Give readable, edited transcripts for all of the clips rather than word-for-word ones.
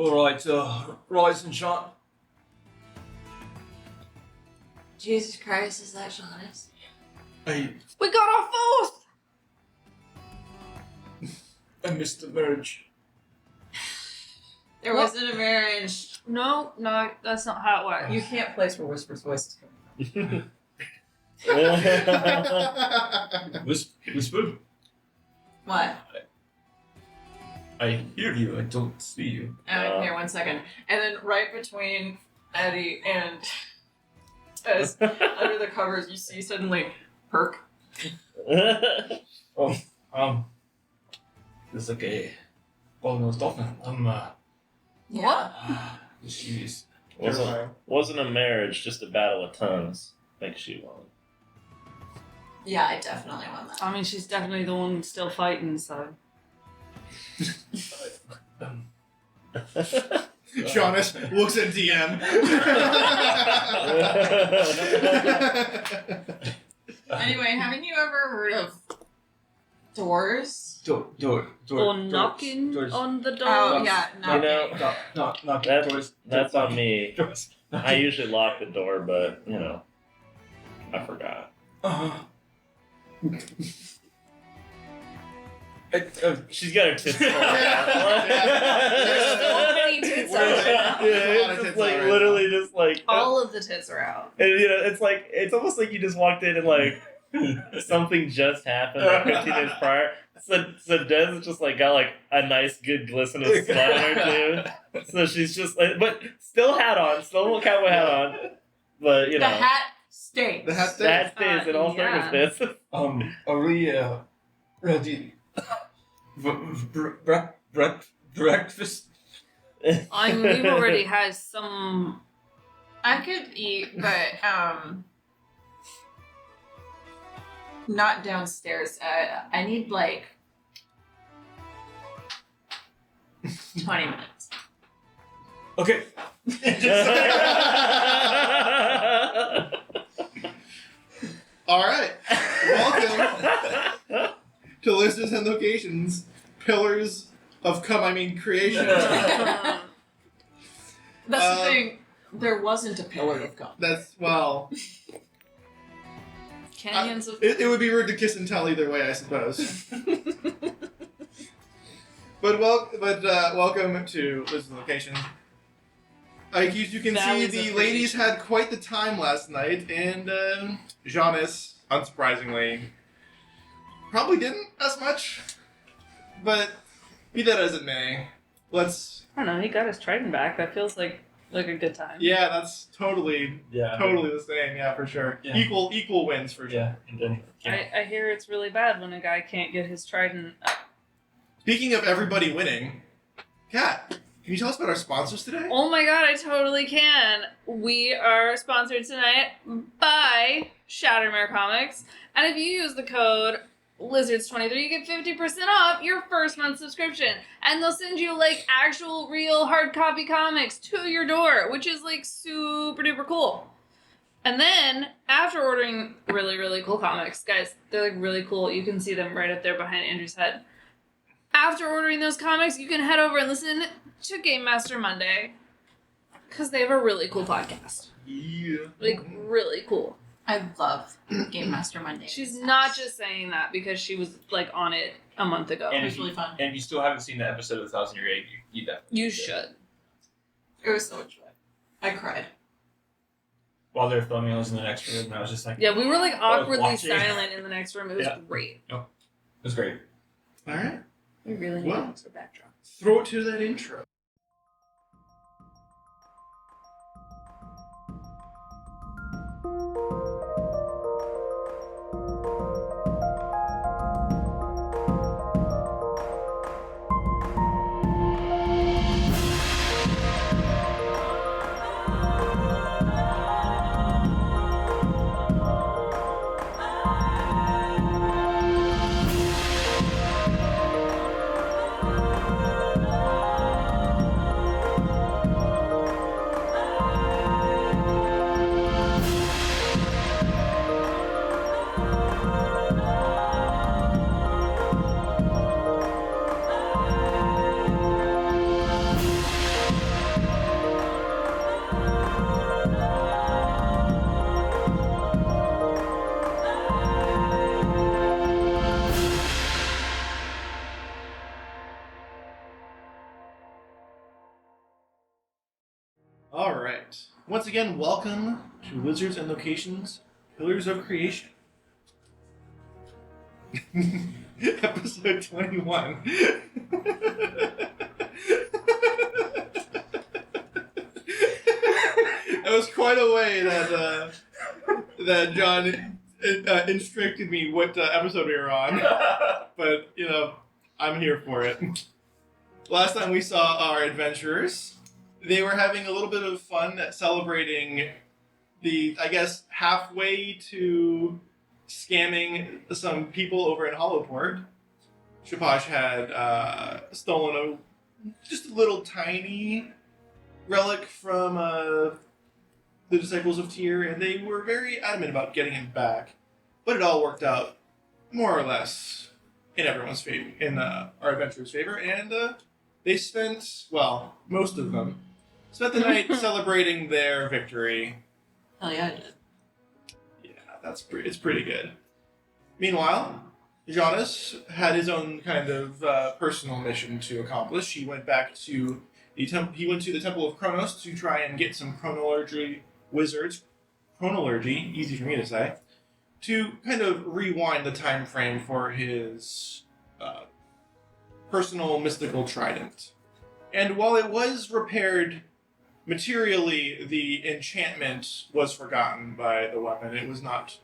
Alright, rise and shine. Jesus Christ, is that Jonas? I We got our fourth! missed the marriage. There wasn't a marriage. No, that's not how it works. You can't place where Whisper's voice is coming from. Whisper? What? I hear you, I don't see you. Here, 1 second. And then right between Eddie and Tess, under the covers, you see suddenly Perk. There's like a bottlenose dolphin. Yeah. She's Wasn't a marriage, just a battle of tongues. I think she won. Yeah, I definitely won that. I mean, she's definitely the one still fighting, so. Jonas looks at DM. Anyway, haven't you ever heard of doors? Door. Or knocking on the door. Oh, yeah, You know, Not that's on me. Doors. I usually lock the door, but, you know, I forgot. She's got her tits full. So many tits out right now. Yeah, it's just like literally just like All of the tits are out. and, you know, it's almost like you just walked in and like something just happened like 15 minutes prior. So Des is just like got like a nice good glisten of sweat on her too. So she's just like, but still hat on, still cowboy hat on. But you The know, hat stays. The hat that stays in all yeah. circumstances. Are we ready? Breakfast? I mean, we've already had some. I could eat, but not downstairs. I need like 20 minutes. Okay. All right. Welcome to Listers and Locations, Pillars of Creation. That's the thing. There wasn't a pillar of gum. That's, well, Canyons of. it would be rude to kiss and tell either way, I suppose. But welcome to Listers and Locations. Like you can That see, was a the ladies had quite the time last night, and Jonas, unsurprisingly, probably didn't as much. But be that as it may, let's. I don't know, he got his trident back. That feels like a good time. Yeah, that's totally the same. Yeah, for sure. Yeah. Equal wins for sure. Yeah, and then I hear it's really bad when a guy can't get his trident up. Speaking of everybody winning, Kat, can you tell us about our sponsors today? Oh my god, I totally can. We are sponsored tonight by Shattermare Comics. And if you use the code Lizards23, you get 50% off your first month subscription. And they'll send you like actual real hard copy comics to your door, which is like super duper cool. And then after ordering really, really cool comics, guys, they're like really cool. You can see them right up there behind Andrew's head. After ordering those comics, you can head over and listen to Game Master Monday. Because they have a really cool podcast. Yeah. Like, really cool. I love Game Master Monday. She's not just saying that because she was, like, on it a month ago. And It was really fun. And if you still haven't seen the episode of 1,000 Year Egg, you definitely You should. It was so much fun. I cried. While they're filming, I was in the next room, and I was just like, Yeah, we were, like, awkwardly watching. silent in the next room. It was Yeah. great. it was great. All right. We really need Well. an extra backdrop. Throw it to that intro. All right. Once again, welcome to Lizards and Locations, Pillars of Creation. Episode 21. It was quite a way that John instructed me what episode we were on. But, I'm here for it. Last time we saw our adventurers, they were having a little bit of fun celebrating the, I guess, halfway to scamming some people over in Hollowport. Shapash had stolen just a little tiny relic from the Disciples of Tyr, and they were very adamant about getting him back. But it all worked out more or less in everyone's favor, in our adventurers' favor, and they spent, well, most of them, spent the night celebrating their victory. Hell yeah, I did. Yeah, it's pretty good. Meanwhile, Jonas had his own kind of personal mission to accomplish. He went back to the Temple of Kronos to try and get some chronology wizards, chronology, easy for me to say, to kind of rewind the time frame for his personal mystical trident. And while it was repaired materially, the enchantment was forgotten by the weapon. It was not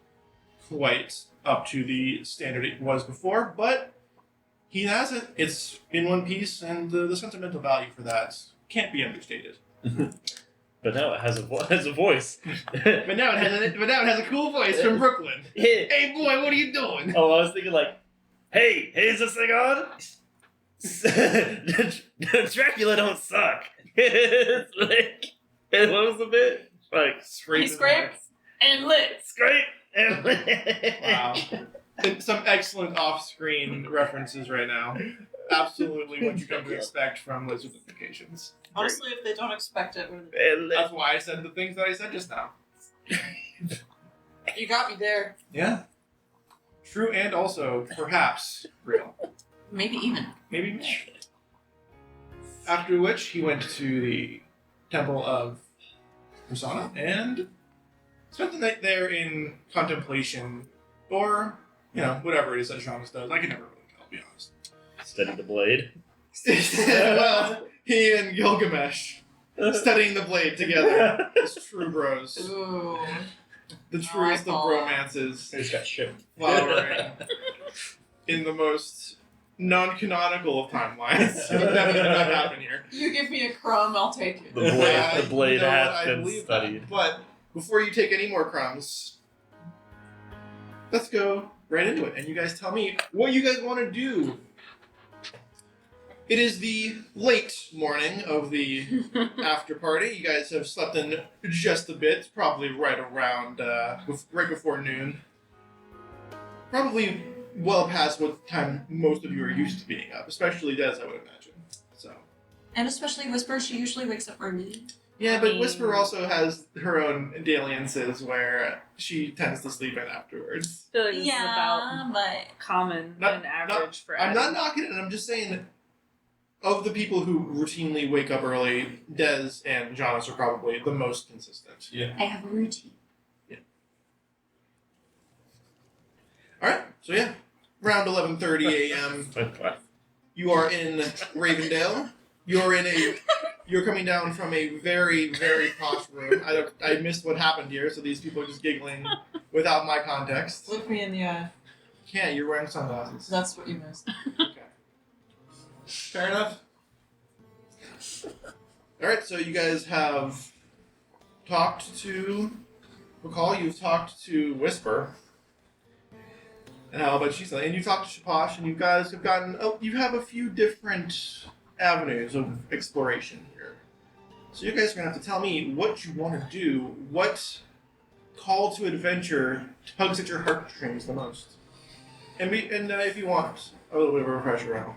quite up to the standard it was before, but he has it. It's in one piece, and the sentimental value for that can't be understated. But now it has a voice. But now it has a cool voice from Brooklyn. Hey boy, what are you doing? Oh, I was thinking like, hey, is this thing on? Dracula don't suck. It's like, what was the bit? Like, He scrapes and licks. Scrape and lick. Wow. Some excellent off-screen references right now. Absolutely what you come to expect from Lizard Implications. Honestly, if they don't expect it, That's why I said the things that I said just now. you got me there. Yeah. True and also, perhaps, real. Maybe even. Maybe more. After which, he went to the Temple of Persona and spent the night there in contemplation, or, whatever it is that Jonas does. I can never really tell, to be honest. Steady the blade. Well, he and Gilgamesh studying the blade together as true bros. Ooh. The truest of romances They just got shipped. flowering in the most non-canonical of timelines. That did not happen here. You give me a crumb, I'll take it. The blade You know has what, I been believe studied. that. But before you take any more crumbs, let's go right into it. And you guys tell me what you guys want to do. It is the late morning of the after party. You guys have slept in just a bit, probably right around, right before noon. Probably well past what time most of you are used to being up, especially Des, I would imagine. So. And especially Whisper, she usually wakes up early. Yeah, but Whisper also has her own dalliances where she tends to sleep in afterwards. I feel like this is about but common and average for I'm Addie. not knocking it, I'm just saying that of the people who routinely wake up early, Des and Jonas are probably the most consistent. Yeah. I have a routine. Alright, so yeah. Around 11:30 a.m. You are in Ravendale. You're coming down from a very, very posh room. I missed what happened here, so these people are just giggling without my context. Look me in the eye. Yeah, you're wearing sunglasses. That's what you missed. Okay. Fair enough. Alright, so you guys have talked to... you've talked to Whisper. And how about she's and you've talked to Shapash, and you guys have gotten... you have a few different avenues of exploration here. So you guys are going to have to tell me what you want to do, what call to adventure tugs at your heartstrings the most. And if you want, a little bit of a refresher on it.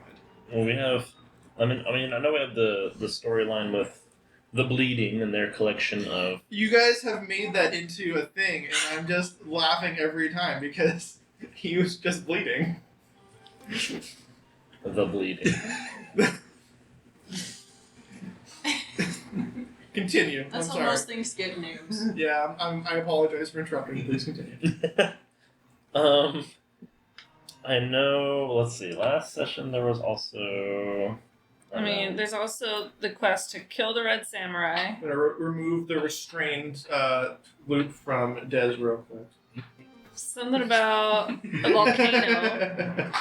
Well, we have. I know we have the storyline with the bleeding and their collection of. You guys have made that into a thing, and I'm just laughing every time because he was just bleeding. The bleeding. continue. That's I'm how sorry. most things get names. Yeah, I apologize for interrupting. Please continue. I know. Let's see. Last session there was also. I mean, there's also the quest to kill the Red Samurai. I'm gonna remove the restrained loop from Des real quick. Something about a volcano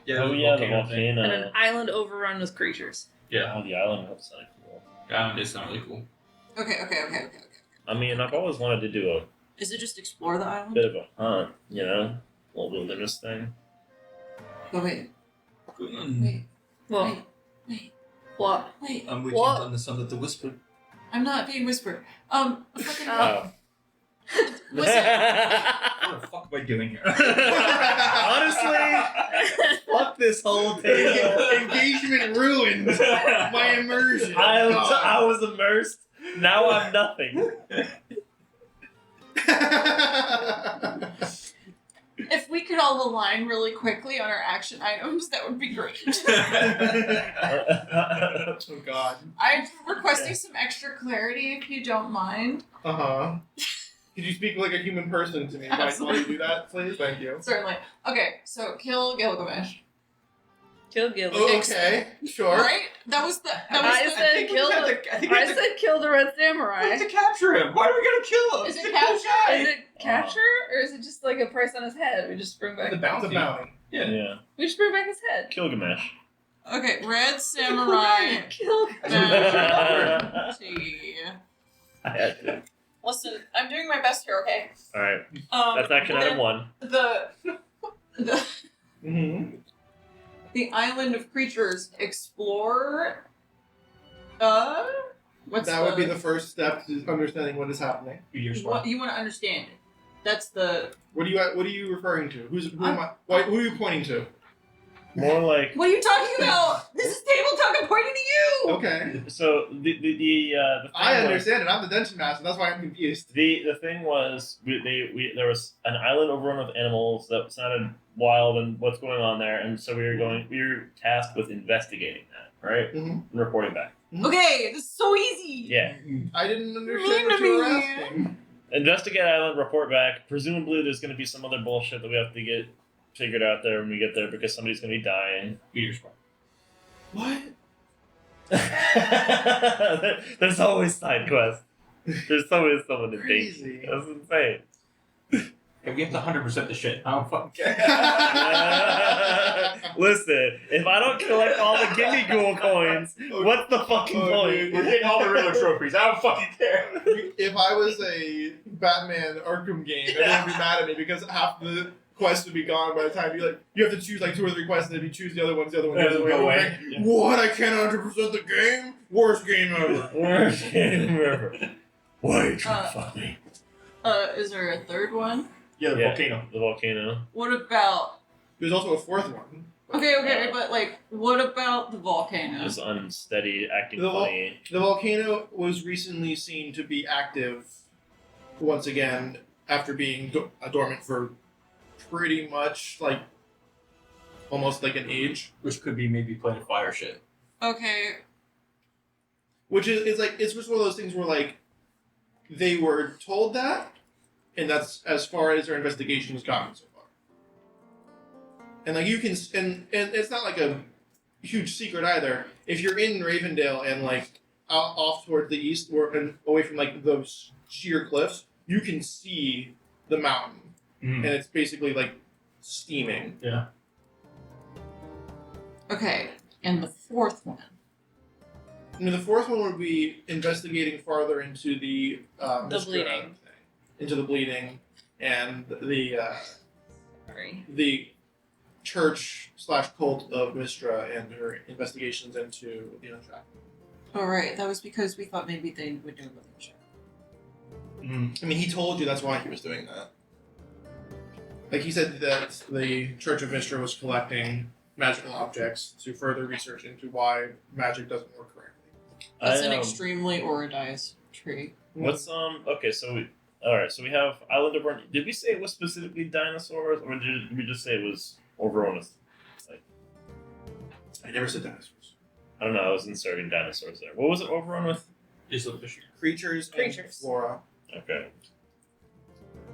Yeah, Oh the yeah, the thing. volcano. and an island overrun with creatures. Yeah, Oh, the island looks like cool. that one is not really cool. Okay. I mean, I've always wanted to do a Is it just explore the island? bit of a hunt, you know, a little wilderness thing. Oh, wait. Well, Wait. what? Wait. I'm waiting What? on the sound of the whisper. I'm not being whispered. Fucking Oh. What the fuck am I doing here? Honestly, fuck this whole thing. Engagement ruined my immersion. I was immersed. Now I'm nothing. If we could all align really quickly on our action items, that would be great. Oh god. I'm requesting some extra clarity if you don't mind. Could you speak like a human person to me while you do that, please? Thank you. Certainly. Okay, so kill Gilgamesh. Kill Gil. Oh, okay, sure. Right? That was the. I said kill the. I said kill the Red We have Samurai. to capture him. Why are we gonna kill him? Is it capture? Is it capture or is it just like a price on his head? We just bring back. The It's a bounty. bounty. Yeah. Yeah. We just bring back his head. Gilgamesh. Okay, Red Samurai. Kill. I I had to. Listen, I'm doing my best here, okay? Alright. That's action then item 1. The Mm-hmm. the island of creatures explore. What's That would be the first step to understanding what is happening. What you want to understand it. That's the. What are you referring to? Who am I? Who are you pointing to? More like. What are you talking about? This is table talk. I'm pointing to you. Okay. So the thing I was- understand it. I'm the dungeon master. That's why I'm confused. The thing was, there was an island overrun with animals that sounded wild and what's going on there, and so we were tasked with investigating that, right, Mhm. and reporting back. Okay, this is so easy. Yeah, I didn't understand Mean what to you were me. asking. investigate island, report back. Presumably, there's going to be some other bullshit that we have to get figured out there when we get there because somebody's going to be dying. Peter Spark. What? There's always side quests. There's always someone to Crazy. think. That's insane. Okay, we have to 100% the shit. I don't fucking care. Listen, if I don't collect all the Gimme Ghoul coins, what's the fucking point? We're getting all the Riddler trophies. I don't fucking care. If I was a Batman Arkham game, everyone would be mad at me because half the quests would be gone by the time you have to choose like 2 or 3 quests, and if you choose the other one, the other one. No way. Like, what? I can't 100% the game? Worst game ever. Worst game ever. Why are you trying to fuck me? Is there a third one? Yeah, the Yeah. volcano. The volcano. What about? There's also a 4th one. Okay, but like, what about the volcano? Just unsteady, acting The vol- funny. The volcano was recently seen to be active once again after being dormant for pretty much like almost like an age. Which could be maybe playing fire shit. Okay, Which is like it's just one of those things where like they were told that, and that's as far as their investigation has gotten so far. And like you can and it's not like a huge secret either. If you're in Ravendale and like off toward the east or and away from like those sheer cliffs, you can see the mountain, and it's basically like steaming. Yeah. okay, and the fourth one. And the 4th one would be investigating farther into the Mistra bleeding. thing. Into the bleeding and Sorry. the church / cult of Mistra and her investigations into the Untracked. All right, that was because we thought maybe they would do a little show. I mean, he told you that's why he was doing that. Like, he said that the Church of Mistra was collecting magical objects to further research into why magic doesn't work correctly. That's an extremely Orodized tree. What's okay? So we have Island of Burn. Did we say it was specifically dinosaurs, or did we just say it was overall? Like, I never said dinosaurs. I don't know. I was inserting dinosaurs there. What was it overrun with? Is it official? Creatures. And Creatures. flora. Okay.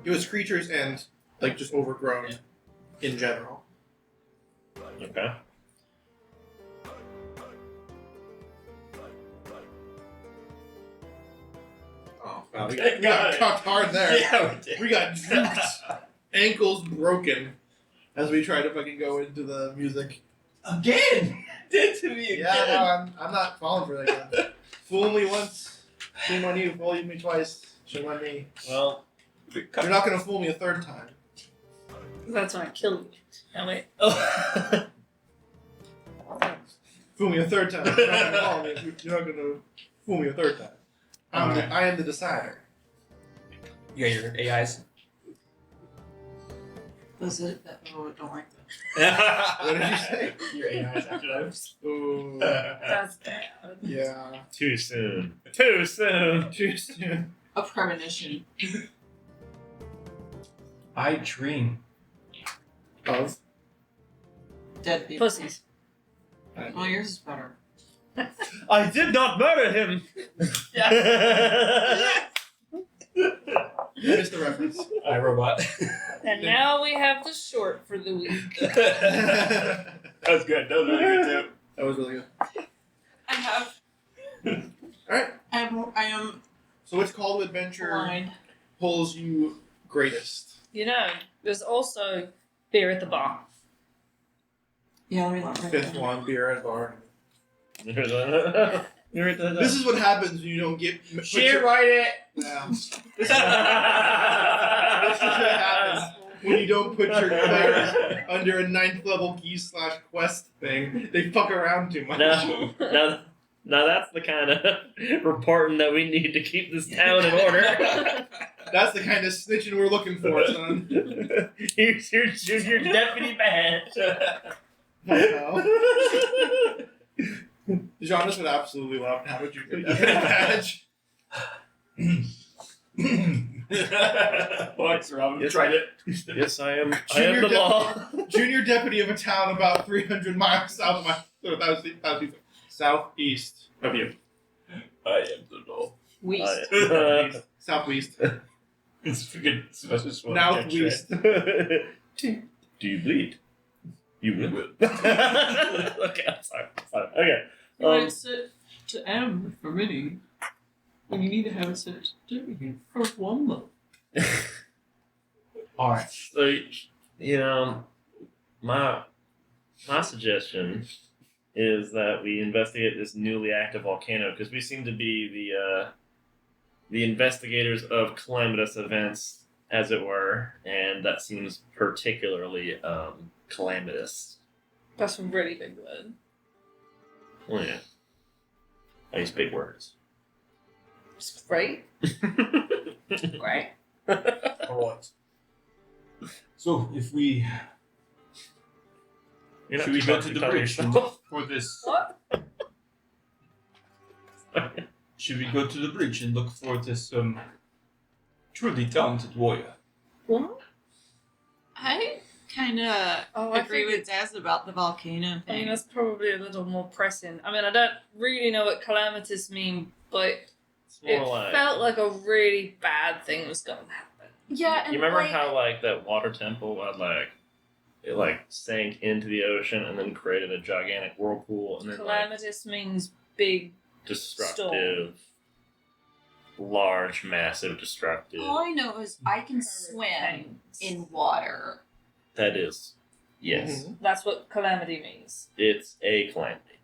It was creatures and like just overgrown in general. Okay. Oh wow, we Got got it. cocked hard there. Yeah, we did. We got juked. Ankles broken as we try to fucking go into the music. Again! Did to me again. Yeah, no, I'm not falling for that again. Fool me once, shame on you. Fool me twice, shame on me. Well, You're not gonna fool me a third time. That's when I kill you. Oh, wait. Fool me a third time. You're not gonna follow me. You're not gonna fool me a third time. Alright. I am the decider. You got your AIs. Was it? Oh, I don't like that. What did you say? Your AIs after those. Ooh, That's bad. yeah. too soon. Too soon. Too soon. A premonition. I dream. Of. Dead people. Pussies. Oh, yours is better. I did not murder him. You missed the reference. I robot. And now we have the short for the week. That was good. That was really good too. That was really good. I have. Alright, I am so which call to adventure blind. pulls you greatest? You know, there's also beer at the bar. Yeah, let me look. Fifth one, beer at bar. This This is what happens when you don't get. Write it. Yeah. This is what happens when you don't put your players under a 9th level key / quest thing. They fuck around too much. now, that's the kind of reporting that we need to keep this town in order. That's the kind of snitching we're looking for, son. Here's your junior deputy badge. Oh, no. Jonas would absolutely love to have a junior deputy badge. Thanks, Rob. Yes, Tried it. Yes, I am. I Junior am the deputy. law. Junior deputy of a town about 300 miles southeast of you. I am the law. Weast. Southwest. It's freaking special. Northwest. Do you bleed? You will. Okay, I'm sorry. Okay. You might set to M for mini. When you need to have it set to W for one though. Alright. So, you know, my suggestion is that we investigate this newly active volcano because we seem to be the investigators of calamitous events, as it were, and that seems particularly calamitous. That's a really big word. Oh yeah, I use big words. It's great. Great. Alright. So, if we. You're not Should we too go much to the telling bridge and yourself. look for this? What? Should we go to the bridge and look for this truly talented warrior? What? I kind of I agree think with Daz about the volcano I mean, thing. that's probably a little more pressing. I mean, I don't really know what calamitous mean, but It's more it like felt like a really bad thing was going to happen. Yeah, you remember how like that water temple had it sank into the ocean and then created a gigantic whirlpool and then Calamitous means big. destructive, large, massive, destructive. all I know is I can swim hurricanes. in water. That is, yes, Mhm. That's what calamity means. it's a calamity,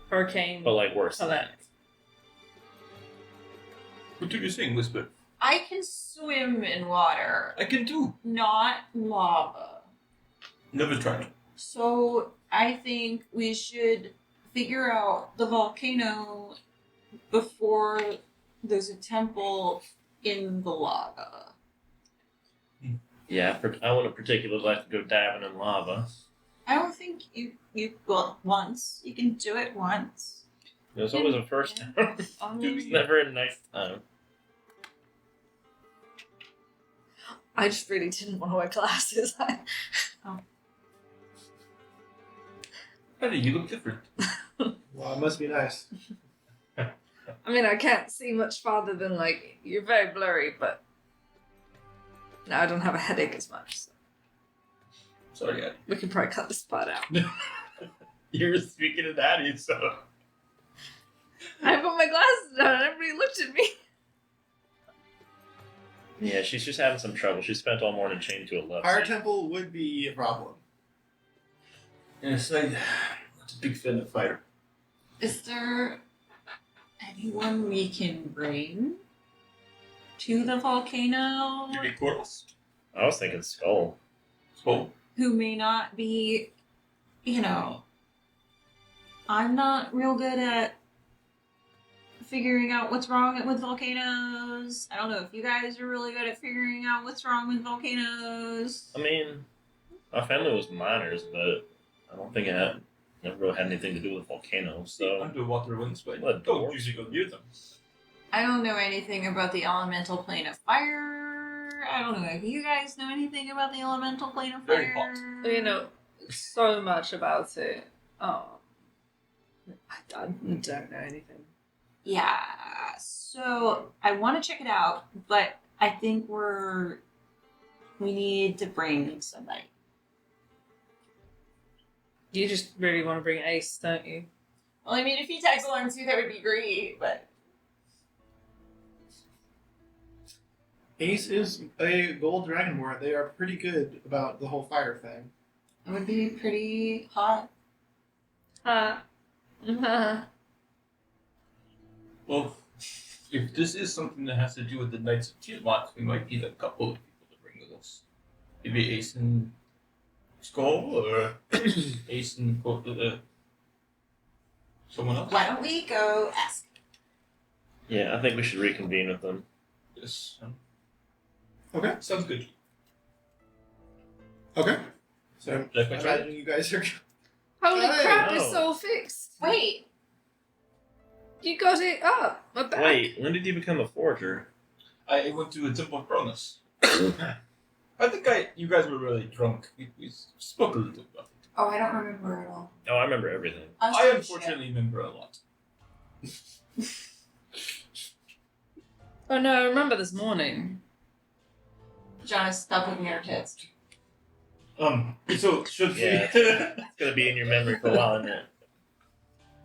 Hurricane. but like worse. Than that. Calamity. What do you think, Whisper? I can swim in water, I can do. not lava. Never tried. So I think we should figure out the volcano before there's a temple in the lava. Yeah, I wouldn't particularly like to go diving in lava. I don't think you well once. You can do it once. There's always a first time. It's Um, never a next time. I just really didn't want to wear glasses. Eddie, you look different. Well, it must be nice. I mean, I can't see much farther than, like, you're very blurry, but no, I don't have a headache as much, so Sorry, Addy. we can probably cut this part out. You're speaking of Addy, so. I put my glasses on and everybody looked at me. Yeah, she's just having some trouble. She spent all morning chained to a love Fire seat. Temple would be a problem. Yes, I'm not a big fan of fire. Is there anyone we can bring to the volcano Maybe Corals? I was thinking skull. Oh, who may not be, you know, I'm not real good at figuring out what's wrong with volcanoes. I don't know if you guys are really good at figuring out what's wrong with volcanoes. I mean, my family was miners, but I don't think it never really had anything to do with volcanoes. the So underwater winds, but What, don't dwarves? usually go near them. I don't know anything about the elemental plane of fire. I don't know if you guys know anything about the elemental plane of Very fire. hot. You know so much about it. I don't know anything. Yeah, so I want to check it out, but I think we need to bring somebody. You just really want to bring Ace, don't you? Well, I mean, if he tags along too, that would be great, but Ace is a gold dragonborn. They are pretty good about the whole fire thing. it would be pretty hot. Well, if this is something that has to do with the Knights of Tiamat, we might need a couple of people to bring with us. Maybe Ace and Skull, or Ace and someone else? Why don't we go ask? yeah, I think we should reconvene with them. Yes. Okay. Sounds good. Okay. So, Like I I tried. imagine you guys are... Holy Hey, crap, no. it's so fixed. Wait, You got it up. My back. Wait, when did you become a forger? I went to a Temple of Cronus. I think you guys were really drunk. We spoke a little about it. oh, I don't remember at all. Oh, I remember everything. I unfortunately remember a lot. Oh no, I remember this morning. Jonas, stop looking at her tits. So should Yeah. we? It's gonna be in your memory for a while, isn't it?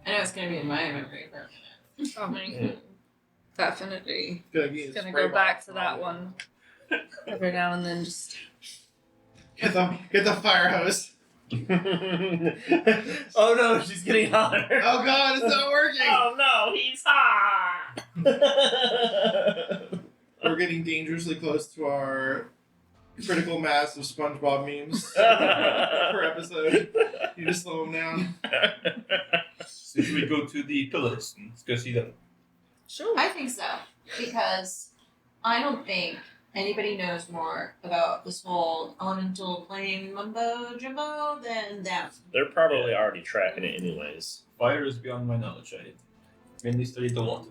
I know it's gonna be in my memory for a minute. I mean, definitely. Gonna Gonna go back to that one every now and then. Just Get the fire hose. Oh no, she's getting hotter. Oh god, it's not working! Oh no, he's hot. We're getting dangerously close to our critical mass of SpongeBob memes per episode. You just slow them down. So should we go to the pillars and let's go see them? sure. I think so, because I don't think anybody knows more about this whole elemental plane mumbo jumbo than them. They're probably already tracking it anyways. Fire is beyond my knowledge. I mainly studied the water.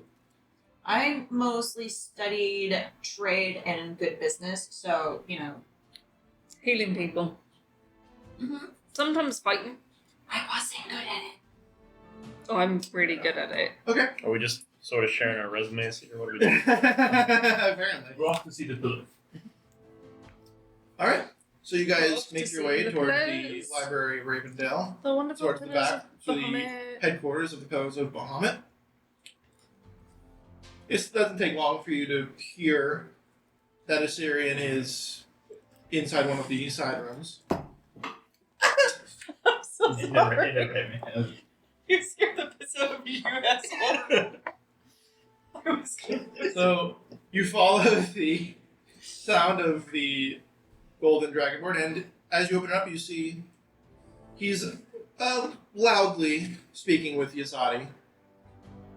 I mostly studied trade and good business, so, you know. Healing people. Mm-hmm. Sometimes fighting. I wasn't good at it. Oh, I'm really good at it. Okay. Are we just sort of sharing our resumes here? What are we doing? Apparently. We're off to see the pillar. Alright. So you guys Off to make your see way the towards place. the Library of Ravendale, The wonderful towards the pillars back, of to the Bahamut. headquarters of the Pillars of Bahamut. It doesn't take long for you to hear that Assyrian is inside one of the side rooms. I'm so It never hit me. You scared the piss out of me, you asshole. I was scared. So you follow the sound of the golden dragonborn, and as you open it up, you see he's loudly speaking with Yasadi.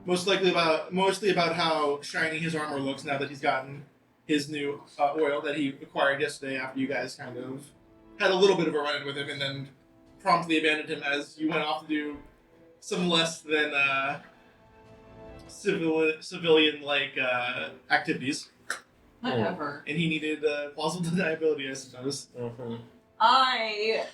Mostly about how shiny his armor looks now that he's gotten his new oil that he acquired yesterday after you guys kind of had a little bit of a run-in with him and then promptly abandoned him as you went off to do some less than civilian-like activities. Whatever. And he needed plausible deniability, I suppose. Mm-hmm. I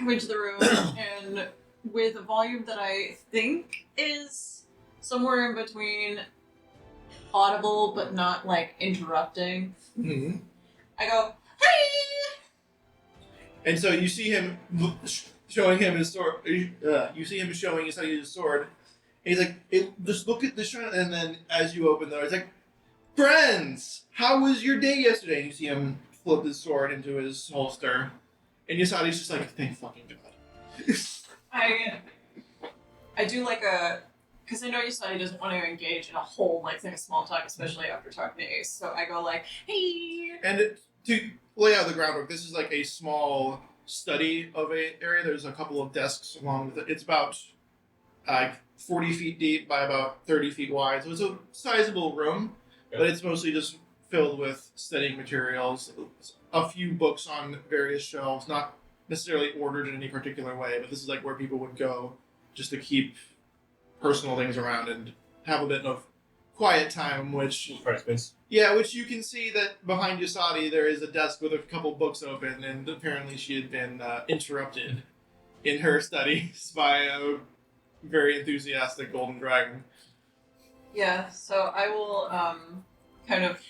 went to the room and with a volume that I think is somewhere in between audible but not like interrupting. Mm-hmm. I go, hey! And so you see him showing him his sword. You see him showing his sword. And he's like, just look at the shrine. And then as you open the door, he's like, friends, how was your day yesterday? And you see him flip his sword into his holster. And Yasadi's just like, thank fucking God. I do like a, because I know Yasadi doesn't want to engage in a whole like thing of small talk, especially after talking to Ace. So I go like, hey. And to lay out the groundwork, this is like a small study of a area. There's a couple of desks along with it. It's about 40 feet deep by about 30 feet wide. So it's a sizable room, but it's mostly just filled with studying materials. A few books on various shelves, not necessarily ordered in any particular way, but this is like where people would go just to keep personal things around and have a bit of quiet time, which which you can see that behind Yasadi there is a desk with a couple books open, and apparently she had been interrupted in her studies by a very enthusiastic golden dragon. Yeah, so I will kind of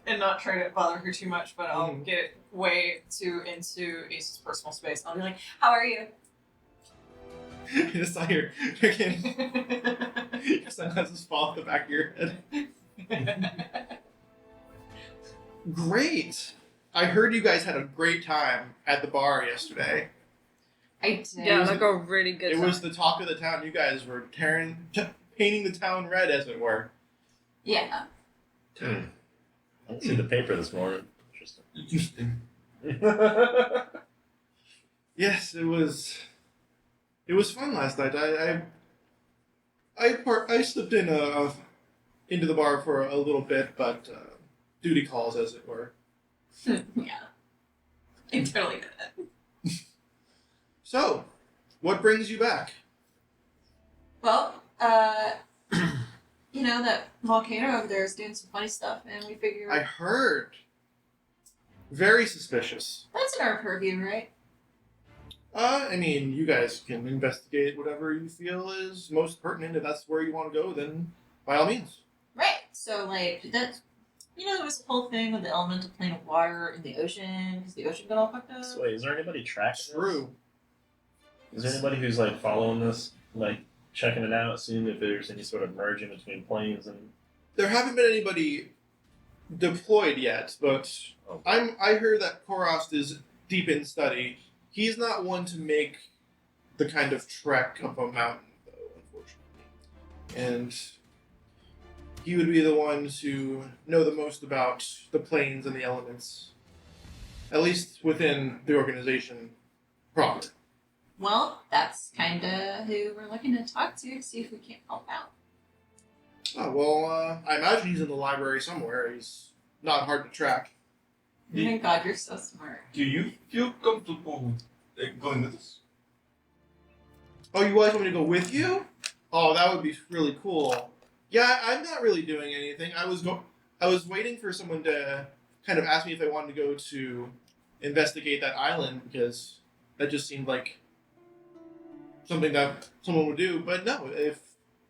and not try to bother her too much, but I'll get way too into Ace's personal space. I'll be like, how are you? You just saw your sunglasses fall off the back of your head. Great! I heard you guys had a great time at the bar yesterday. I did. Yeah, like a really good It time. was the talk of the town. You guys were painting the town red, as it were. Yeah. I didn't see the paper this morning. Interesting. Yes, it was. It was fun last night. I slipped in into the bar for a little bit, but duty calls, as it were. Yeah. I totally did it. So, what brings you back? Well, you know, that volcano over there is doing some funny stuff, and we figure I heard. Very suspicious. that's in our purview, right? I mean, you guys can investigate whatever you feel is most pertinent. If that's where you want to go, then by all means. Right. So, like, that's, you know, there was the whole thing with the elemental plane of water in the ocean, because the ocean got all fucked up. So wait, is there anybody tracking this? True. Is there anybody who's like following this, like checking it out, seeing if there's any sort of merging between planes and? There haven't been anybody deployed yet, but I heard that Korost is deep in study. He's not one to make the kind of trek up a mountain, though, unfortunately. And he would be the one to know the most about the planes and the elements, at least within the organization proper. Well, that's kind of who we're looking to talk to see if we can't help out. Oh, well, I imagine he's in the library somewhere. He's not hard to track. Oh my god, you're so smart. Do you feel comfortable going with us? Oh, you guys want me to go with you? Oh, that would be really cool. Yeah, I'm not really doing anything. I was waiting for someone to kind of ask me if I wanted to go to investigate that island, because that just seemed like something that someone would do. But no, if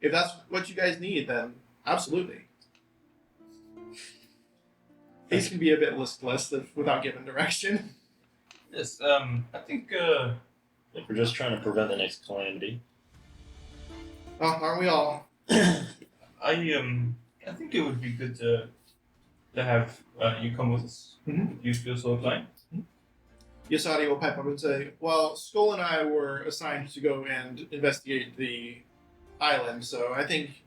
that's what you guys need, then absolutely. Ace can be a bit listless without giving direction. Yes, I think, If we're just trying to prevent the next calamity. Oh, aren't we all? I think it would be good to have you come with us. Mhm. If you feel so inclined. Yasadi will pipe up and say, well, Skull and I were assigned to go and investigate the island, so I think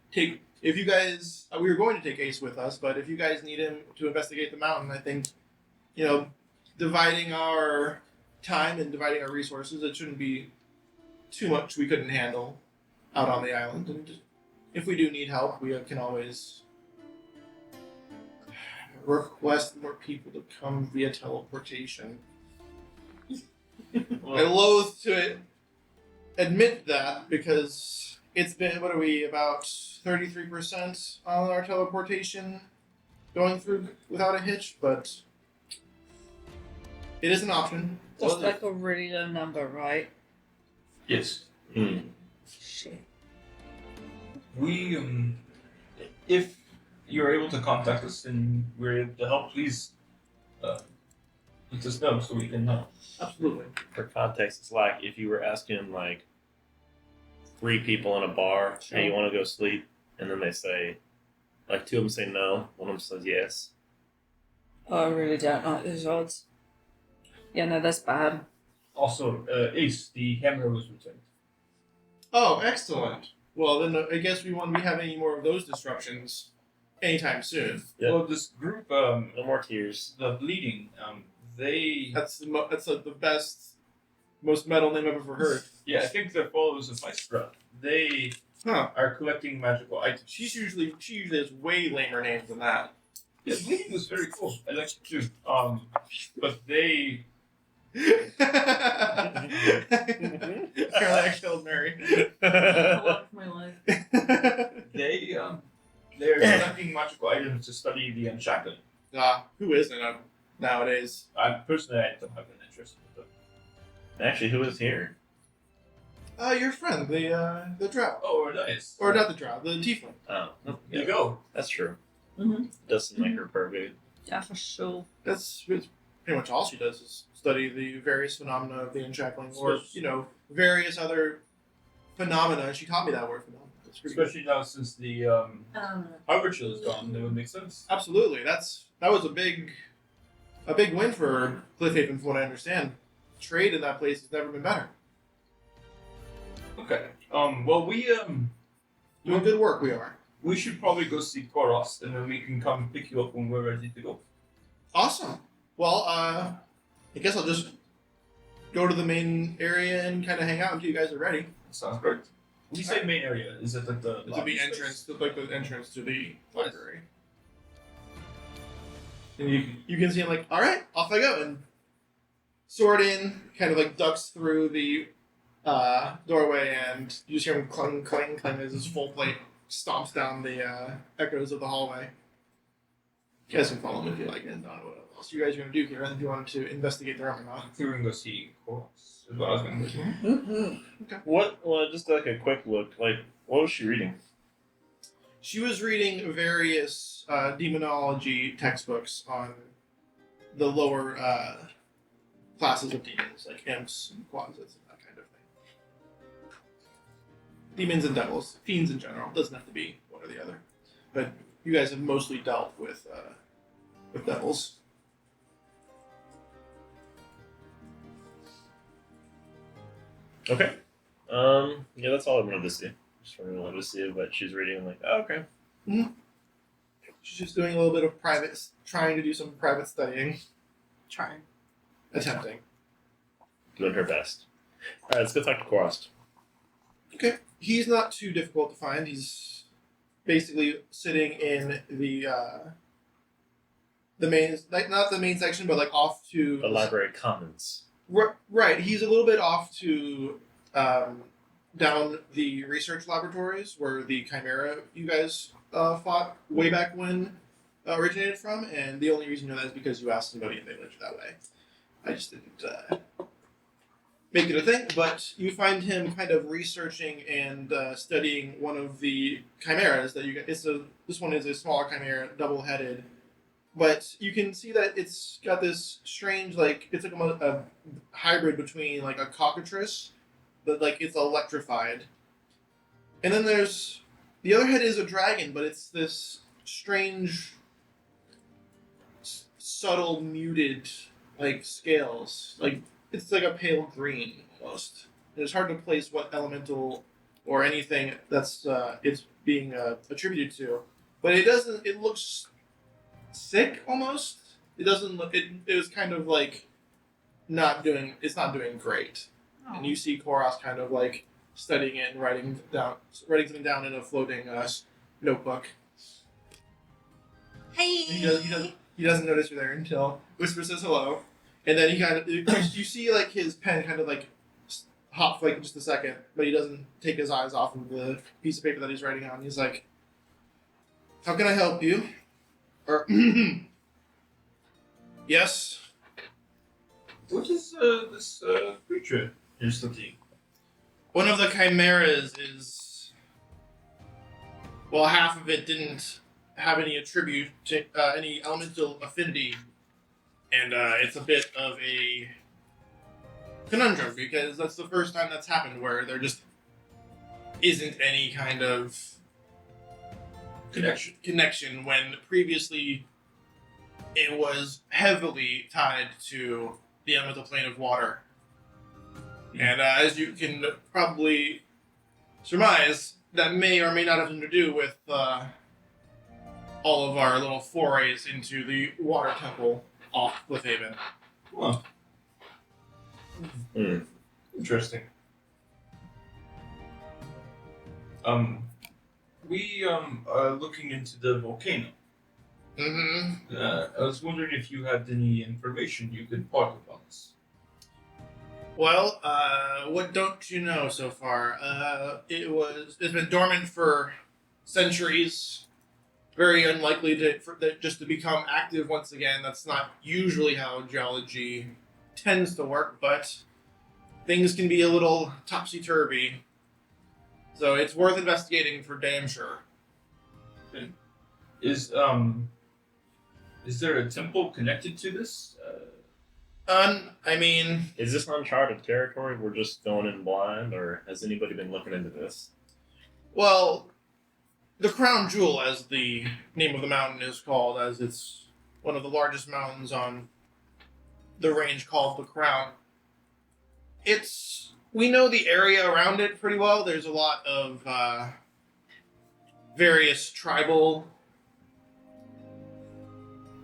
if you guys, we were going to take Ace with us, but if you guys need him to investigate the mountain, I think, dividing our time and dividing our resources, it shouldn't be too much we couldn't handle out on the island. And if we do need help, we can always request more people to come via teleportation. I loathe to admit that, because it's been, what are we, about 33% on our teleportation going through without a hitch, but it is an option. That's like a really low number, right? Yes. Shit. We, if you're able to contact us and we're able to help, please let us know so we can help. Absolutely. For context, it's like if you were asking like 3 people in a bar, hey, you want to go sleep? And then they say, like 2 of them say no, one of them says yes. Oh, I really don't like those odds. Yeah, no, that's bad. Also, Ace, the hammer was returned. Oh, excellent. Well, then I guess we won't be having any more of those disruptions anytime soon. Yep. Well, this group, No more tears. the bleeding, they... That's the best, most metal name I've ever heard. Yeah, I think they're followers of Maestro. They Huh. are collecting magical items. She usually has way lamer names than that. Yeah, bleeding was very cool. I liked it too. But they... Apparently I killed Mary. I love my life. They're collecting magical items to study the unshackling. Who isn't nowadays? I personally I don't have an interest in them. Actually, who is here? Your friend, the drow. Oh, nice. Or not the drow, the tiefling. Oh, There yeah, you go. that's true. Mm-hmm. Doesn't make her perfect. Yeah, for sure. That's pretty much all she does is study the various phenomena of the unshackling, or various other phenomena. She taught me that word phenomena. That's pretty good. Especially now since the harbor chill is gone, that would make sense. Absolutely, that was a big win for Cliffhaven, from what I understand. Trade in that place has never been better. Okay. Well, we Doing good work, we are. we should probably go see Koros, and then we can come pick you up when we're ready to go. Awesome. Well, I guess I'll just go to the main area and kind of hang out until you guys are ready. Sounds great. When you say main area, is it like the It's lobby the space? entrance, like the entrance to the library. And you You can see him like, all right, off I go, and sword in, kind of like ducks through the doorway, and you just hear him clang, clang, clang as his full plate stomps down the echoes of the hallway. You guys can follow him if you like, and I don't know what else you guys are going to do here, and if you wanted to investigate the room or not. we were going to go see Koros, is what I was going to do. Mm-hmm. What? Well, just like a quick look. Like, what was she reading? She was reading various demonology textbooks on the lower classes of demons, like imps and quasits and that kind of thing. Demons and devils, fiends in general. Doesn't have to be one or the other. But you guys have mostly dealt with devils. Okay. Yeah, that's all I wanted to see. Just wanted to see what she's reading. I'm like, oh, okay. She's just doing a little bit of trying to do some private studying, Trying. attempting. Doing her best. All right, let's go talk to Korast. Okay. He's not too difficult to find. He's basically sitting in the main, like not the main section, but like off to The Library Commons. Right. He's a little bit off to down the research laboratories where the Chimera you guys fought way back when originated from, and the only reason you know that is because you asked somebody and they led you that way. I just didn't make it a thing, but you find him kind of researching and studying one of the chimeras that you get. This one is a smaller chimera, double-headed, but you can see that it's got this strange, like it's like a hybrid between like a cockatrice, but like it's electrified. And then there's the other head is a dragon, but it's this strange, subtle, muted like scales, like. It's like a pale green almost. And it's hard to place what elemental or anything that's it's being attributed to, but it doesn't. It looks sick almost. It doesn't look. It was kind of like not doing. It's not doing great. Oh. And you see Koros kind of like studying it and writing something down in a floating notebook. Hey. And he doesn't notice you're there until Whisper says hello. And then he kind of, you see like his pen kind of like hop for like just a second, but he doesn't take his eyes off of the piece of paper that he's writing on. He's like, "How can I help you?" Or, "Yes." What is this creature you're studying? one of the chimeras is, well, half of it didn't have any any elemental affinity, and it's a bit of a conundrum because that's the first time that's happened where there just isn't any kind of connection when previously it was heavily tied to the elemental plane of water. And as you can probably surmise, that may or may not have something to do with all of our little forays into the water temple off Cliffhaven. Well, interesting. We are looking into the volcano. Mm-hmm. I was wondering if you had any information you could part with us. Well, what don't you know so far? It's been dormant for centuries. Very unlikely just to become active once again. That's not usually how geology tends to work, but things can be a little topsy-turvy. So it's worth investigating for damn sure. Is there a temple connected to this? I mean, Is this uncharted territory? We're just going in blind, or has anybody been looking into this? well, the Crown Jewel, as the name of the mountain is called, as it's one of the largest mountains on the range called the Crown. We know the area around it pretty well. There's a lot of various tribal,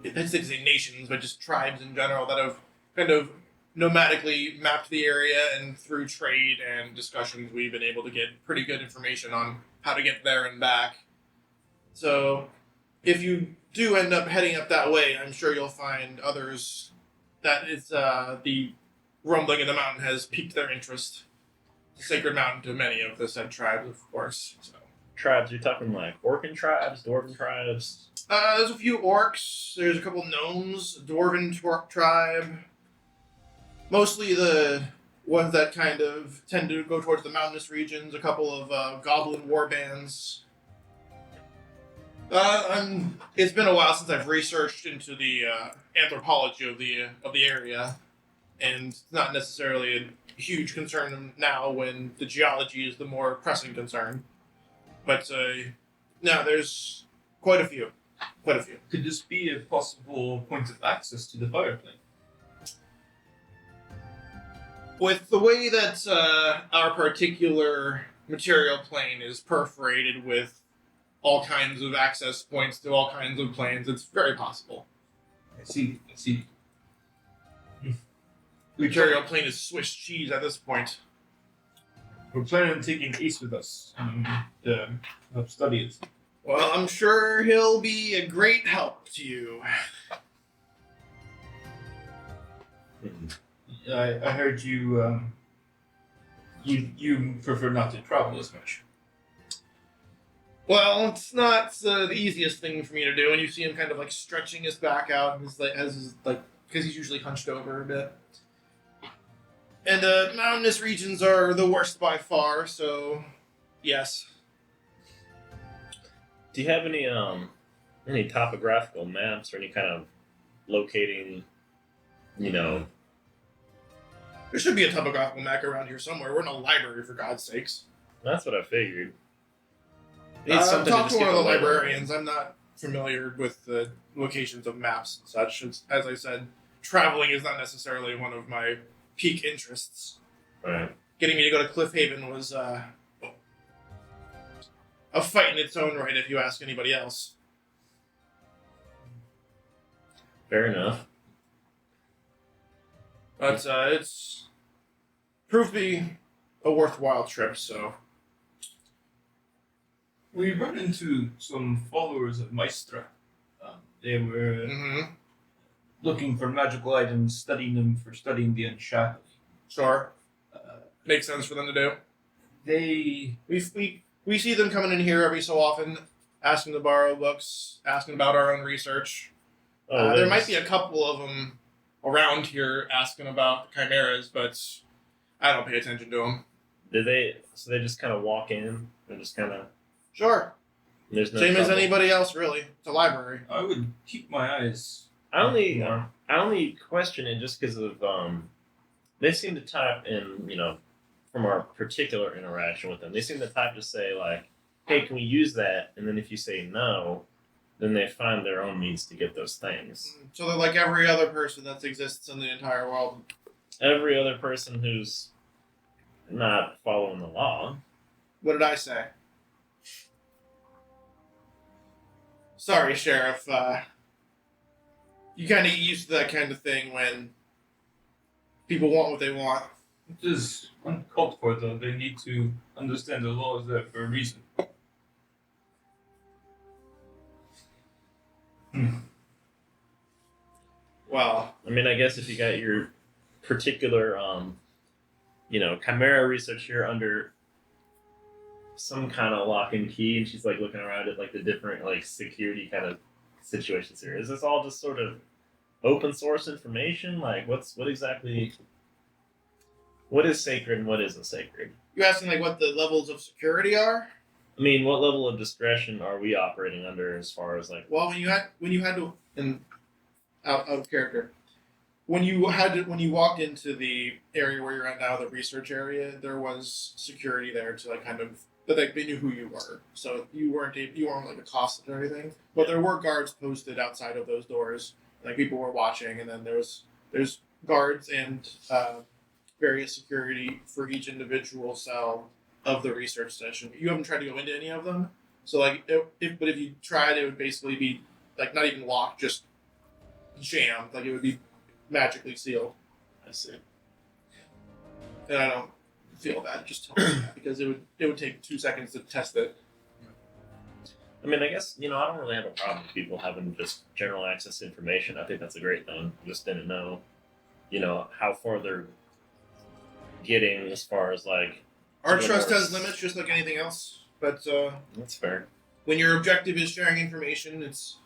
I'd say nations, but just tribes in general that have kind of nomadically mapped the area, and through trade and discussions, we've been able to get pretty good information on how to get there and back. So, if you do end up heading up that way, I'm sure you'll find others that it's the rumbling in the mountain has piqued their interest. It's a sacred mountain to many of the said tribes, of course. So. Tribes, you're talking like Orcan tribes, Dwarven tribes? There's a few orcs. There's a couple gnomes, dwarven tribe. Mostly the ones that kind of tend to go towards the mountainous regions. A couple of goblin war bands. It's been a while since I've researched into the anthropology of the area, and it's not necessarily a huge concern now when the geology is the more pressing concern. But no, there's quite a few. Quite a few. Could this be a possible point of access to the fire plane? With the way that our particular material plane is perforated with all kinds of access points to all kinds of planes, it's very possible. I see. The material plane is Swiss cheese at this point. We're planning on taking Ace with us to help study it. Well, I'm sure he'll be a great help to you. I heard you. You prefer not to travel as much. Well, it's not the easiest thing for me to do, and you see him kind of like stretching his back out, and because he's usually hunched over a bit. And mountainous regions are the worst by far, so yes. Do you have any topographical maps or any kind of locating, There should be a topographical map around here somewhere. We're in a library, for God's sakes. That's what I figured. Talk to one of the librarians. I'm not familiar with the locations of maps and such. As I said, traveling is not necessarily one of my peak interests. Right. Getting me to go to Cliffhaven was a fight in its own right, if you ask anybody else. Fair enough. But it's proved to be a worthwhile trip, so. We run into some followers of Maestra. They were looking for magical items, studying them for studying the unshackled. Sure. Makes sense for them to do. We see them coming in here every so often, asking to borrow books, asking about our own research. There might be a couple of them around here asking about chimeras, but I don't pay attention to them. So they just kind of walk in and just kind of. Sure. There's no. Same as trouble? anybody else, really. It's a library. I would keep my eyes. I only Yeah. question it just because of they seem to type in, you know, from our particular interaction with them, they seem to type to say like, hey, can we use that? And then if you say no, then they find their own means to get those things. So they're like every other person that exists in the entire world. Every other person who's not following the law. What did I say? Sorry, Sheriff. You kind of get used to that kind of thing when people want what they want. It is uncalled for, though. They need to understand the law is there for a reason. Well, I mean, I guess if you got your particular, you know, Chimera research here under some kind of lock and key, and she's like looking around at like the different like security kind of situations here. Is this all just sort of open source information? Like, what exactly? What is sacred and what isn't sacred? you asking like what the levels of security are? I mean, what level of discretion are we operating under as far as like? Well, when you had to, and out of character, when you walked into the area where you're at now, the research area, there was security there to like kind of, but like they knew who you were, so you weren't like accosted or anything. But there were guards posted outside of those doors, like people were watching, and then there's guards and various security for each individual cell of the research session. You haven't tried to go into any of them, so like if you tried, it would basically be like not even locked, just jammed. Like it would be magically sealed. I see. And I don't feel bad just telling you that because it would take 2 seconds to test it. I mean, I guess, you know, I don't really have a problem with people having just general access to information. I think that's a great thing. I just didn't know, you know, how far they're getting as far as like. Our some trust of has limits, just like anything else. But That's fair. when your objective is sharing information, it's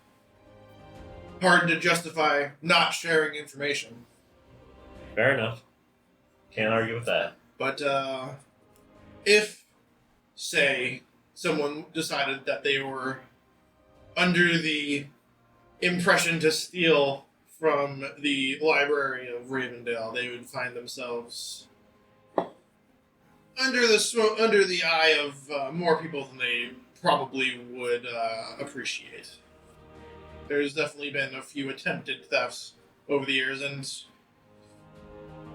hard to justify not sharing information. Fair enough. Can't argue with that. But if, say, someone decided that they were under the impression to steal from the library of Ravendale, they would find themselves under the eye of more people than they probably would appreciate. There's definitely been a few attempted thefts over the years, and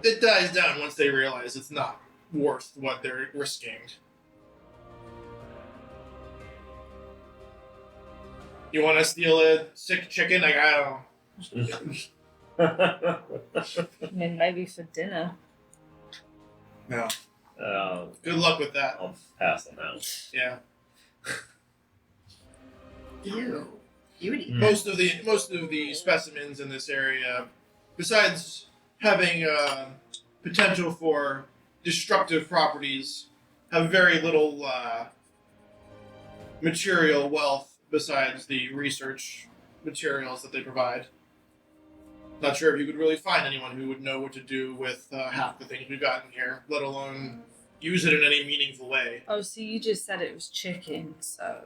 it dies down once they realize it's not worth what they're risking. You want to steal a sick chicken? Like, I don't I mean, maybe for dinner. know. uh, Good luck with that. I'll pass on that. Yeah. Ew. Beauty. Mm. Most of the specimens in this area, besides having potential for destructive properties, have very little material wealth besides the research materials that they provide. Not sure if you could really find anyone who would know what to do with half the things we've gotten here, let alone use it in any meaningful way. Oh, so you just said it was chicken, so.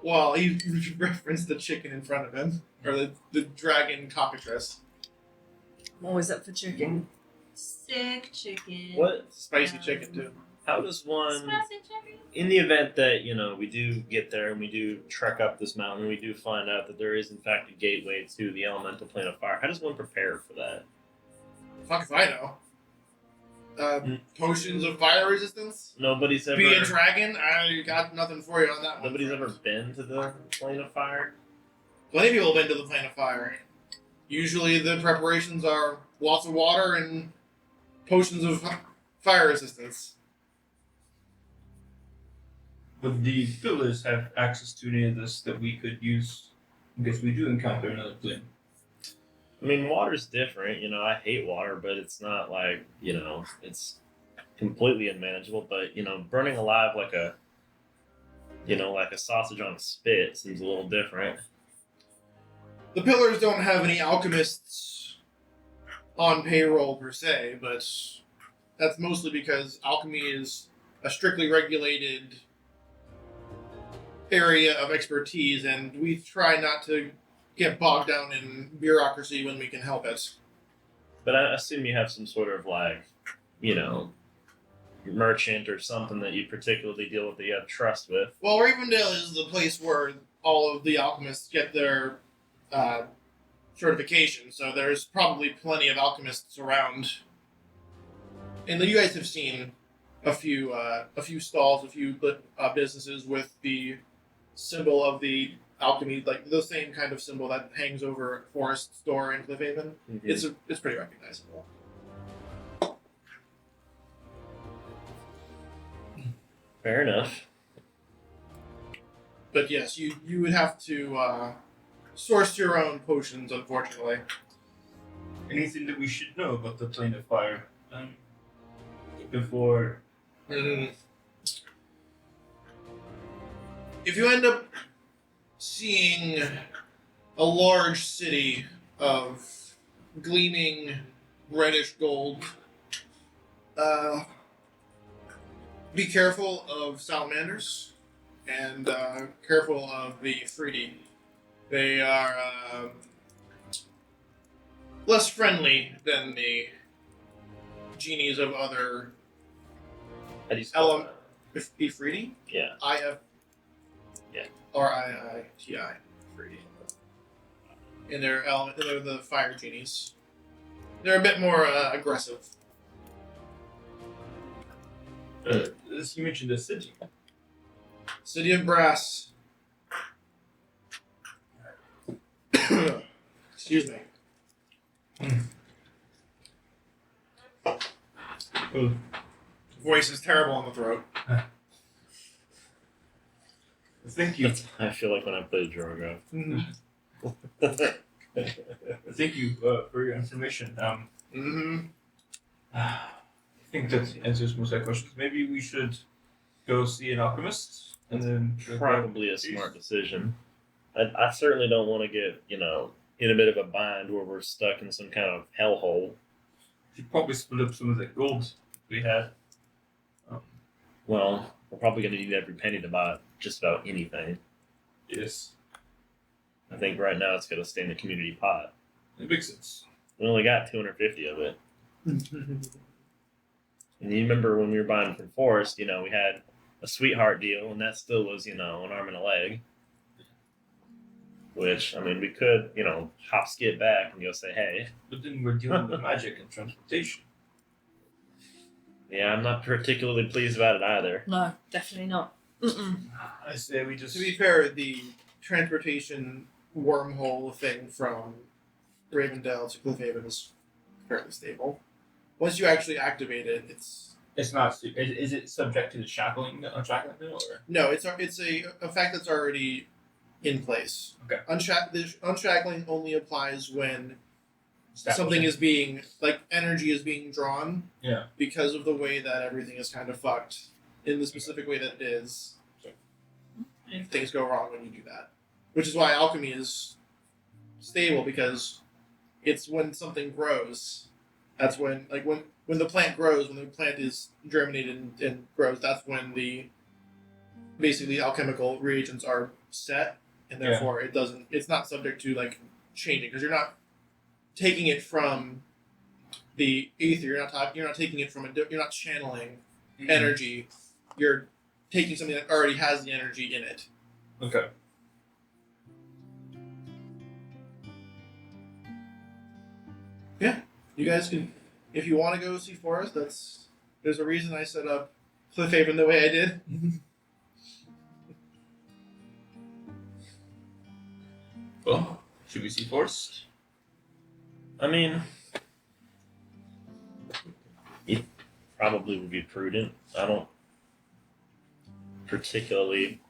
Well, he referenced the chicken in front of him, or the dragon cockatrice. I'm always up for chicken. Sick chicken. What? Spicy chicken, too. How does one, Spicy chicken. in the event that, you know, we do get there and we do trek up this mountain, we do find out that there is in fact a gateway to the elemental plane of fire, how does one prepare for that? Fuck if I know. Potions of fire resistance? Nobody's ever. Be a dragon? I got nothing for you on that one. Nobody's ever been to the plane of fire. Plenty of people have been to the plane of fire. Usually the preparations are lots of water and potions of fire resistance. Would the pillars have access to any of this that we could use in case we do encounter another plane? I mean, water's different. You know, I hate water, but it's not like, you know, it's completely unmanageable. But, you know, burning alive like a, you know, like a sausage on a spit seems a little different. The pillars don't have any alchemists on payroll per se, but that's mostly because alchemy is a strictly regulated area of expertise, and we try not to get bogged down in bureaucracy when we can help it. But I assume you have some sort of merchant or something that you particularly deal with that you have trust with. Well, Ravendale is the place where all of the alchemists get their certification, so there's probably plenty of alchemists around. And you guys have seen a few stalls, a few businesses with the symbol of the alchemy, like the same kind of symbol that hangs over Forest Store in Cliffhaven. Mm-hmm. It's pretty recognizable. Fair enough. But yes, you would have to source your own potions, unfortunately. Anything that we should know about the plane of fire before? If you end up seeing a large city of gleaming reddish gold, be careful of salamanders and careful of the Freedy. They are less friendly than the genies of other How do you spell that? Ifriti? Yeah. I-F... Yeah. R-I-I-T-I. Ifriti. And they're the fire genies. They're a bit more aggressive. As you mentioned, the city. City of Brass. Excuse me. Oh, Voice is terrible on the throat. thank you. I feel like when I play Drogo. Thank you for your information. I think that answers most of our questions. Maybe we should go see an alchemist and then Probably a smart decision. I certainly don't want to get, in a bit of a bind where we're stuck in some kind of hellhole. should probably split up some of that gold we had. Well, we're probably going to need every penny to buy just about anything. Yes, I think right now it's going to stay in the community pot. it makes sense. We only got 250 of it. And you remember when we were buying from Forest, we had a sweetheart deal, and that still was, an arm and a leg. Which, we could, hop skip back and go say, hey. But then we're dealing with magic and transportation. Yeah, I'm not particularly pleased about it either. No, definitely not. I say we just. To be fair, the transportation wormhole thing from Ravendale to Cliffhaven is fairly stable. Once you actually activate it, It's not. Is it subject to the shackling or? no, it's a fact that's already in place. Okay. The unshackling only applies when something is being energy is being drawn. Yeah. Because of the way that everything is kind of fucked in the specific way that it is. Things go wrong when you do that, which is why alchemy is stable, because it's when something grows. That's when when the plant grows, when the plant is germinated and grows, that's when the alchemical reagents are set, and therefore it's not subject to changing, because you're not taking it from the ether. You're not taking it from you're not channeling energy. You're taking something that already has the energy in it. Okay. You guys can, if you want to go see Forest, there's a reason I set up Cliffhaven the way I did. Well, should we see Forest? It probably would be prudent. I don't particularly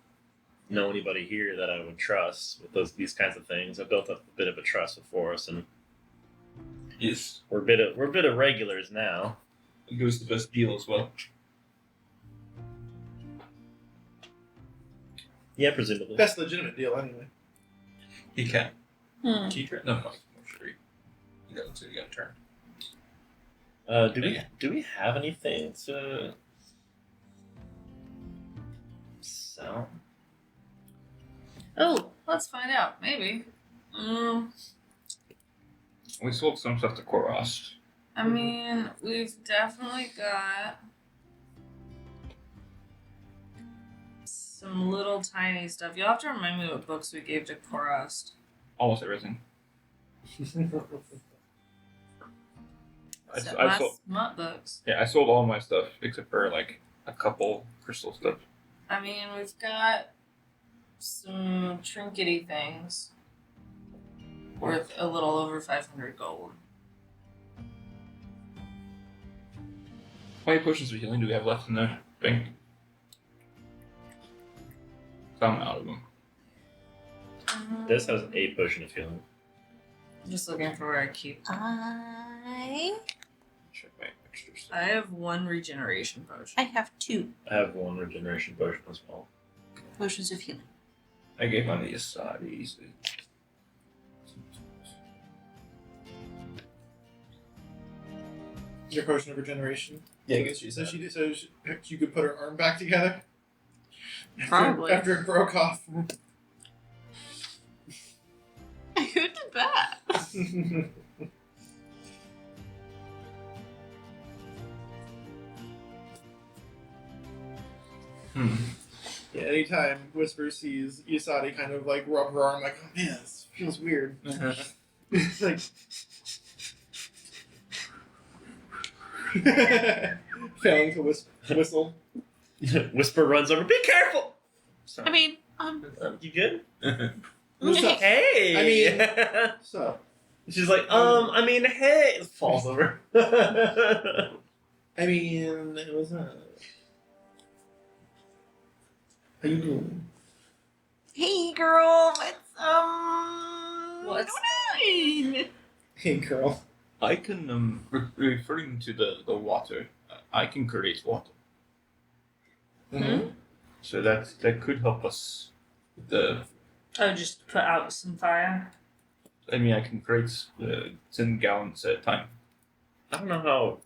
know anybody here that I would trust with these kinds of things. I've built up a bit of a trust with Forrest, and Yes. we're a bit of regulars now. It gives us the best deal as well. Yeah, presumably. Best legitimate deal, anyway. He can. Hmm. Keep it. No, more straight. He looks like he got turned. Do we have anything to sell? Oh, let's find out. Maybe. We sold some stuff to Koros. I mean, we've definitely got some little tiny stuff. You'll have to remind me what books we gave to Korast. Almost everything. Except I my sold. smut books. Yeah, I sold all my stuff except for like a couple crystal stuff. I mean, we've got some trinkety things worth a little over 500 gold. How many potions of healing do we have left in the bank? I'm out of them. This has 8 potion of healing. I'm just looking for where I keep. I Check my extra stuff. I have 1 regeneration potion. have 2 I have 1 regeneration potion as well. potions of healing. I gave mine to Yasadi. Your potion of regeneration. Yeah, I guess So you could put her arm back together. Probably. After it broke off. Who did that? Yeah, anytime Whisper sees Yasadi kind of like rub her arm, like, oh man, this feels weird. It's like. Failing to whistle. Whisper runs over. Be careful. I mean, You good? What's up? Hey. I mean- So, she's like, I mean, hey. Falls over. I mean, it was how you doing? hey girl, What's doing? Hey, girl. I can referring to the water. I can create water, so that could help us. With the Oh, just put out some fire. I mean, I can create 10 gallons at a time. I don't know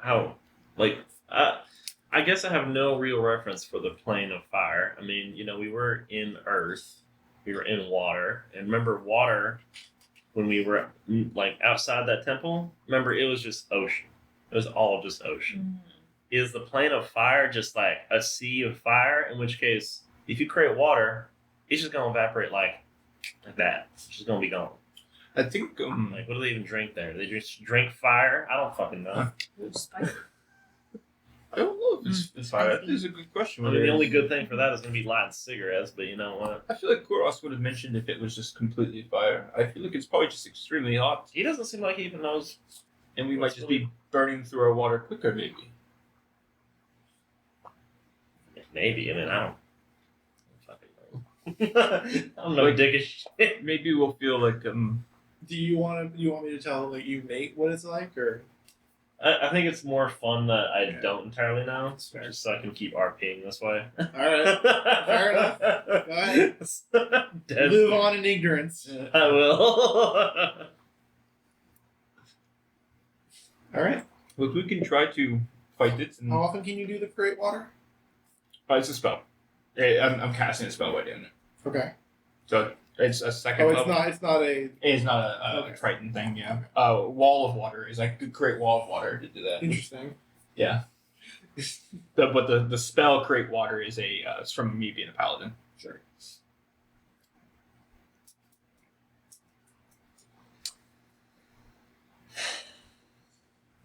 how, like, I guess I have no real reference for the plane of fire. I mean, we were in earth, we were in water, and remember water, when we were, like, outside that temple, remember, it was just ocean. It was all just ocean. Is the plane of fire just, like, a sea of fire? In which case, if you create water, it's just going to evaporate like that. It's just going to be gone. I think Like, what do they even drink there? They just drink fire? I don't fucking know. I don't know if it's fire. That is a good question. I mean, the only good thing for that is going to be lighting cigarettes, but you know what? I feel like Koros would have mentioned if it was just completely fire. I feel like it's probably just extremely hot, He doesn't seem like he even knows. and we might just be burning through our water quicker, maybe. Maybe. I mean, I don't fucking know. I don't know, dick is shit. Maybe we'll feel like Do you want me to tell like you mate what it's like, or I think it's more fun that I don't entirely know, just so I can keep RPing this way. all right, fair enough. Go ahead. Live on in ignorance. I will. All right. look, we can try to fight it. And How often can you do the create water? it's a spell. I'm casting a spell right in it, Okay. so it's a second Oh, level. it's not a. It's not a Okay. Triton thing, yeah. Wall of water is like a great wall of water to do that. Interesting. Yeah. But the spell create water is it's from me being a paladin. Sure.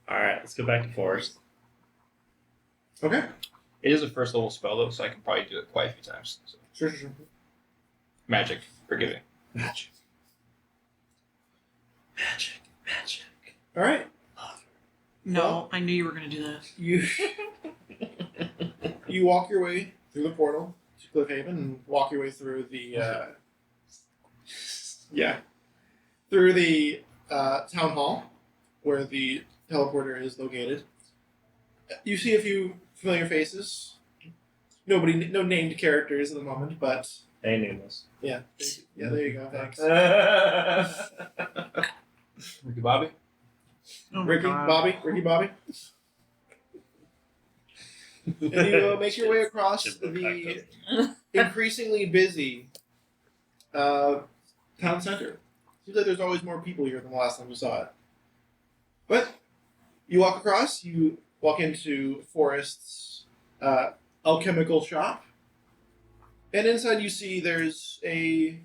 Alright, let's go back to Forest. Okay. It is a first level spell though, so I can probably do it quite a few times. So. Sure. Magic, forgiving. Magic. Magic. All right. No, I knew you were gonna do that. You you walk your way through the portal to Cliffhaven and walk your way through the through the town hall where the teleporter is located. You see a few familiar faces. No named characters at the moment, but Hey, nameless. yeah, there you go. Thanks. Ricky Bobby. Oh my Ricky God. Bobby. And you make your way across the increasingly busy town center. Seems like there's always more people here than the last time we saw it. But you walk across, you walk into Forrest's alchemical shop, and inside you see there's a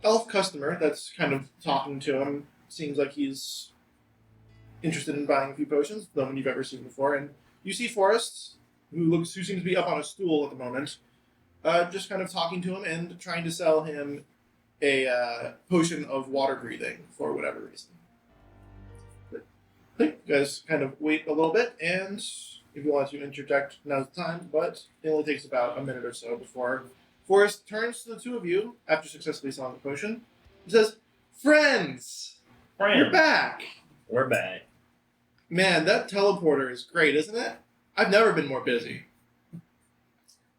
elf customer that's kind of talking to him. Seems like he's interested in buying a few potions, no one you've ever seen before, and you see Forrest, who seems to be up on a stool at the moment, just kind of talking to him and trying to sell him a potion of water breathing for whatever reason. I think you guys kind of wait a little bit, and if you want to interject, now's the time, but it only takes about a minute or so before Forrest turns to the two of you, after successfully selling the potion, and says, Friends! You're back! We're back. Man, that teleporter is great, isn't it? I've never been more busy.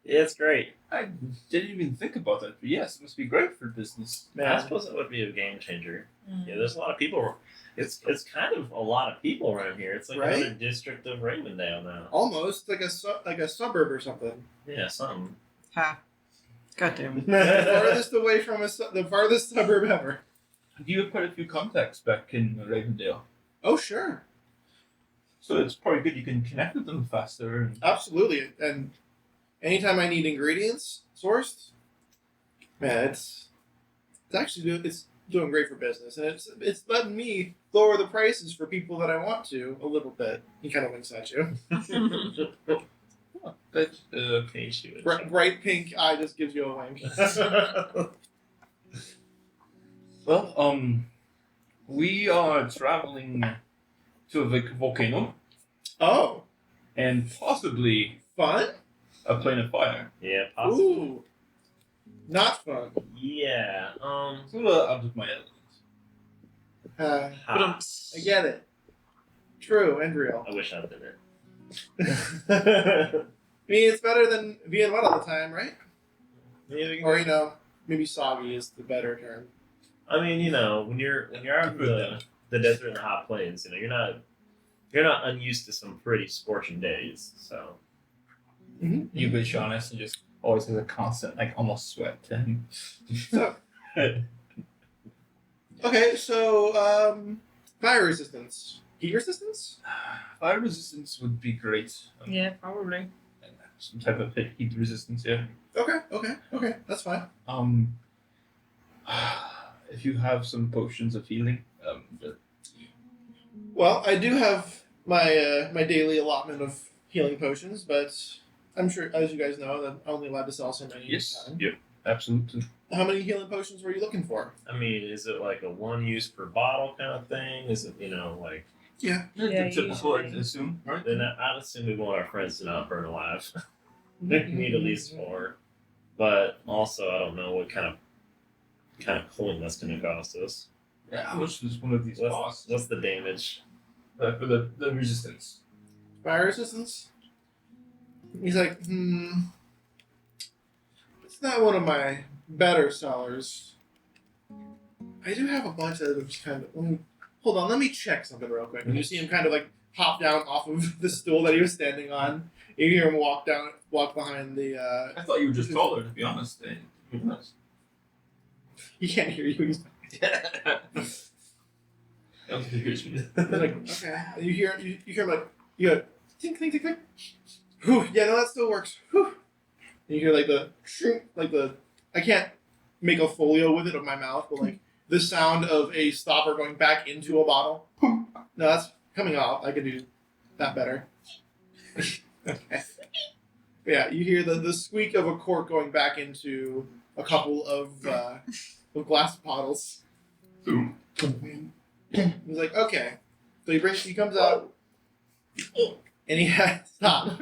Yeah, it's great. I didn't even think about that, but yes, it must be great for business. I Man, suppose it would be a game changer. Mm. Yeah, there's a lot of people. It's kind of a lot of people around here. It's like Right? another district of Ravendale now. almost like a suburb or something. Yeah, something. Ha. God damn it. The farthest away from the farthest suburb ever. You have quite a few contacts back in Ravendale, Oh, sure. so it's probably good you can connect with them faster. And Absolutely. And anytime I need ingredients sourced, man, it's doing great for business, and it's letting me lower the prices for people that I want to a little bit. He kind of winks at you. that's Issue. Bright pink eye just gives you a wink. well, we are traveling to a volcano Oh, and possibly fun? a plane of fire. Yeah, possibly. Ooh, not fun. Yeah. It's a little out of my element. Ha. I get it. True and real. I wish I did it. I mean, it's better than being wet all the time, right? Maybe. Or maybe soggy is the better term. I mean, when you're out in the desert and the hot plains, you're not unused to some pretty scorching days. So You with Shaughnessy and just always has a constant, like almost sweat to him. So, okay, so fire resistance, heat resistance. Fire resistance would be great. Yeah, probably. And some type of heat resistance, yeah. Okay, that's fine. If you have some potions of healing, Well, I do have my my daily allotment of healing potions, but I'm sure, as you guys know, that I'm only allowed to sell so many yes, at a time. yep, absolutely. How many healing potions were you looking for? I mean, is it like a one use per bottle kind of thing? Is it like? Yeah. Yeah, the typical, I usually. assume, right? Then I'd assume we want our friends to not burn alive. We need at least 4, but also I don't know what kind of coin that's going to cost us. Yeah, how much does one of these cost? What's the damage? For the resistance. Fire resistance? He's like, it's not one of my better sellers. I do have a bunch that are just kind of. Hold on, let me check something real quick. And you see him kind of like hop down off of the stool that he was standing on. You hear him walk behind the. I thought you were just taller, to be honest. He can't hear you. He's like, okay. And you hear him like, you go, tink, tink, tink, tink. Whew, yeah, no, that still works. Whew. And you hear like the I can't make a folio with it of my mouth, but like the sound of a stopper going back into a bottle. No, that's coming off. I can do that better. Okay. Yeah, you hear the squeak of a cork going back into a couple of glass bottles. He's like, okay. So he comes out, and he has stop.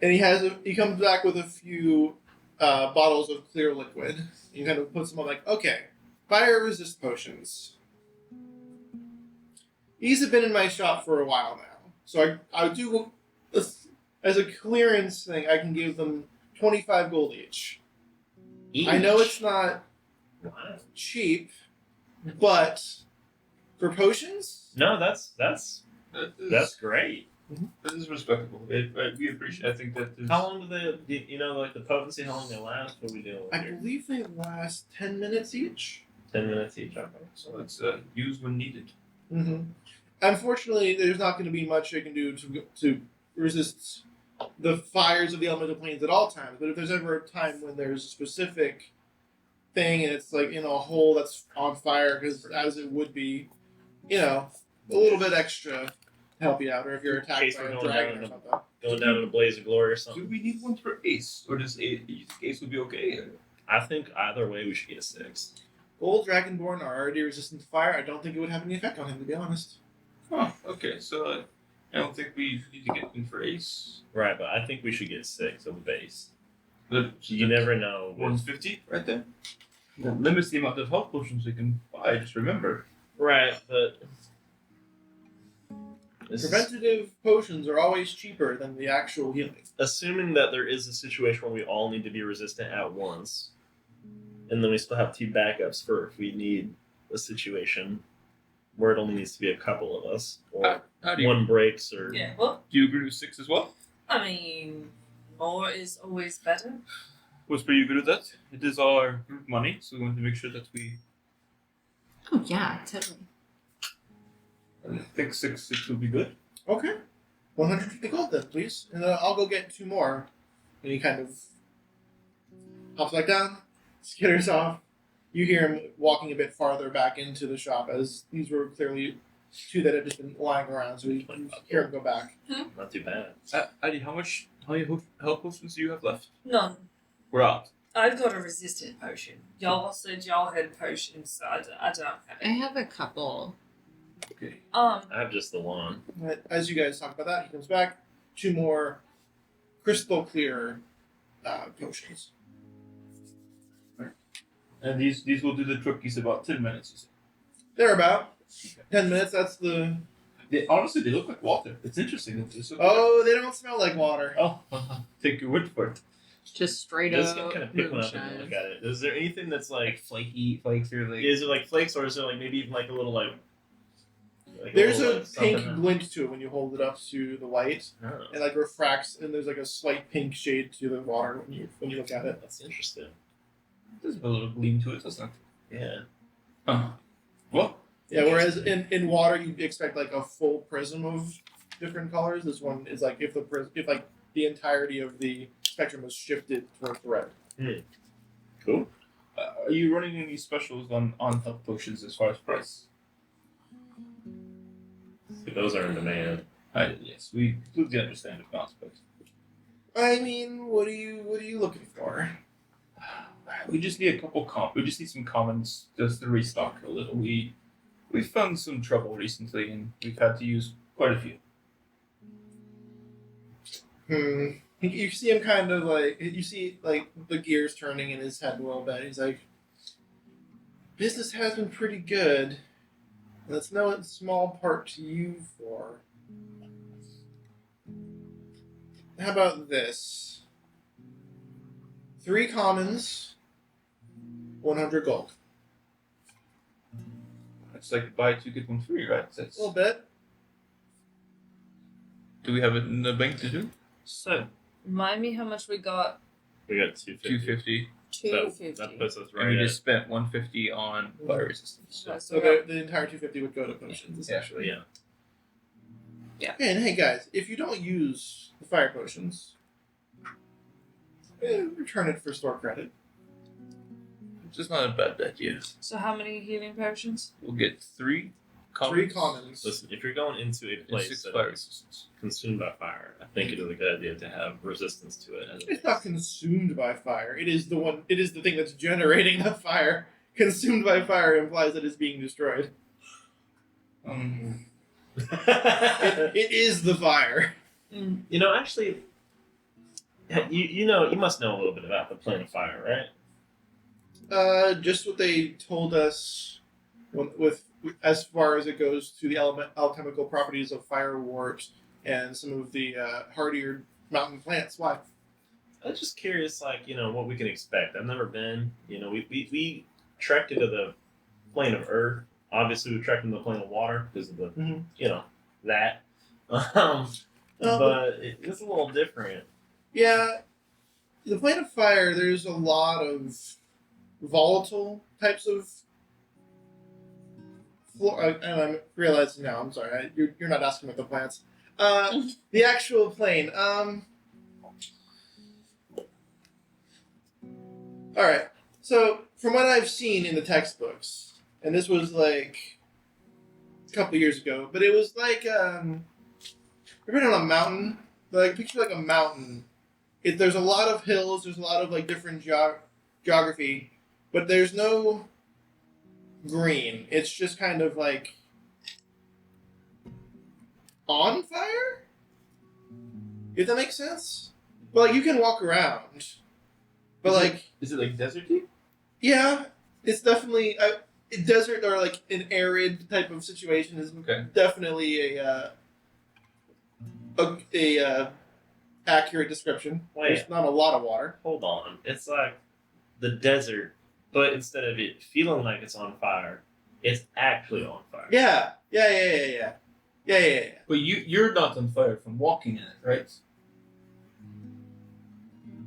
And he comes back with a few bottles of clear liquid. He kind of puts them on like, okay, fire resist potions. These have been in my shop for a while now, so I do as a clearance thing. I can give them 25 gold each. I know it's not cheap, But for potions, No, that's great. That is respectable. We appreciate. I think that is. How long like the potency? How long they last? What are we doing? I believe they last 10 minutes each. 10 minutes each. Okay. So it's used when needed. Mm-hmm. Unfortunately, there's not going to be much I can do to resist the fires of the elemental planes at all times. But if there's ever a time when there's a specific thing and it's like in a hole that's on fire, because as it would be, a little bit extra to help you out, or if you're In attacked case by we're a going dragon down or in something. Going down in a blaze of glory or Do something. we need one for Ace, or does Ace would be okay? I think either way we should get a 6. Gold Dragonborn are already resistant to fire. I don't think it would have any effect on him, to be honest. Oh, okay. So I don't think we need to get one for Ace. Right, but I think we should get 6 of the base. But You never know. 150 right there. That limits the amount of health potions we can buy. Just remember. Right, but Preventative potions are always cheaper than the actual healing. assuming that there is a situation where we all need to be resistant at once, and then we still have 2 backups for if we need a situation where it only needs to be a couple of us, or How do you one breaks, or Yeah, well, do you agree with 6 as well? I mean, more is always better. Whisper, you agree with that? It is our group money, so we want to make sure that we. Oh yeah, totally. I think 6 would be good. Okay. 150 gold then, please. And I'll go get 2 more. And he kind of hops back down, skitters off. You hear him walking a bit farther back into the shop, as these were clearly 2 that had just been lying around, so you hear him go back. not too bad. Addy, how many health potions do you have left? None. We're out. I've got a resistant potion. Y'all said y'all had potions, so I don't have I it. have a couple. Okay. I have just the one. But as you guys talk about that, he comes back. 2 more crystal clear potions. And these will do the trick. About 10 minutes. You said. They're about 10 minutes. That's the. Honestly, they look like water. It's interesting. That they're so Oh, they don't smell like water. Oh, take your word for it. Just straight Just up kind of pick one up and moonshine. look at it. Is there anything that's like flaky flakes or like. is it like flakes, or is there like maybe even like a little like There's little, a like, pink something- glint to it when you hold it up to the light. Oh, It like refracts, and there's like a slight pink shade to the water when you look at it. that's interesting. There's a little gleam to it, doesn't it? Yeah. What? Yeah, whereas in water you'd expect like a full prism of different colors. This one is like if like the entirety of the spectrum was shifted towards the red. Cool. Are you running any specials on health potions as far as price? Those are in demand. Yes, we completely understand if not, but I mean, what are you looking for? we just need a couple we just need some commons just to restock a little. We found some trouble recently, and we've had to use quite a few. You see him kind of like you see like the gears turning in his head a little bit. He's like, business has been pretty good. And that's no small part to you for. How about this? 3 commons, 100 gold. It's like buy 2 get 1 free, right? A little bit. Do we have it in the bank to do? So, remind me how much we got. We got 250. 250. So 250. that puts us And right we at just spent 150 on fire resistance. So. So the entire 250 would go to potions, essentially. yeah. Okay, and hey guys, if you don't use the fire potions, return it for store credit. It's just not a bad idea. So, how many healing potions? We'll get 3 commons. 3 commons. Listen, if you're going into a And place 6 that fire is resistance. consumed by fire, I think it is a good idea to have resistance to it. As a It's not consumed by fire. It is the thing that's generating the fire. Consumed by fire implies that it's being destroyed. It is the fire. You know, actually, you must know a little bit about the plane of fire, right? Just what they told us with as far as it goes to the alchemical properties of firewort and some of the hardier mountain plants. Why? I was just curious, like, what we can expect. I've never been. We trekked into the plane of earth. Obviously, we tracked in the plane of water because of the, Mhm. that. Well, But it's a little different. Yeah, the plane of fire. There's a lot of volatile types of. I'm realizing now. I'm sorry. You're not asking about the plants. The actual plane. All right. So from what I've seen in the textbooks, and this was like a couple years ago, but it was like you're on a mountain. Like picture like a mountain. There's a lot of hills. There's a lot of like different geography, but there's no green. It's just kind of like on fire. If that makes sense. But like you can walk around. But like Is it like deserty? yeah, it's definitely a desert or like an arid type of situation is Okay. definitely a accurate description. Wait. There's not a lot of water. Hold on. It's like the desert, but instead of it feeling like it's on fire, it's actually on fire. Yeah. But you're not on fire from walking in it, right?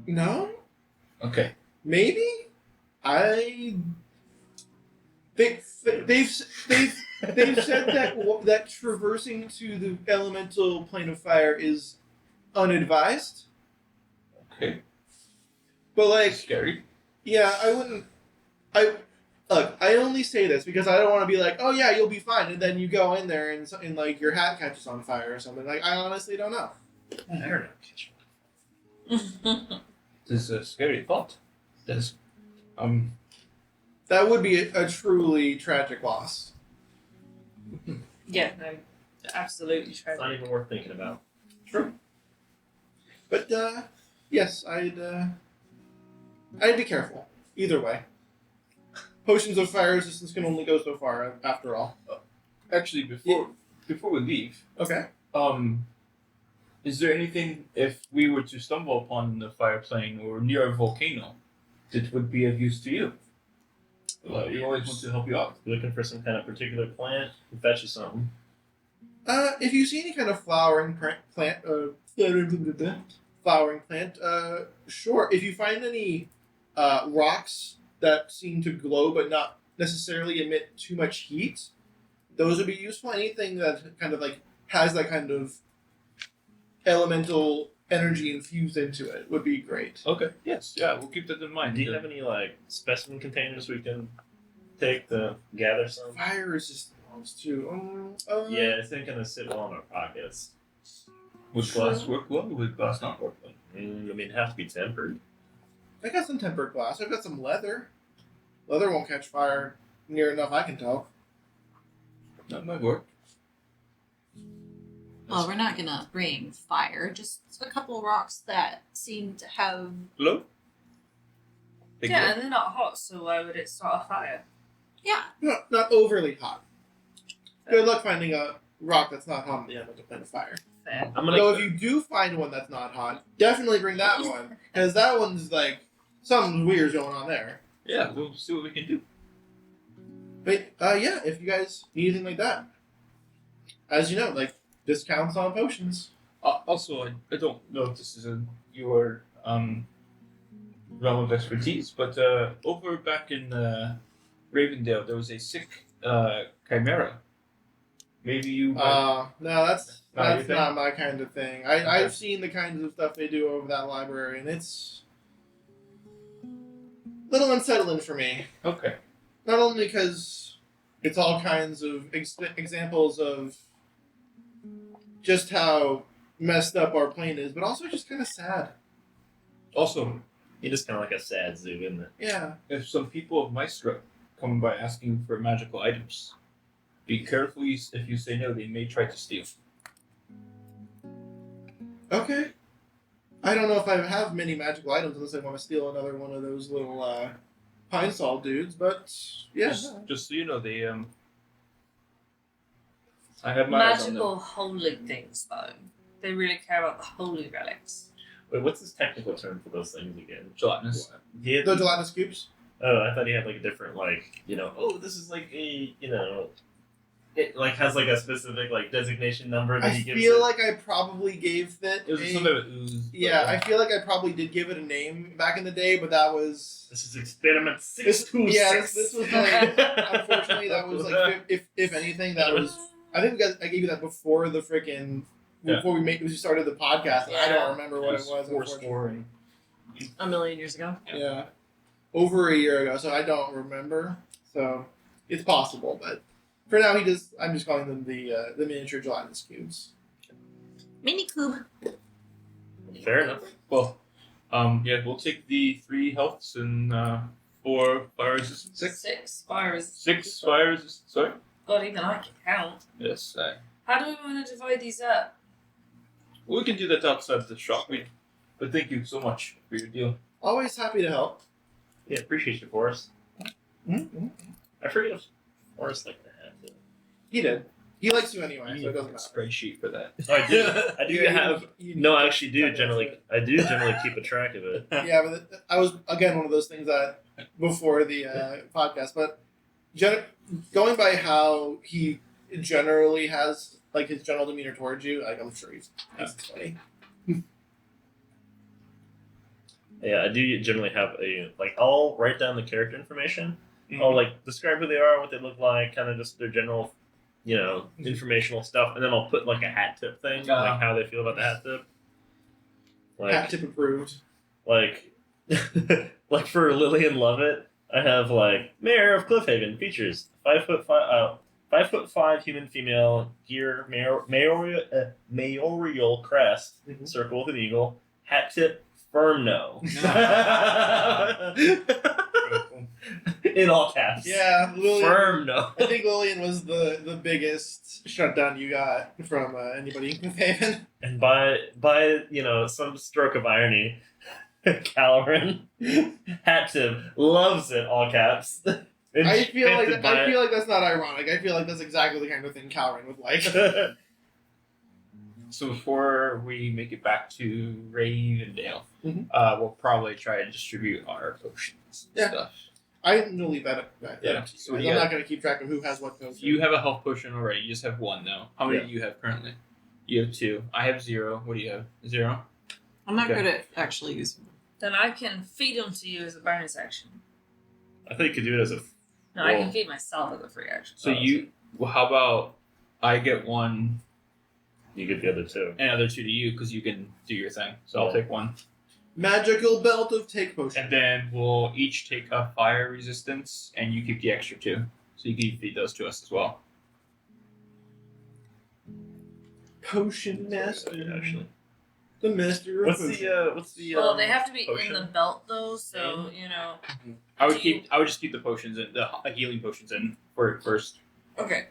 No, Okay. maybe they've said that traversing to the elemental plane of fire is unadvised. Okay. But like, Scary. yeah, I wouldn't. I only say this because I don't want to be like, oh yeah, you'll be fine, and then you go in there and like your hat catches on fire or something. Like, I honestly don't know. I don't know. This is a scary thought. That's That would be a truly tragic loss. Yeah, no, absolutely It's not tragic. even worth thinking about. True. But yes, I'd be careful. Either way. Potions of fire resistance can only go so far after all. actually before we leave. Okay. Is there anything if we were to stumble upon the fire plane or near a volcano that would be of use to you? We always want to help you out. You're looking for some kind of particular plant, we'll fetch you something. If you see any kind of flowering plant, sure. If you find any rocks that seem to glow but not necessarily emit too much heat, those would be useful. Anything that kind of like has that kind of elemental energy infused into it would be great. Okay. Yes. Yeah. We'll keep that in mind. Do you have any like specimen containers we can take to gather some? Fire resistance too. Yeah, it's not gonna sit well in our pockets. Would glass work well? Would glass not work well? I mean, it'd have to be tempered. I got some tempered glass. I've got some leather. Leather won't catch fire near enough I can tell. That might work. Well, we're not gonna bring fire. Just a couple rocks that seem to have. Hello. Big Yeah, deal. and they're not hot, so why would it start a fire? Yeah. Not overly hot. Good luck finding a rock that's not hot in the elemental plane of fire. Fair. I'm gonna Though if you do find one that's not hot, definitely bring that one. Because that one's like, something weird's going on there. Yeah. We'll see what we can do. But, yeah, if you guys need anything like that. As you know, like, discounts on potions. Also, I don't know if this is your realm of expertise, but over back in Ravendale, there was a sick chimera. Maybe you. No, that's Not your that's thing? not my kind of thing. I've seen the kinds of stuff they do over that library, and it's a little unsettling for me. Okay. Not only because it's all kinds of examples of just how messed up our plane is, but also just kind of sad. Also, It is kind of like a sad zoo, isn't it? Yeah. if some people of Maestro come by asking for magical items, be careful if you say no, they may try to steal. Okay. I don't know if I have many magical items unless I want to steal another one of those little pine sol dudes, but yeah. Just so you know, they I have my eyes on them. Magical holy things, though. They really care about the holy relics. Wait, what's this technical term for those things again? Gelatinous. Yeah, The gelatinous cubes? Oh, I thought he had like a different oh, this is like a it like has like a specific like designation number that I he gives feel it. like I probably gave it. It was something with ooze. Yeah, I feel like I probably did give it a name back in the day, but that was. This is experiment This 626. this was like. Unfortunately, that was like if anything, that was. I think I gave you that before the freaking. Before we started the podcast, and I don't remember what it was. Four scoring. A million years ago. Yeah, over a year ago, so I don't remember. So it's possible, but for now, I'm just calling them the miniature gelatinous cubes. Mini cube. Fair enough. Well, yeah, we'll take the 3 healths and 4 fire resistance. 6 fires. 6 fire resistance. Sorry. God, even I can count. Yes. How do we want to divide these up? We can do that outside the shop. But thank you so much for your deal. Always happy to help. Yeah, appreciate you, Forrest. Mm-hmm. I forget if Forrest like to have it. He did. He likes you anyway, so it doesn't matter. Spreadsheet for that. Oh, I do Yeah, have. you No, need I to actually do check that generally. shit. I do generally keep a track of it. Yeah, but I was again one of those things that before the podcast, but going by how he generally has like his general demeanor towards you, like I'm sure he's funny. Yeah, I do generally have I'll write down the character information. Mhm. I'll describe who they are, what they look like, kind of just their general, informational stuff, and then I'll put like a hat tip thing, like how they feel about the hat tip. Hat tip approved. Like, like for Lillian Lovett, I have Mayor of Cliffhaven features 5'5" human female gear mayoral crest circle with an eagle hat tip firm no in all caps. Yeah, Lillian. Firm no. I think Lillian was the biggest shutdown you got from anybody in Cliffhaven. And by some stroke of irony, Caloran hat tip loves it all caps. I feel like that's not ironic. I feel like that's exactly the kind of thing Calvin would like. So before we make it back to Ravendale, Mhm. We'll probably try to distribute our potions and Yeah. stuff. I'm gonna leave that up. Yeah, So so I'm yeah. not gonna keep track of who has what potion. You have a health potion already. You just have 1 though. How many Yeah. do you have currently? You have 2. I have 0. What do you have? 0? I'm not Okay. good at actually using them. Then I can feed them to you as a bonus action. I think you could do it as a. No, I Well- can feed myself as a free action. So well, how about I get 1 You get the other 2. and other 2 to you because you can do your thing. So I'll Yeah. take 1. Magical belt of take potion. And then we'll each take a fire resistance and you keep the extra 2. So you can feed those to us as well. Potion master. Actually, The master of what's potion. what's the? Well, they have to be potion? in the belt though, so I would Do you- keep. I would just keep the potions in the healing potions in for it first. okay.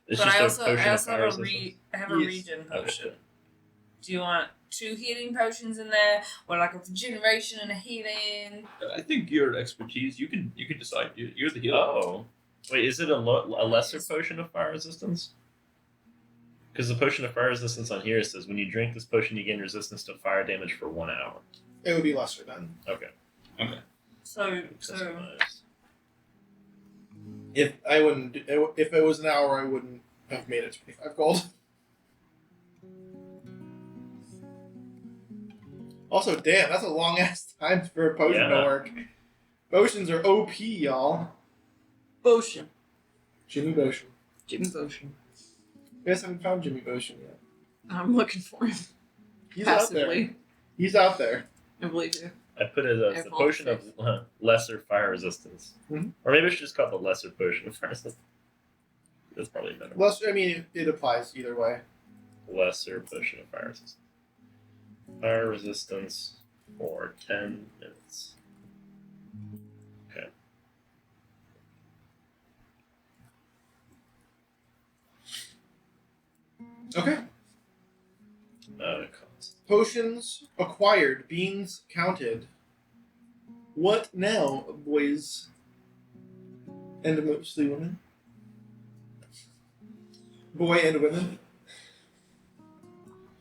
It's But just I a also potion of have fire a resistance. I have a Yes. regen Oh, potion. shit. Do you want 2 healing potions in there, or like a regeneration and a healing? I think your expertise. You can decide. You're the healer. Oh, wait, is it a lesser potion of fire resistance? Because the potion of fire resistance on here says when you drink this potion, you gain resistance to fire damage for 1 hour. It would be lesser then. Okay. So That's nice. If it was an hour, I wouldn't have made it 25 gold. Also, damn, that's a long ass time for a potion to Yeah. work. Potions are OP, y'all. Potion. Jimmy Potion. Jimmy Potion. You guys haven't found Jimmy Potion yet. I'm looking for him. He's out there. Passively. He's out there. I believe you. I put it as the Careful. potion of lesser fire resistance. Mhm. Or maybe I should just call it the lesser potion of fire resistance. That's probably better. Less, I mean, it applies either way. Lesser potion of fire resistance. Fire resistance for 10 minutes. Okay. Okay. Cost. Potions acquired. Beans counted. What now, boys? And mostly women. Boy and women.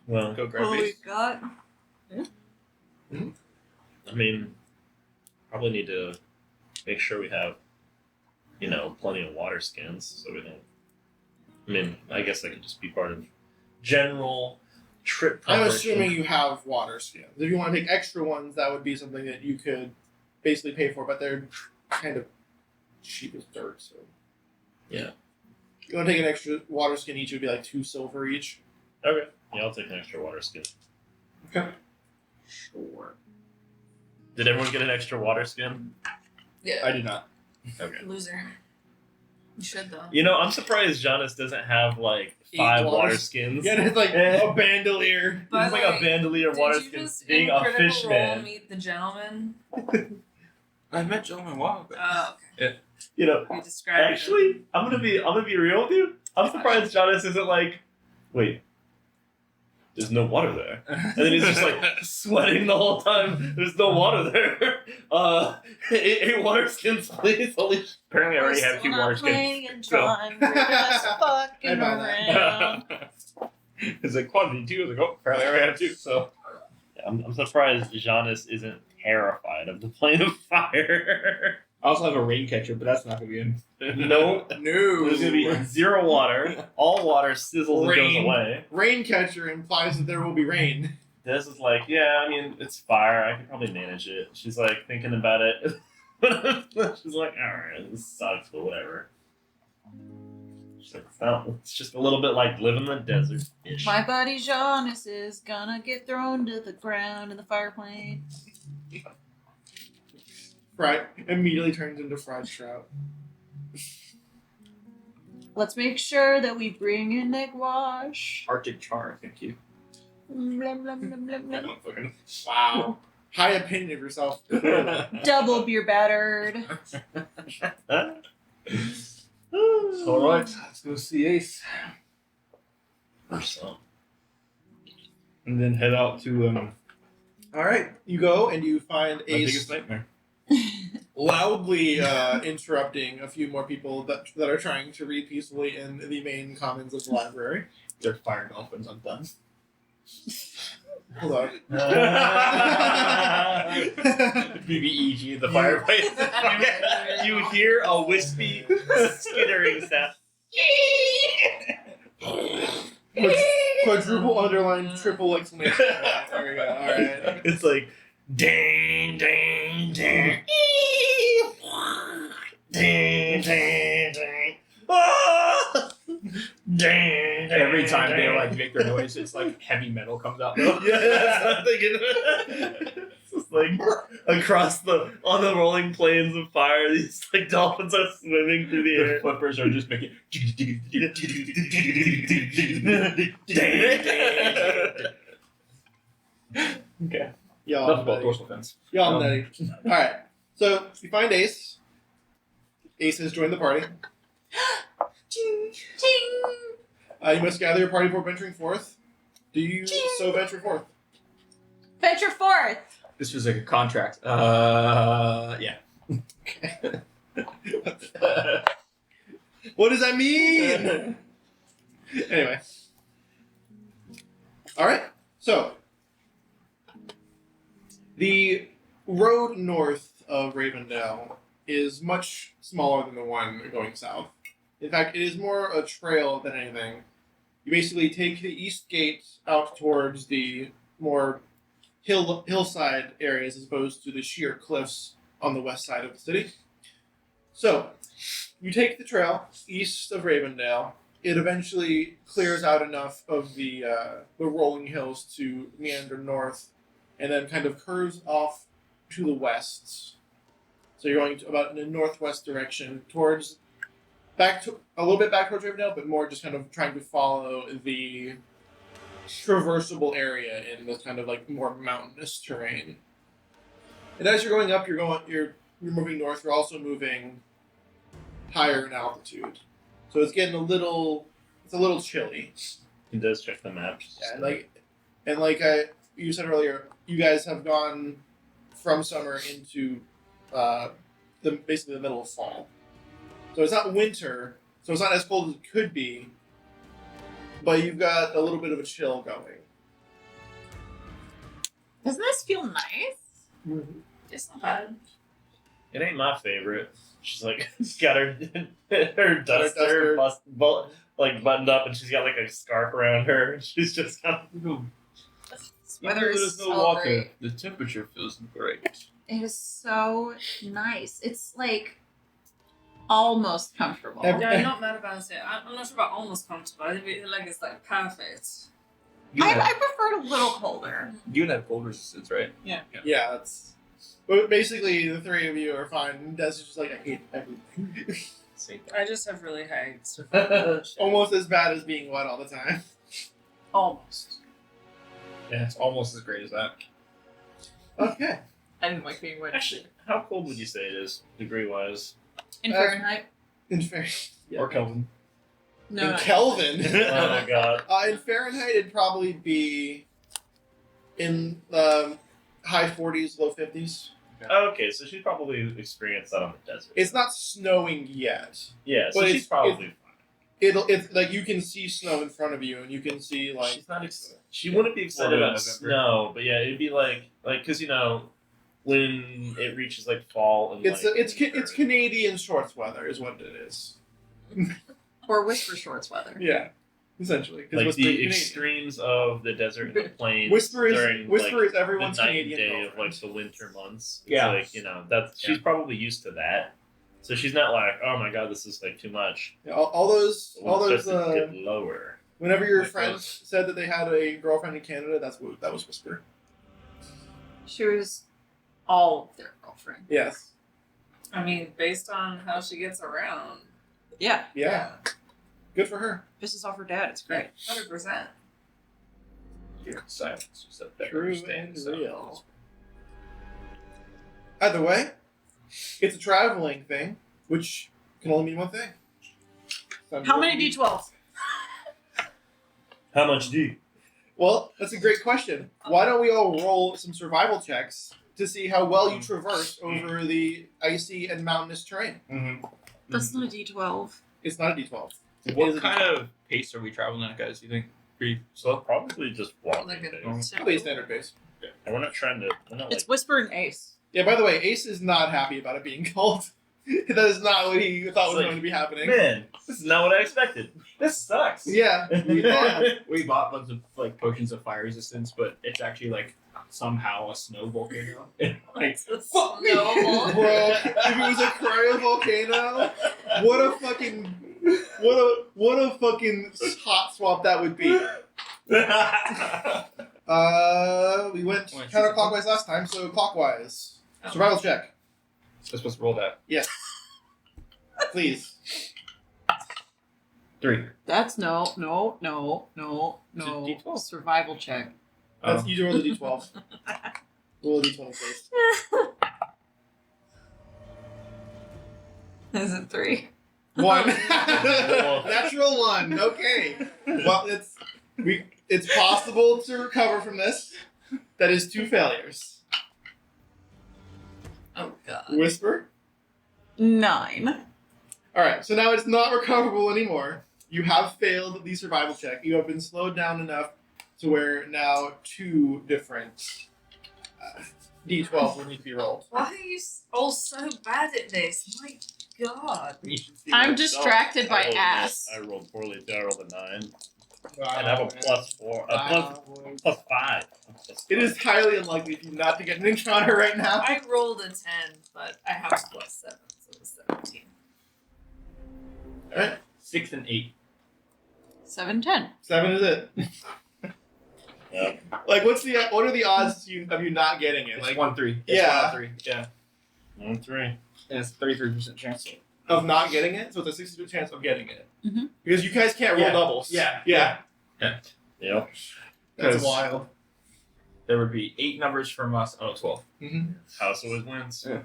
Well, Go grab What we base. got? I mean, probably need to make sure we have, plenty of water skins, so we don't. I mean, I guess that could just be part of general trip I'm preparation. assuming you have water skins. If you want to take extra ones, that would be something that you could basically pay for, but they're kind of cheap as dirt. So Yeah. you want to take an extra water skin each, it would be like 2 silver each. Okay. Yeah, I'll take an extra water skin. Okay. Sure. Did everyone get an extra water skin? Yeah. I did not. Okay. Loser. You should though. I'm surprised Jonas doesn't have like 8 5 water water skins. Yeah, it's like a bandolier. By He's the like a way, bandolier Did water you skin just being in a Critical fish Role man. meet the gentleman? I met Gentleman a while ago. Oh, okay. You described it. actually, I'm gonna be real with you. I'm surprised Jonas isn't like, wait, there's no water there, and then he's just like sweating the whole time. There's no water there. 8 water skins, please. Holy. Apparently, I already have 2 water skins. So. We're just fucking I know that. around. It's like quantity 2. I was like, oh, apparently I already have 2. So yeah, I'm surprised Jonas isn't terrified of the plane of fire. I also have a rain catcher, but that's not gonna be in. No, No. there's gonna be 0 water. All water sizzles and Rain. goes away. Rain catcher implies that there will be rain. Des is like, yeah, I mean, it's fire. I can probably manage it. She's like thinking about it. She's like, all right, this sucks, but whatever. She's like, well, it's just a little bit like living in the desert. My buddy Jonas is gonna get thrown to the ground in the fire plane. Fried immediately turns into fried trout. Let's make sure that we bring in egg wash. Arctic char, thank you. Blum, blum, blum, blum, blum. Wow. High opinion of yourself. Double beer battered. Alright, let's go see Ace. Foursome. And then head out to Alright, you go and you find my Ace biggest nightmare. loudly interrupting a few more people that are trying to read peacefully in the main commons of the library. They're firing dolphins, I'm done. Hold on. BBEG, the fireplace. You hear a wispy skittering sound. Quadruple underline, triple exclamation point. There we go. Alright. It's like ding ding ding ding ding ding. Ah! Ding, ding, Every time they ding. like make their noise, it's like heavy metal comes out. Though. Yeah, that's what I'm thinking. It's just like across on the rolling plains of fire, these like dolphins are swimming through the The air. flippers are just making. Okay. Y'all Enough about nutty. dorsal fins. Y'all nutty. Alright. So you find Ace. Ace has joined the party. Ting! You must gather your party before venturing forth. Do you so venture forth? Venture forth! This was like a contract. Yeah. What does that mean? Anyway. Alright, so the road north of Ravendale is much smaller than the one going south. In fact, it is more a trail than anything. You basically take the east gate out towards the more hillside areas as opposed to the sheer cliffs on the west side of the city. So, you take the trail east of Ravendale. It eventually clears out enough of the rolling hills to meander north, and then kind of curves off to the west. So you're going to about in the northwest direction towards a little bit back towards Ravendale, but more just kind of trying to follow the traversable area in this kind of like more mountainous terrain. And as you're going up, you're moving north. You're also moving higher in altitude, so it's getting a little chilly. He does check the map. Yeah, and like you said earlier, you guys have gone from summer into basically the middle of fall. So it's not winter, so it's not as cold as it could be, but you've got a little bit of a chill going. Doesn't this feel nice? It's not bad. It ain't my favorite. She's like, she's got her duster duster. buttoned up, and she's got like a scarf around her. And she's just kind of. Weather is There's no so water. great. The temperature feels great. It is so nice. It's like almost comfortable. Every- Yeah, I'm not mad about it. I'm not sure about almost comfortable. I feel like it's like perfect. I prefer it a little colder. You have cold resistance, right? Yeah, that's. But basically, the three of you are fine. Des is just like, I hate everything. I just have really high Almost as bad as being wet all the time. Almost. Yeah, it's almost as great as that. Okay. I didn't like being wet. Actually, how cold would you say it is, degree wise? In Fahrenheit? In Fahrenheit. Or Kelvin. No. in not Kelvin. Oh my god. In Fahrenheit, it'd probably be in high 40s, low 50s. Okay, so she'd probably experienced that on the desert. It's not snowing yet. Yeah, so but she's it's- probably fine. It's like you can see snow in front of you, and you can see like She's not. She wouldn't be excited Well, about November. snow, but yeah, it'd be like because when it reaches like fall and it's like, it's Canadian shorts weather is what it is. Or whisper shorts weather. Yeah, essentially. 'Cause like Whisper the is Canadian. extremes of the desert and the plains. Whisper during, is like, everyone's the night Canadian and day of girlfriend. like the winter months. It's Yeah. like that's she's probably used to that, so she's not like, oh my god, this is like too much. Yeah, all those When it starts to dip lower. whenever your Like friends those. said that they had a girlfriend in Canada, that was Whisper. She was all of their girlfriend. Yes. I mean, based on how she gets around. Yeah. Yeah. Good for her. Pisses off her dad. It's great. 100%. Silence. You said that. True Understand and silence. real. Either way, it's a traveling thing, which can only mean one thing. How many D12s? How much do you? Well, that's a great question. Why don't we all roll some survival checks to see how well you traverse over the icy and mountainous terrain? Mm-hmm. That's not a D12. It's not a D12. It is What a kind D12. of pace are we traveling at, guys? Do you think pretty slow? Probably just walking. Like a pace. Probably a standard pace. And we're not trying to. We're not It's like. Whisper and Ace. Yeah, by the way, Ace is not happy about it being cold. That is not what he thought was It's like, going to be happening. Man, this is not what I expected. This sucks. Yeah. We bought bunch of like potions of fire resistance, but it's actually like somehow a snow volcano. Like, Fuck me, No. bro. If it was a cryovolcano, what a fucking hot swap that would be. We went Wait, counterclockwise last time, so clockwise. Survival check, I'm supposed to roll that. yes. Please. 3. That's no. D12. Survival check. That's, you roll the d12. Roll a d12 first. Is it 3? 1. Natural 1. Okay. Well, it's possible to recover from this. That is 2 failures. Oh, God. Whisper. 9. Alright, so now it's not recoverable anymore. You have failed the survival check. You have been slowed down enough to where now 2 different d12 will need to be rolled. Why are you all so bad at this? My God. I'm distracted by I rolled- ass. I rolled poorly too. I rolled a 9. Wow, And I have a man. +4. A plus 5. It is highly unlikely for you not to get an encounter right now. I rolled a 10, but I have a +7, so it was 17. Alright, 6 and 8. 7, 10. 7 is it. Yeah. Like, what are the odds of you not getting it? It's Like, 1-3. Yeah. 1-3. Yeah. 1-3. And it's 33% chance. of not getting it, so it's a 60% chance of getting it. Mhm. Because you guys can't roll Yeah. doubles. Yeah. Yeah. Yep. That's 'Cause- wild. There would be 8 numbers from us. Oh, 12. Mm-hmm. House always wins. Yeah.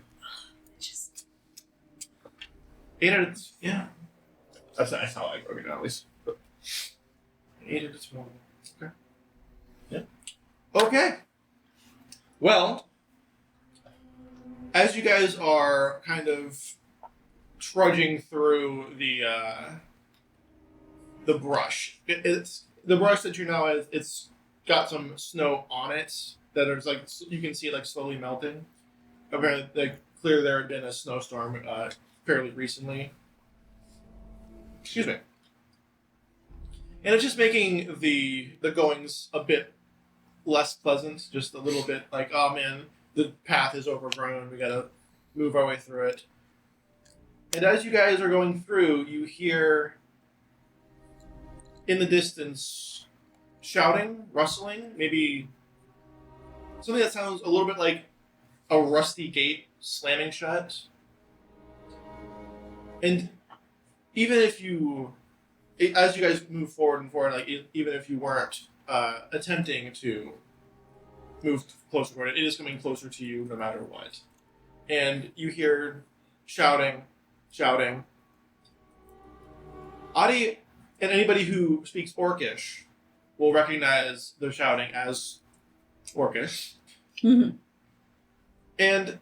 Just 8 out of... Yeah. That's how I broke it down, at least. 8 out of 12. Okay. Yeah. Okay. Well, as you guys are kind of trudging through the brush, it's the brush that you know is it's got some snow on it that is like you can see like slowly melting. Okay, like clear there had been a snowstorm fairly recently. Excuse me. And it's just making the goings a bit less pleasant, just a little bit like, oh man, the path is overgrown, we gotta move our way through it. And as you guys are going through, you hear in the distance shouting, rustling, maybe something that sounds a little bit like a rusty gate slamming shut. And even if you, as you guys move forward and forward, like even if you weren't attempting to move closer toward it, it is coming closer to you no matter what. And you hear shouting. Adi and anybody who speaks Orcish will recognize the shouting as Orcish. Mhm. And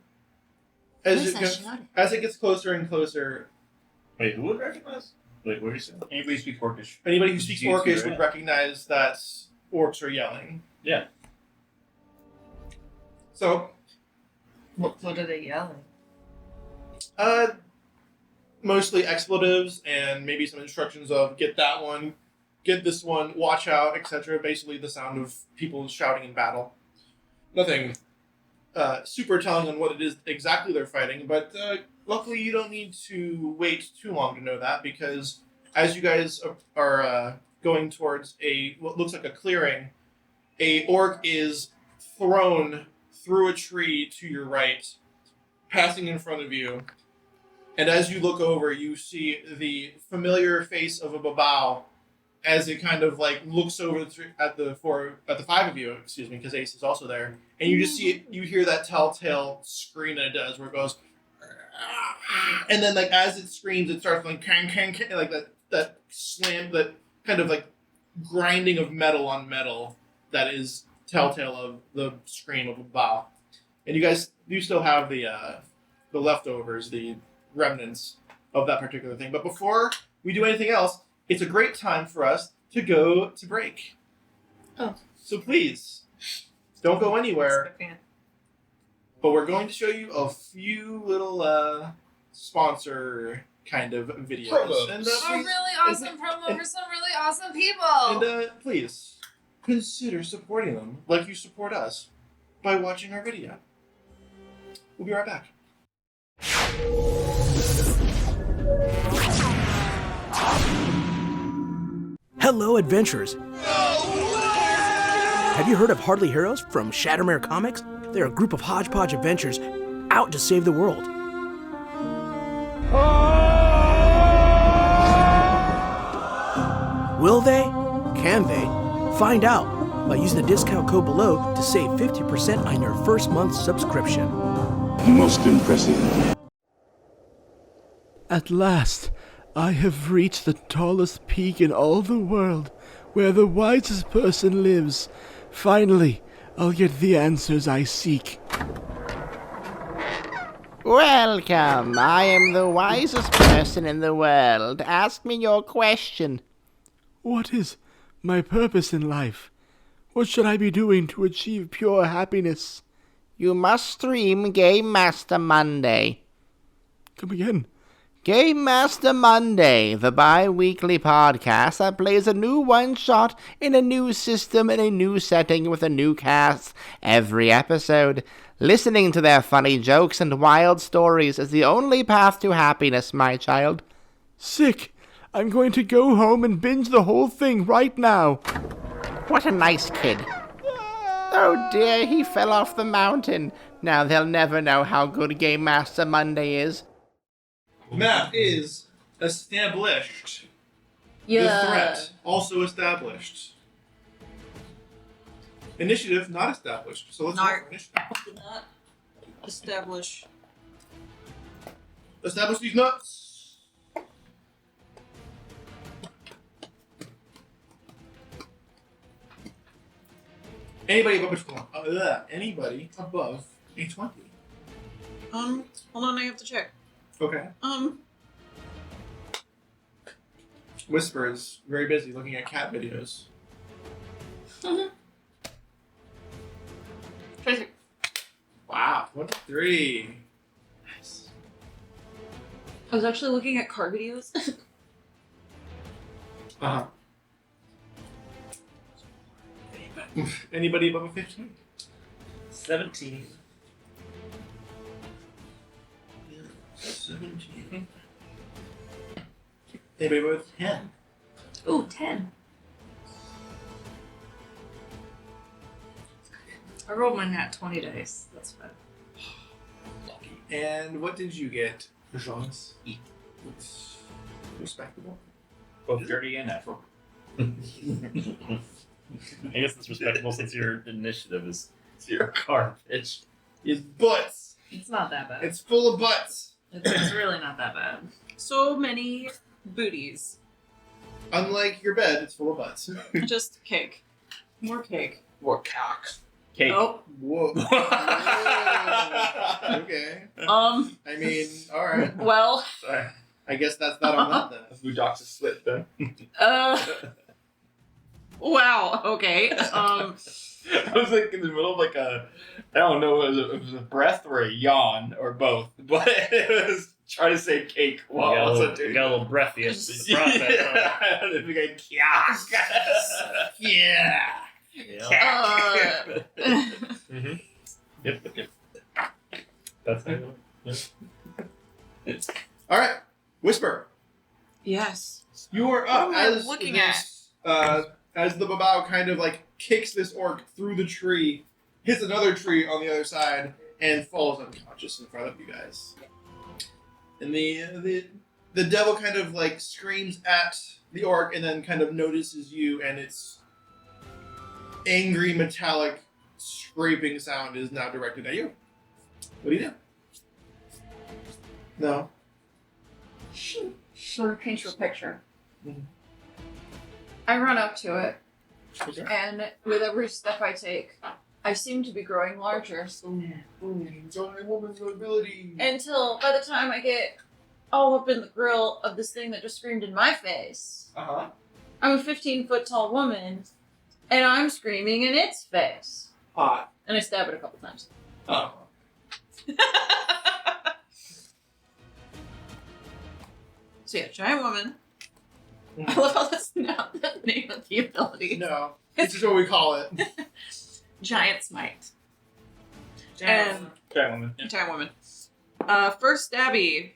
as it gets closer and closer, Wait, who would recognize? Like, what are you saying? Anybody speak Orcish? anybody who speaks You too, Orcish right? would recognize that orcs are yelling. Yeah. So, What are they yelling? mostly expletives and maybe some instructions of get that one, get this one, watch out, etc. Basically the sound of people shouting in battle. Nothing super telling on what it is exactly they're fighting, but luckily you don't need to wait too long to know that, because as you guys are going towards what looks like a clearing, a orc is thrown through a tree to your right, passing in front of you. And as you look over, you see the familiar face of a babao as it kind of like looks over at the five of you, excuse me, because Ace is also there. And you just see it, you hear that telltale scream that it does, where it goes, and then like as it screams, it starts like kang, like that slam, that kind of like grinding of metal on metal that is telltale of the scream of a babao. And you guys do still have the leftovers, the remnants of that particular thing. But before we do anything else, it's a great time for us to go to break. Oh. So please, don't go anywhere. But we're going to show you a few little sponsor kind of videos. Promos. And, A please, really awesome promo for some really awesome people. and please, consider supporting them like you support us by watching our video. We'll be right back. Hello, adventurers! Have you heard of Hardly Heroes from Shadowmere Comics? They're a group of hodgepodge adventurers out to save the world. Will they? Can they? Find out by using the discount code below to save 50% on your first month's subscription. Most impressive. At last, I have reached the tallest peak in all the world, where the wisest person lives. Finally, I'll get the answers I seek. Welcome. I am the wisest person in the world. Ask me your question. What is my purpose in life? What should I be doing to achieve pure happiness? You must stream Game Master Monday. Come again. Game Master Monday, the bi-weekly podcast that plays a new one-shot in a new system in a new setting with a new cast every episode. Listening to their funny jokes and wild stories is the only path to happiness, my child. Sick. I'm going to go home and binge the whole thing right now. What a nice kid. Oh dear, he fell off the mountain. Now they'll never know how good Game Master Monday is. Map is established. Yeah. The threat also established. Initiative not established. So let's roll for initiative. Not establish. Establish these nuts. Anybody above a 20. Hold on, I have to check. Okay. Whisper is very busy looking at cat videos. Wow, 23. I was actually looking at car videos. Uh-huh. Anybody above a 15? 17. 17. Anybody above 10? Ooh, 10. I rolled my nat 20 dice. That's fine. And what did you get, Jean? It's respectable. Both dirty and natural. I guess it's respectable since your initiative is zero garbage. It's butts. It's not that bad. It's full of butts. It's really not that bad. So many booties. Unlike your bed, it's full of butts. Just cake. More cake. More cocks. Cake. Oh. Whoa. Okay. I mean, alright. Well. Sorry. I guess that's not on that then. Blue Doc's a slip then. Wow. Okay. I was like in the middle of like a, I don't know, it was a breath or a yawn or both, but it was trying to say cake while You got also a doing little breathy in the process. Huh? And we go, yeah. Mm-hmm. Yep. That's it. Alright. Whisper. Yes. You are up What am I as looking this, as the babao kind of like kicks this orc through the tree, hits another tree on the other side, and falls unconscious in front of you guys. And the devil kind of like screams at the orc and then kind of notices you, and its angry metallic scraping sound is now directed at you. What do you do? No. Sort of paint you a picture. Mhm. I run up to it, Okay. and with every step I take, I seem to be growing larger. Giant woman's ability. Until by the time I get all up in the grill of this thing that just screamed in my face, Uh-huh. I'm a 15-foot tall woman, and I'm screaming in its face. Hot. And I stab it a couple times. Oh. So yeah, giant woman. I love how that's not the name of the ability. No. This is what we call it. Giant smite. Giant And Giant woman. giant woman. First stabby.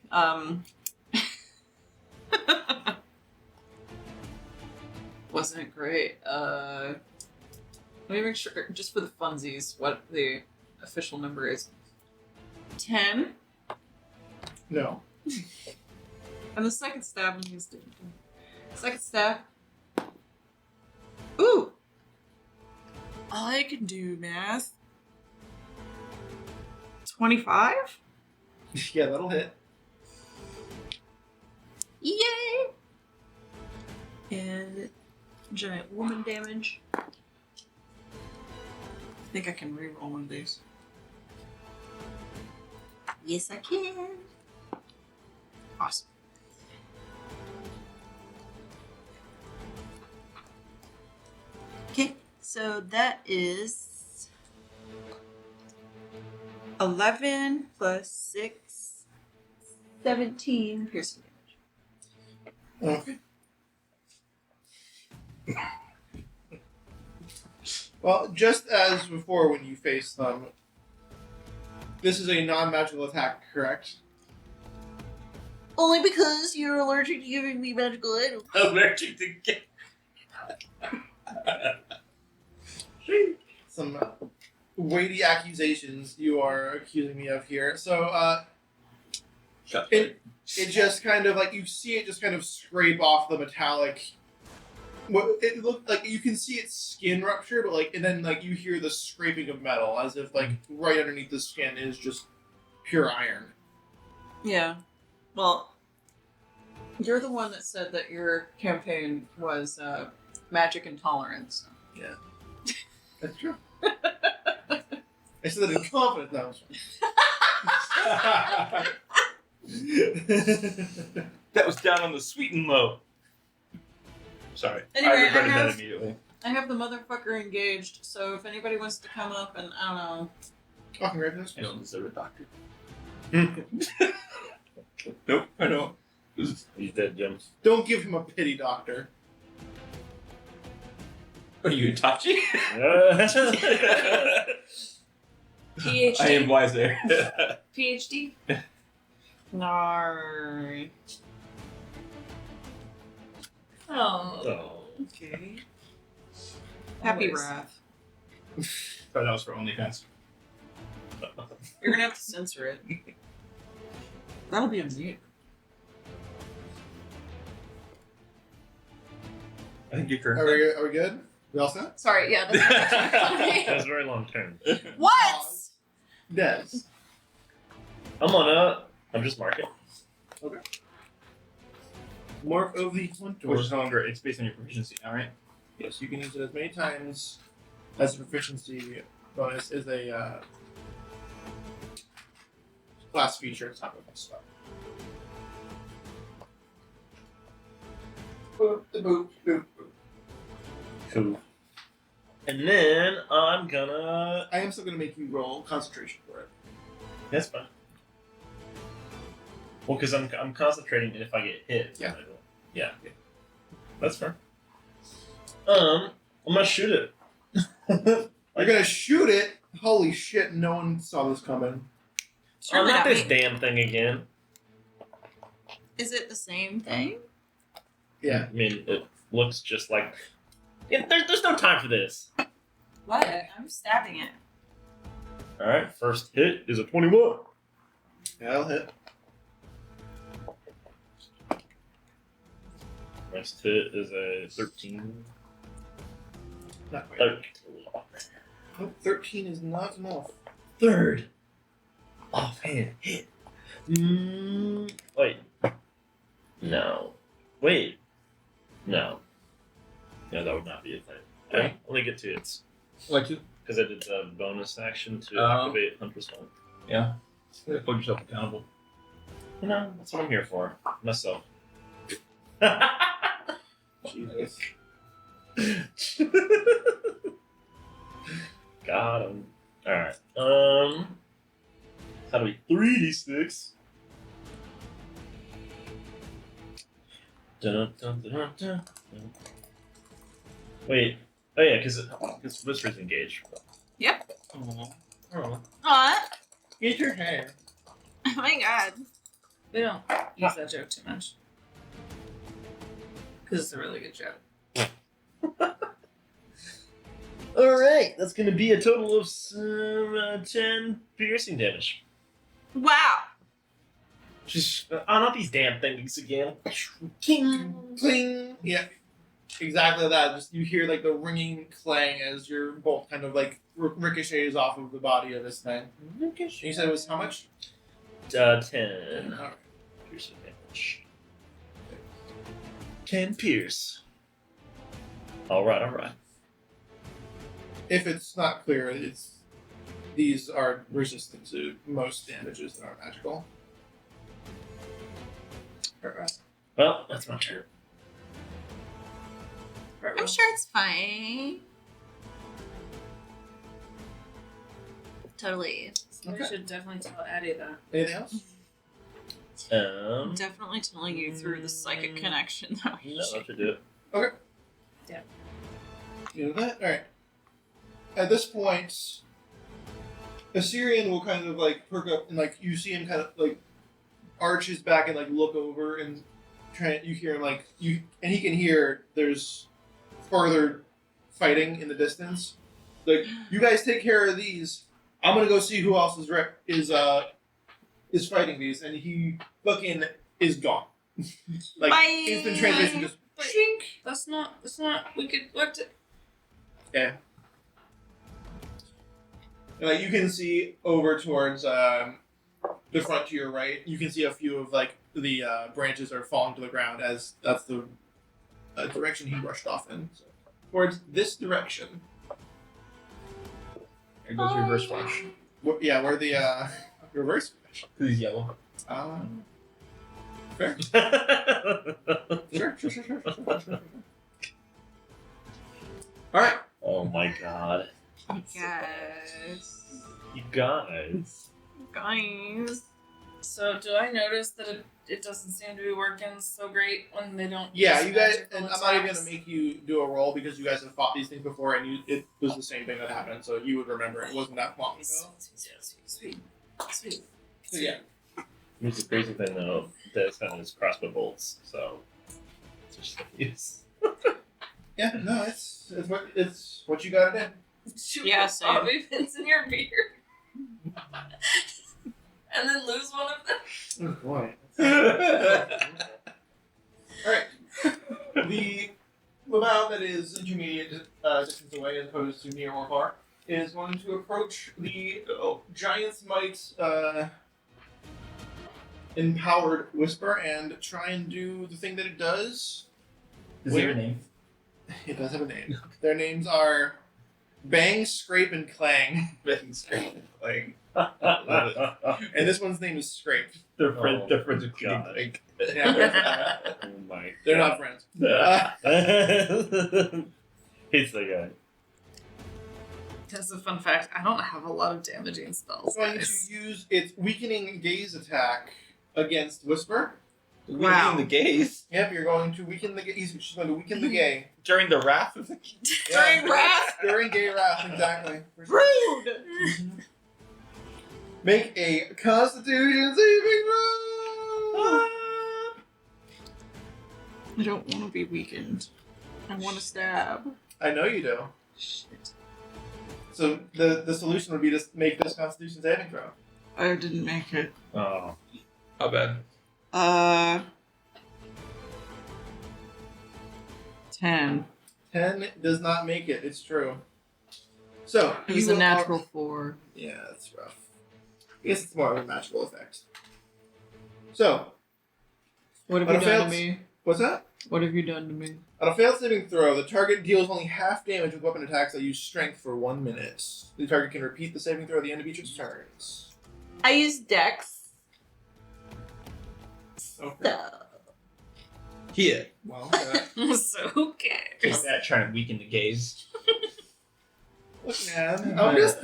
Wasn't great. Let me make sure, just for the funsies, what the official number is. 10. No. And the second stab is different. Second stab. Ooh! I can do math. 25? Yeah, that'll hit. Yay! And giant woman damage. I think I can reroll one of these. Yes, I can. Awesome. Okay, so that is 11 plus 6, 17 piercing damage. Okay. Well, just as before when you face them, this is a non-magical attack, correct? Only because you're allergic to giving me magical items. Allergic to get. Some weighty accusations you are accusing me of here. So, it just kind of like, you see it just kind of scrape off the metallic. What it looked like, you can see its skin rupture, but like, and then like you hear the scraping of metal as if like right underneath the skin is just pure iron. Yeah. Well, you're the one that said that your campaign was magic intolerance. Yeah, that's true. I said that in confidence. That was That was down on the sweet and low. Sorry. Anyway, I regretted I have- that immediately. I have the motherfucker engaged, so if anybody wants to come up and, I don't know. Oh, congratulations. You don't deserve a doctor. Nope, I know. He's dead, Jim. Don't give him a pity, doctor. Are you Itachi? PhD. I am wiser. PhD. No. Oh. Oh. Okay. Happy Always. Wrath. Thought that was for OnlyFans. You're gonna have to censor it. That'll be a mute. I think you're Are correct. we good? We all set? Sorry, yeah. This is That was very long term. what? Des. I'm just marking. Morph of the Hunter. Which is no longer, it's based on your proficiency, alright? Yes, you can use it as many times as a proficiency bonus is a class feature at top of the spell. Boop, boop, boop, boop. Cool. And then I'm gonna. I am still going to make you roll concentration for it. That's fine. Well, because I'm concentrating, and if I get hit, Yeah. then I don't. Yeah. Okay. That's fair. I'm gonna shoot it. You're going to shoot it? Holy shit, no one saw this coming. Certainly not not this me. damn thing again. Is it the same thing? Yeah. I mean, it looks just like. Yeah, there's no time for this. What? I'm stabbing it. All right, first hit is a 21. That'll hit. Next hit is a 13. Not quite. 13. Nope, 13 is not enough. Third. Offhand hit. Wait. No. Wait. No. No, that would not be a thing. I only get 2 hits. Like you? Because I did the bonus action to Oh. activate Hunter's Mark. Yeah. You gotta hold yourself accountable. You know, that's what I'm here for. Myself. Jesus. Got him. Alright. That'll be 3d6. Dun, dun, dun, dun, dun. Wait. Oh yeah, because Whisper's engaged. Yep. Oh. Aw. Get your hair. Oh my god. We don't use that joke too much. Because it's a really good joke. Alright, that's gonna be a total of 10 piercing damage. Wow. Just, not these damn things again. King. Cling. Yeah. Exactly that. Just you hear like the ringing clang as your bolt kind of like ricochets off of the body of this thing. And you said it was how much? 10 Alright. piercing damage. 10 pierce. Alright. If it's not clear, these are resistant to most damages that are magical. Well, that's my turn. I'm sure it's fine. Totally. We should definitely tell Addie that. Anything else? I'm definitely telling you through the psychic connection, though. No, that should do it. Okay. Yeah. You know that? Alright. At this point, Assyrian will kind of like perk up and like you see him kind of like arch his back and like look over and you hear him like and he can hear there's further fighting in the distance. Like, you guys take care of these. I'm gonna go see who else is fighting these, and he fucking is gone. Like Bye. instant translation, just shink. That's not. We could work to. Yeah. And, like you can see over towards the front to your right, you can see a few of like the branches are falling to the ground as that's the direction he rushed off in. So, towards this direction. There goes reverse flash. Where the reverse flash. This is yellow. Fair. Sure. All right. Oh my god. Yes. You guys. Guys. So do I notice that it doesn't seem to be working so great when they don't? Yeah, use you guys, magical and I'm not even attacks? gonna make you do a roll because you guys have fought these things before, and it was the same thing that happened, so you would remember. It wasn't that long ago. Sweet. So yeah. Here's the crazy thing though, Des has crossbow bolts, so it's just use. Yeah, no, it's what you gotta do. Shoot Yeah, the same. bobby pins in your beard. And then lose one of them. Oh boy. Alright. The Lamau that is intermediate distance away as opposed to near or far is going to approach the Giant's Might empowered Whisper and try and do the thing that it does. Is there a name? It does have a name. Their names are Bang, Scrape, and Clang. Bang, Scrape, and Clang. And this one's name is Scrape. They're friends. Oh, They're friends with God. Clang. Yeah, Oh my they're God. not friends. He's the guy. That's a fun fact. I don't have a lot of damaging spells, Going guys. to use its weakening gaze attack against Whisper. Wow. The gaze Yep, you're going to weaken the gaze. She's going to weaken the gay. during the wrath of the Yeah, During wrath? During gay wrath, exactly. Rude! Make a Constitution saving throw. I don't want to be weakened. I want to stab. I know you do. Shit. So the solution would be to make this Constitution saving throw. I didn't make it. Oh. How bad? 10. 10 does not make it. It's true. So It was you a natural 4. Yeah, that's rough. I guess it's more of a magical effect. So What have On you a done failed- to me? what's that? What have you done to me? On a failed saving throw, the target deals only half damage with weapon attacks that use strength for 1 minute. The target can repeat the saving throw at the end of each of its turns. I use Dex. Okay. So. Here. Well, So who cares? Take that trying to weaken the gaze. look, man. I'm just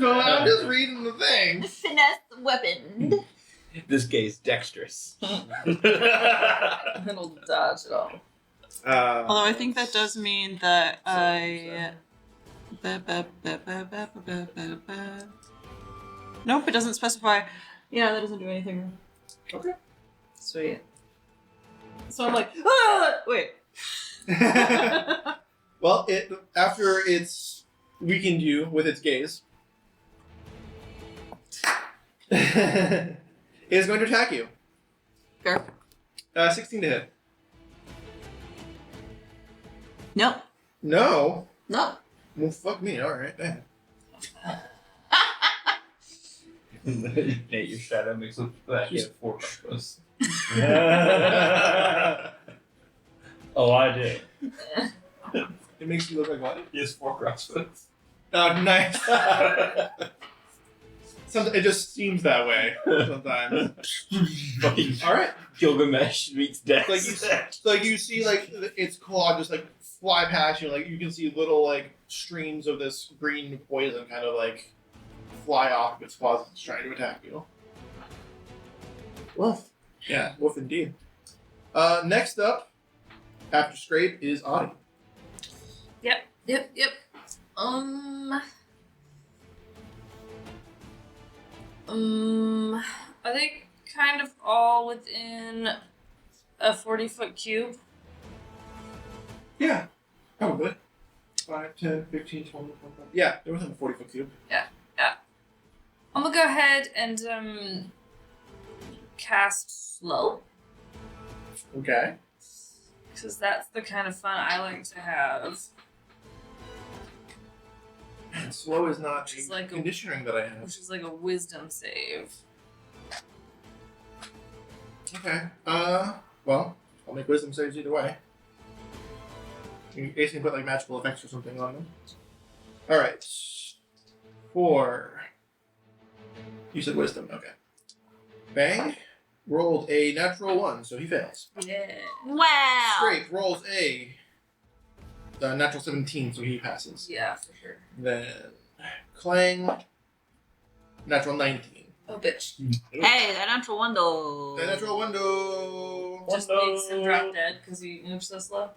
reading the thing. Finesse weapon. This gaze dexterous. It'll dodge it all. Although I think that does mean that Nope, it doesn't specify. Yeah, that doesn't do anything. Okay. Sweet. So I'm like, ah! Wait. Well, after it's weakened you with its gaze, it is going to attack you. Fair. 16 to hit. No. No. No. Well, fuck me. All right. Man. Nate, your shadow makes up for that. You have 4 crossbows. Oh, I do. It makes you look like what? He has 4 crossbows. Oh, nice. Sometimes it just seems that way. Sometimes. Fucking All right. Gilgamesh meets Dex. Like you see, like its claw just like fly past you. Like you can see little like streams of this green poison kind of like fly off of its claws as it's trying to attack you. Woof. Yeah, woof indeed. Next up, after Scrape, is Audie. Yep. I think kind of all within a 40-foot cube. Yeah, probably. 5, 10, 15, 20, 25. Yeah, they're within a 40-foot cube. I'm gonna go ahead and cast slow, Okay. because that's the kind of fun I like to have. And slow is not Which is a like a- conditioning that I have. Which is like a wisdom save. Okay. Well, I'll make wisdom saves either way. You basically put like magical effects or something on them. Alright. 4. You said wisdom, okay. Bang. Rolled a natural 1, so he fails. Yeah. Wow. Scrape rolls a natural 17, so he passes. Yeah, for sure. Then Clang, natural 19. Oh, bitch. Hey, that natural one though. The natural window. Just makes him drop dead because he moves so slow.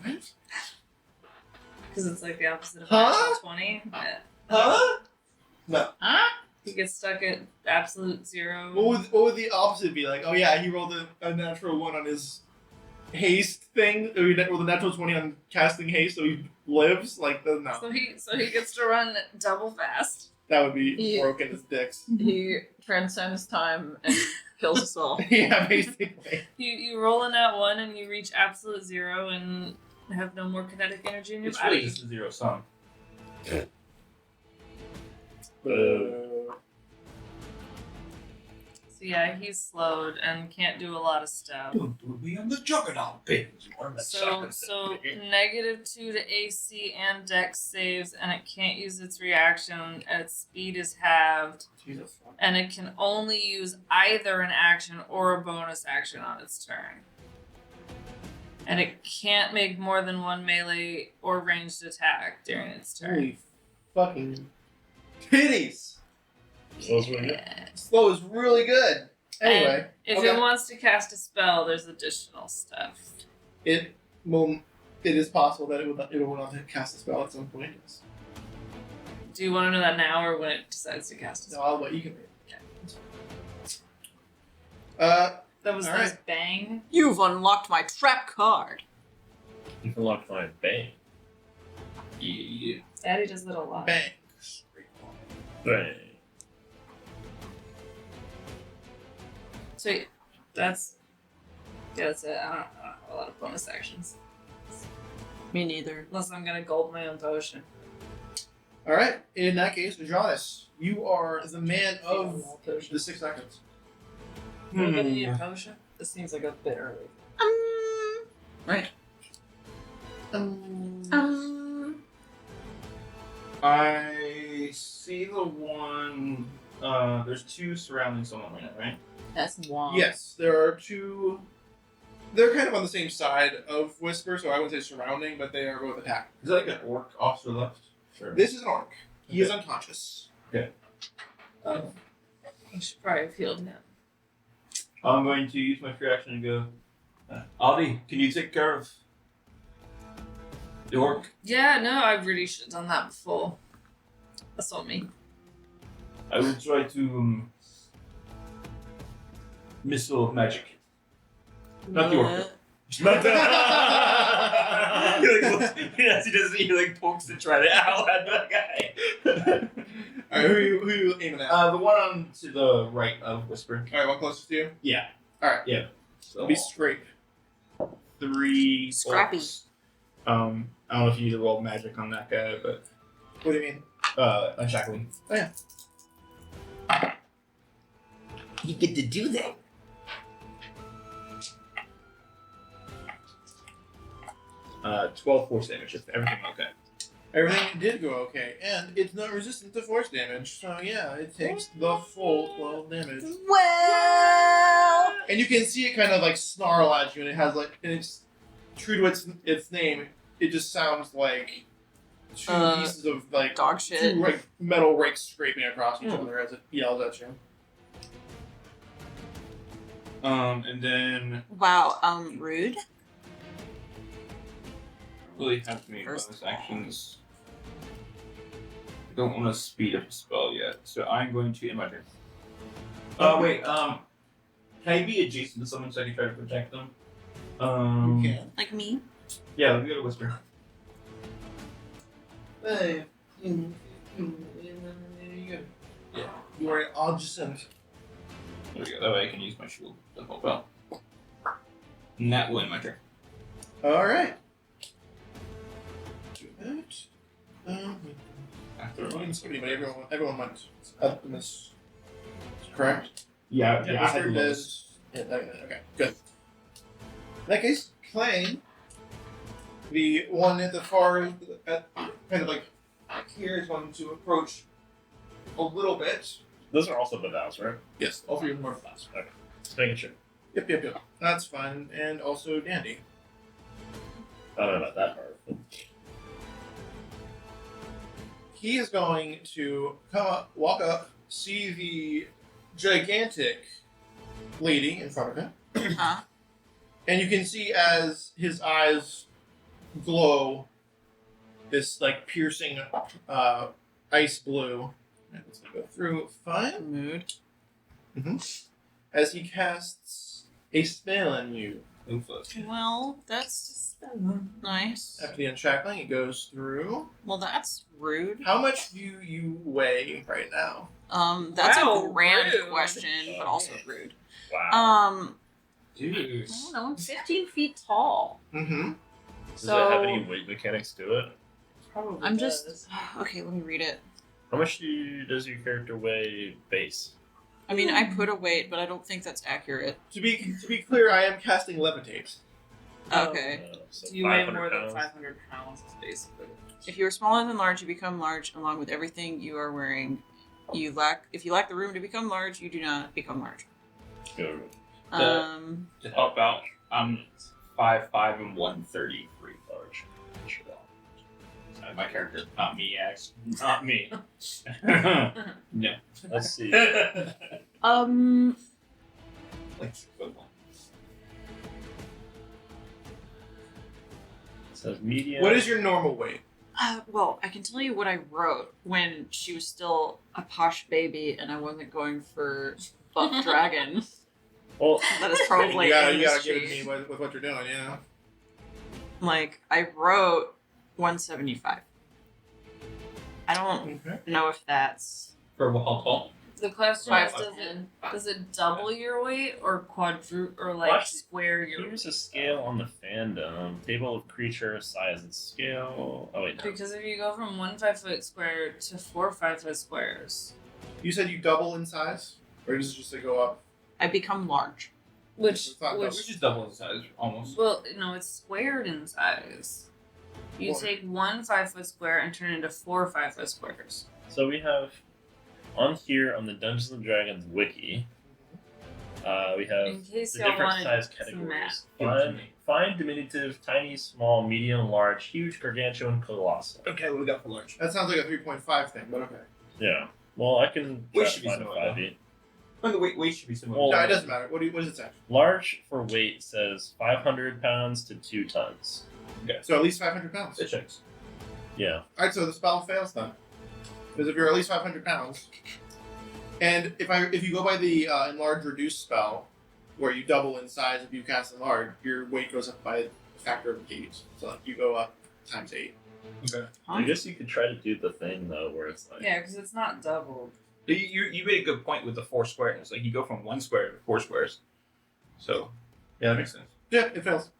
What? Because it's like the opposite of Huh? natural 20. Yeah. Huh? No. He gets stuck at absolute 0. What would the opposite be like? Oh yeah, he rolled a natural 1 on his haste thing. Or he rolled a natural 20 on casting haste, so he lives. Like, no. So he gets to run double fast. That would be broken as dicks. He transcends time and kills us all. Yeah, basically. You roll in that 1 and you reach absolute 0 and have no more kinetic energy in your It's body. really just a zero sum. So yeah, he's slowed and can't do a lot of stuff. Don't do me on the juggernaut page. So -2 to AC and Dex saves, and it can't use its reaction. And its speed is halved, Jesus. and it can only use either an action or a bonus action on its turn. And it can't make more than 1 melee or ranged attack during its turn. Holy fucking titties. Slow's really good. Slow is really good. Anyway, And if okay. it wants to cast a spell, there's additional stuff. It is possible that it will want to cast a spell at some point. Yes. Do you want to know that now or when it decides to cast a No, spell? I'll let you can read. That was all nice right. bang. You've unlocked my trap card. You can lock my bang. Yeah. Daddy does it a lot. Bang. Bang. So that's it. I don't have a lot of bonus actions. Me neither. Unless I'm gonna gold my own potion. All right. In that case, Jonas, you are the man of the 6 seconds. I'm gonna need a potion. This seems like a bit early. Right. I see the one. There's 2 surrounding someone right now, right? That's one. Yes, there are 2. They're kind of on the same side of Whisper, so I wouldn't say surrounding, but they are both attacking. Is that like an orc off to the left? Sure. This is an orc. He is unconscious. Okay. I should probably have healed him. I'm going to use my free action and go. Audi, can you take care of the orc? Yeah, no, I really should have done that before. That's on me. I will try to missile magic. Not the orc. Not the. he like pokes and tries to owl at that guy. Alright, who are you aiming at? The one on to the right of Whisper. Alright, one closest to you? Yeah. Alright. Yeah. So It'll be Scrape. 3 Scrappy. orcs. I don't know if you need to roll magic on that guy, but What do you mean? unshackling. Oh, yeah. You get to do that. Uh, 12 force damage. If everything okay. Everything did go okay, and it's not resistant to force damage, so yeah, it takes the full 12 damage. Well, And you can see it kind of like snarl at you, and it has like, and it's true to its name. It just sounds like 2 pieces of like Dog shit. 2 like metal rakes scraping across each other as it yells at you. And then wow, rude. really have to make bonus actions. I don't want to speed up the spell yet, so I'm going to end my turn. Wait, can I be adjacent to someone so I can try to protect them? You can. Like me. Yeah, let me go to Whisper. Hey. You are adjacent. There we go, that way I can use my shield to help out. And that will end my turn. Alright. After You mine. didn't skip anybody, everyone went. Optimus. Correct? Yeah, Yeah, I had Whisper the lowest. does. Yeah, okay, good. In that case, Plain, the one at the far, kind of like here, is going to approach a little bit. Those are also Badals, right? Yes, all 3 of them are fast. Okay. Just making sure. Yep. That's fine. And also Dandy. I don't know about that part. he is going to walk up, see the gigantic lady in front of him, Huh? and you can see as his eyes glow this like piercing ice blue. And let's go through 5. Mood. As he casts a spell on you. Well, that's nice. After the unshackling, it goes through. Well, that's rude. How much do you weigh right now? That's Wow, a grand rude. question, but also rude. Wow. Dude. I don't know. I'm 15 feet tall. Mm-hmm. Does So it have any weight mechanics to it? Probably I'm does. just okay. Let me read it. How much does your character weigh base? I mean, I put a weight, but I don't think that's accurate. To be clear, I am casting levitate. Okay. So You weigh 500 more than pounds? 500 pounds, basically. If you are smaller than large, you become large, along with everything you are wearing. If you lack the room to become large, you do not become large. Good. To help out, I'm 5'5" and 133 large. My character, not me, not me. No. Let's see. Like, It says medium. What is your normal weight? Well, I can tell you what I wrote when she was still a posh baby and I wasn't going for buff dragon. Well, That is probably you gotta in give this it to sheet. me with what you're doing, yeah. Like, I wrote 175. I don't know if that's... for how tall? The question is, 5'10". does it double your weight or or like What? square your weight? here's a scale on the fandom. Table of creature size and scale. Oh wait, no. Because if you go from 1 5-foot square to 4 5-foot squares, You said you double in size? Or does it just go up? I become large. which It's not Which is double in size, almost. well, no, it's squared in size. You Well- take 1 5-foot square and turn it into 4 5-foot squares. So we have on here on the Dungeons and Dragons wiki. We have In case the y'all different wanted size some categories: math. fine, diminutive, tiny, small, medium, large, huge, gargantuan, colossal. Okay, what we got for large? That sounds like a 3.5 thing, but okay. Yeah. Well, I can We try should to be find a similar, 5e. Oh, the weight should be similar. Well, No, it doesn't matter. What does it say? Large for weight says 500 pounds to 2 tons. So at least 500 pounds. It checks. Yeah. Alright, so the spell fails then. Because if you're at least 500 pounds, and if you go by the enlarge reduce spell, where you double in size if you cast enlarge, your weight goes up by a factor of 8. So like you go up times 8. Okay. I guess you could try to do the thing though, where it's like Yeah, because it's not doubled. You made a good point with the 4 squares. Like you go from 1 square to 4 squares. So, yeah, that makes sense. Yeah, it fails.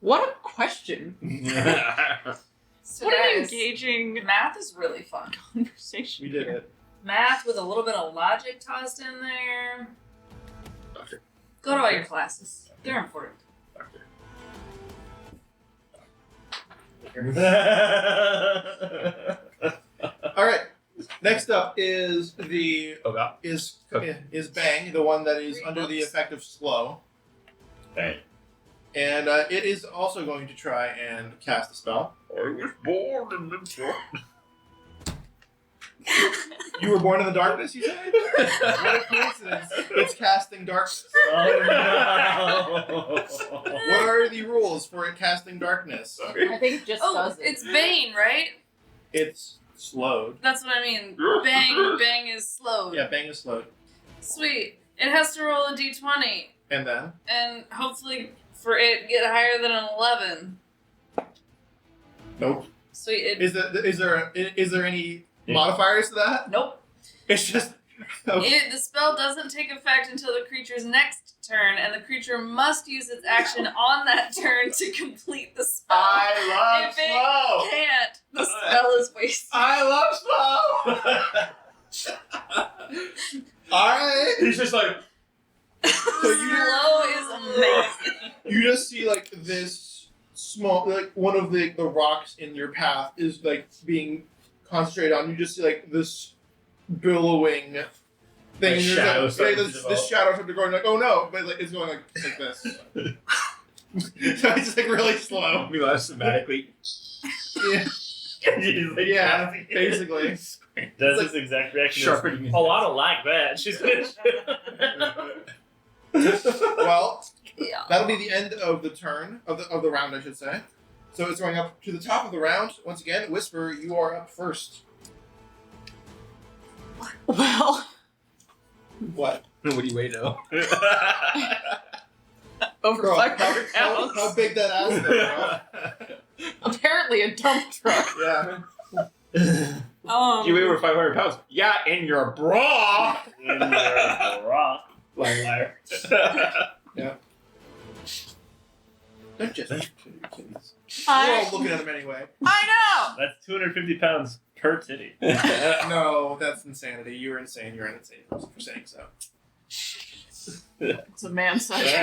What a question. So What an guys, engaging math is really fun. conversation. We did it. Math with a little bit of logic tossed in there. Doctor. Go to all your classes. They're important. Doctor. Alright. Next up is Oh, God. is Bang, the one that is under the effect of slow. Bang. And it is also going to try and cast a spell. I was born in the You were born in the darkness, you said? What a coincidence. It's casting darkness. Oh no! What are the rules for it casting darkness? I think it just Oh, does it. it's Bane, right? It's slowed. That's what I mean. Bang is slowed. Yeah, Bang is slowed. Sweet. It has to roll a d20, And then? and hopefully for it get higher than an 11. Nope. Sweet. Is there any modifiers to that? Nope. It's just... Okay. The spell doesn't take effect until the creature's next turn, and the creature must use its action on that turn to complete the spell. I love If it slow! can't, the spell is wasted. I love slow! Alright! He's just like, So you Slow is amazing. You just see like this small, like one of the rocks in your path is like being concentrated on. You just see like this billowing thing. Like and you're shadow like, starting to this develop. shadow starting to go, and you're like, oh no, but like, it's going like this. So it's just like really slow. we laugh thematically. Yeah. She's like, Yeah, basically. Does his exact reaction. Sharpening his Oh, I don't like that. She's gonna. Well, Yeah. that'll be the end of the turn of the round, I should say. So it's going up to the top of the round once again. Whisper, you are up first. Well, What? What do you wait though? over Girl, 500 how pounds. big that ass is, bro? Apparently a dump truck. Yeah. You weigh over 500 pounds. Yeah, in your bra. In your bra. Liar. Don't just show your titties. We're I all looking at them anyway. know. That's 250 pounds per titty. No, that's insanity. You're insane. You're an insane person for saying so. It's a man-sized.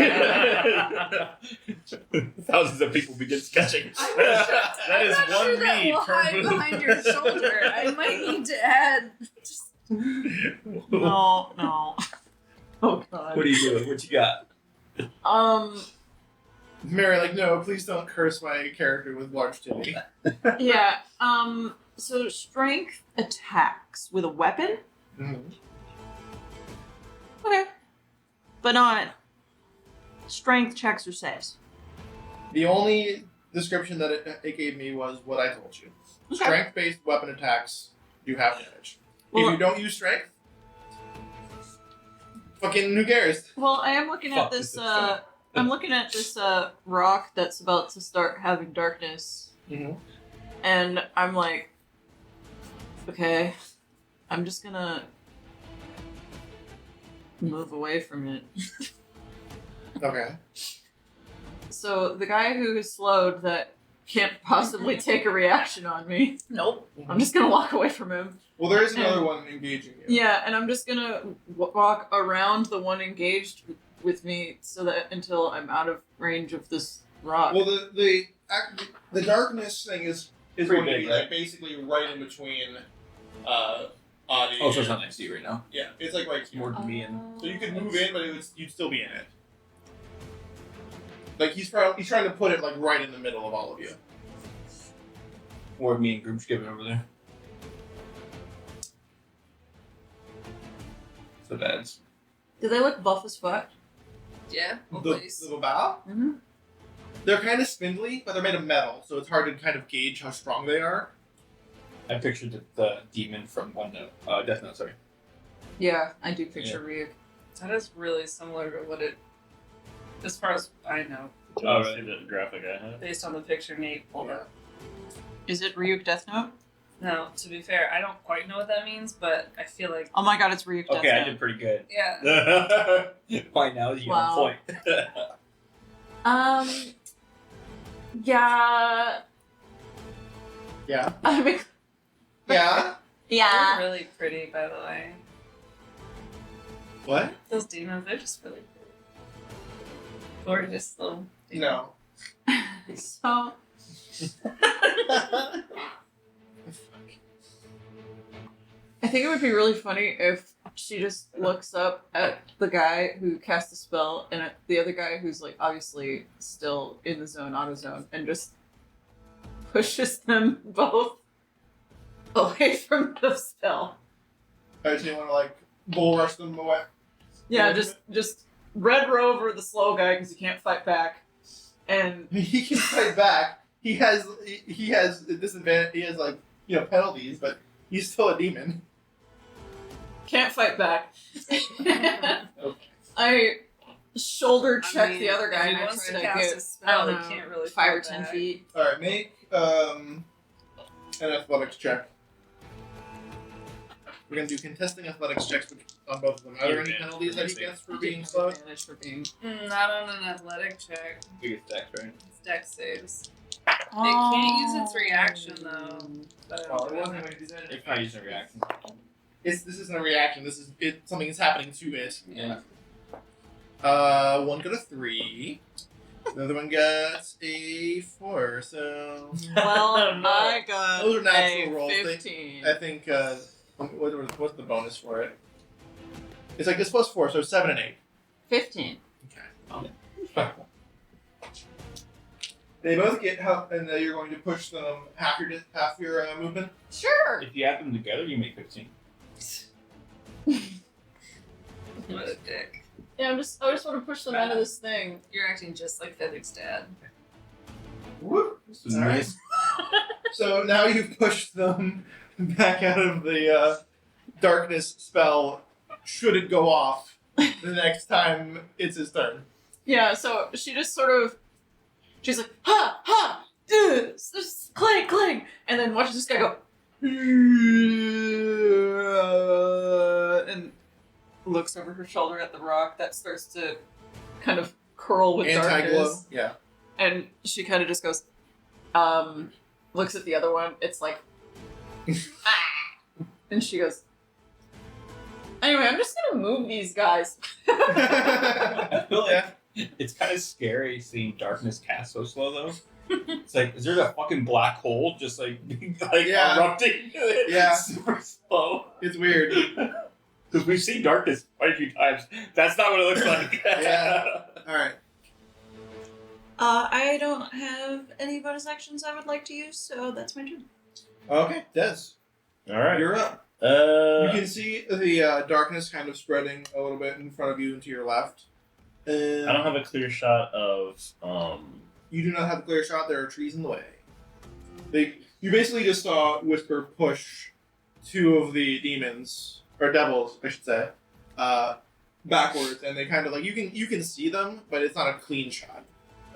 Thousands of people begin sketching. That is I'm not one sure that knee will per hide move. behind your shoulder. I might need to add. Just... No. Oh god. What are you doing? What you got? Mary, like, no, please don't curse my character with large titty. Yeah. So strength attacks with a weapon. Mhm. Okay. But not strength checks or saves. The only description that it gave me was what I told you. Okay. Strength-based weapon attacks do have damage. Well- if you don't use strength, fucking who cares? Well, I am looking at Fuck, this. this is fun. I'm looking at this rock that's about to start having darkness, Mhm. and I'm like, okay, I'm just gonna move away from it. Okay. So the guy who is slowed that can't possibly take a reaction on me. Nope. I'm just gonna walk away from him. Well, there is another one engaging you. Yeah, and I'm just gonna walk around the one engaged with me so that until I'm out of range of this rock. Well, the darkness thing is Pretty going to big, be right? like basically right in between Audie. Oh, so it's not next to you right now. Yeah, it's like right here. More than me and. So you could move in, but you'd still be in it. Like he's trying to put it like right in the middle of all of you. More me and Groom's giving over there. So bad. Do they look buff as fuck? Yeah. Well, The please. bow? Mm-hmm. They're kind of spindly, but they're made of metal, so it's hard to kind of gauge how strong they are. I pictured the demon from One Note. Death Note, sorry. Yeah, I do picture Ryuk. That is really similar to what it, as far as I know, Oh, see the graphic I have. based on the picture Nate pulled up. Is it Ryuk Death Note? No, to be fair, I don't quite know what that means, but I feel like, Oh my god, it's Ryuk Death Okay, I Note. did pretty good. yeah. Why now is you Wow. on point? Yeah. Yeah. I mean, Yeah. yeah. They're really pretty, by the way. What? Those demons, they're just really pretty. Gorgeous little demons. No. So, I think it would be really funny if she just looks up at the guy who cast the spell and at the other guy who's like obviously still in the zone, auto zone, and just pushes them both away from the spell. I just want to like bull rush them away. Yeah, just Red Rover the slow guy because he can't fight back, and He can fight back. He has a disadvantage. He has like penalties, but he's still a demon. can't fight back. I shoulder check the other guy if he and I wants try to to cast get a spell, I don't he know, can't really 5 or fight 10 back. feet. All right, make an athletics check. We're gonna do contesting athletics checks on both of them. Are there any penalties that he gets for being slow? Advantage for being. Not on an athletic check. You get stacks, right? It's dex saves. It can't use its reaction though. But I Oh, don't it know. wasn't going to do that. It's not using a reaction. This isn't a reaction. This is something is happening to it. Yeah. One got a 3. The other one got a 4. So Well, No. I got those are natural a rolls. 15. I think what's the bonus for it? It's like this plus 4, so 7 and 8. 15. Okay. They both get help, and you're going to push them half your movement. Sure. If you add them together, you make 15. What a dick. Yeah, I just want to push them out of this thing. You're acting just like Feather's dad. Whoop. This is All right. nice. So now you've pushed them back out of the darkness spell. Should it go off the next time it's his turn? Yeah, so she just sort of, she's like, ha, ha, clang, clang, and then watches this guy go, and looks over her shoulder at the rock that starts to kind of curl with Anti-glow. darkness. Yeah. And she kind of just goes, looks at the other one. It's like, ah! And she goes, anyway, I'm just gonna move these guys. I feel like Yeah. it's kind of scary seeing darkness cast so slow, though. It's like, is there a fucking black hole just like Yeah. erupting? Yeah. Super slow. It's weird. Because we've seen darkness quite a few times. That's not what it looks like. Yeah. All right. I don't have any bonus actions I would like to use, so that's my turn. Okay, Des. All right. You're up. You Uh, can see the darkness kind of spreading a little bit in front of you and to your left. I don't have a clear shot of You do not have a clear shot. There are trees in the way. You basically just saw Whisper push two of the demons, or devils, I should say, backwards, and they kind of like you can see them, but it's not a clean shot.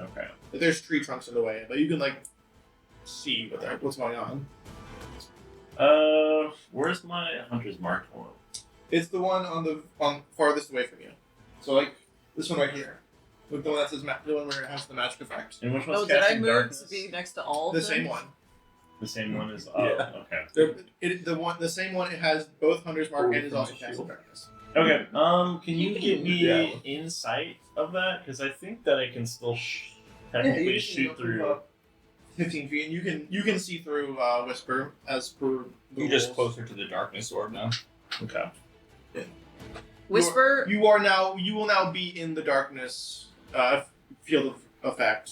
Okay. Like, there's tree trunks in the way, but you can like see what's going on. Where's my hunter's marked one? It's the one on farthest away from you. So like this one right here, with the one that says the one where it has the magic effect. And which one's Oh, did I casting move darkness? to be next to all of The them? same one. The same one is. Yeah. Okay. The same one. It has both Hunter's Mark and is also casting darkness. Okay. Can you give me Yeah. insight of that? Because I think that I can still technically you can shoot go through. 15 feet, and you can see through Whisper as per the You're just rules. closer to the darkness orb now. Okay. Whisper. You will now be in the darkness field of effect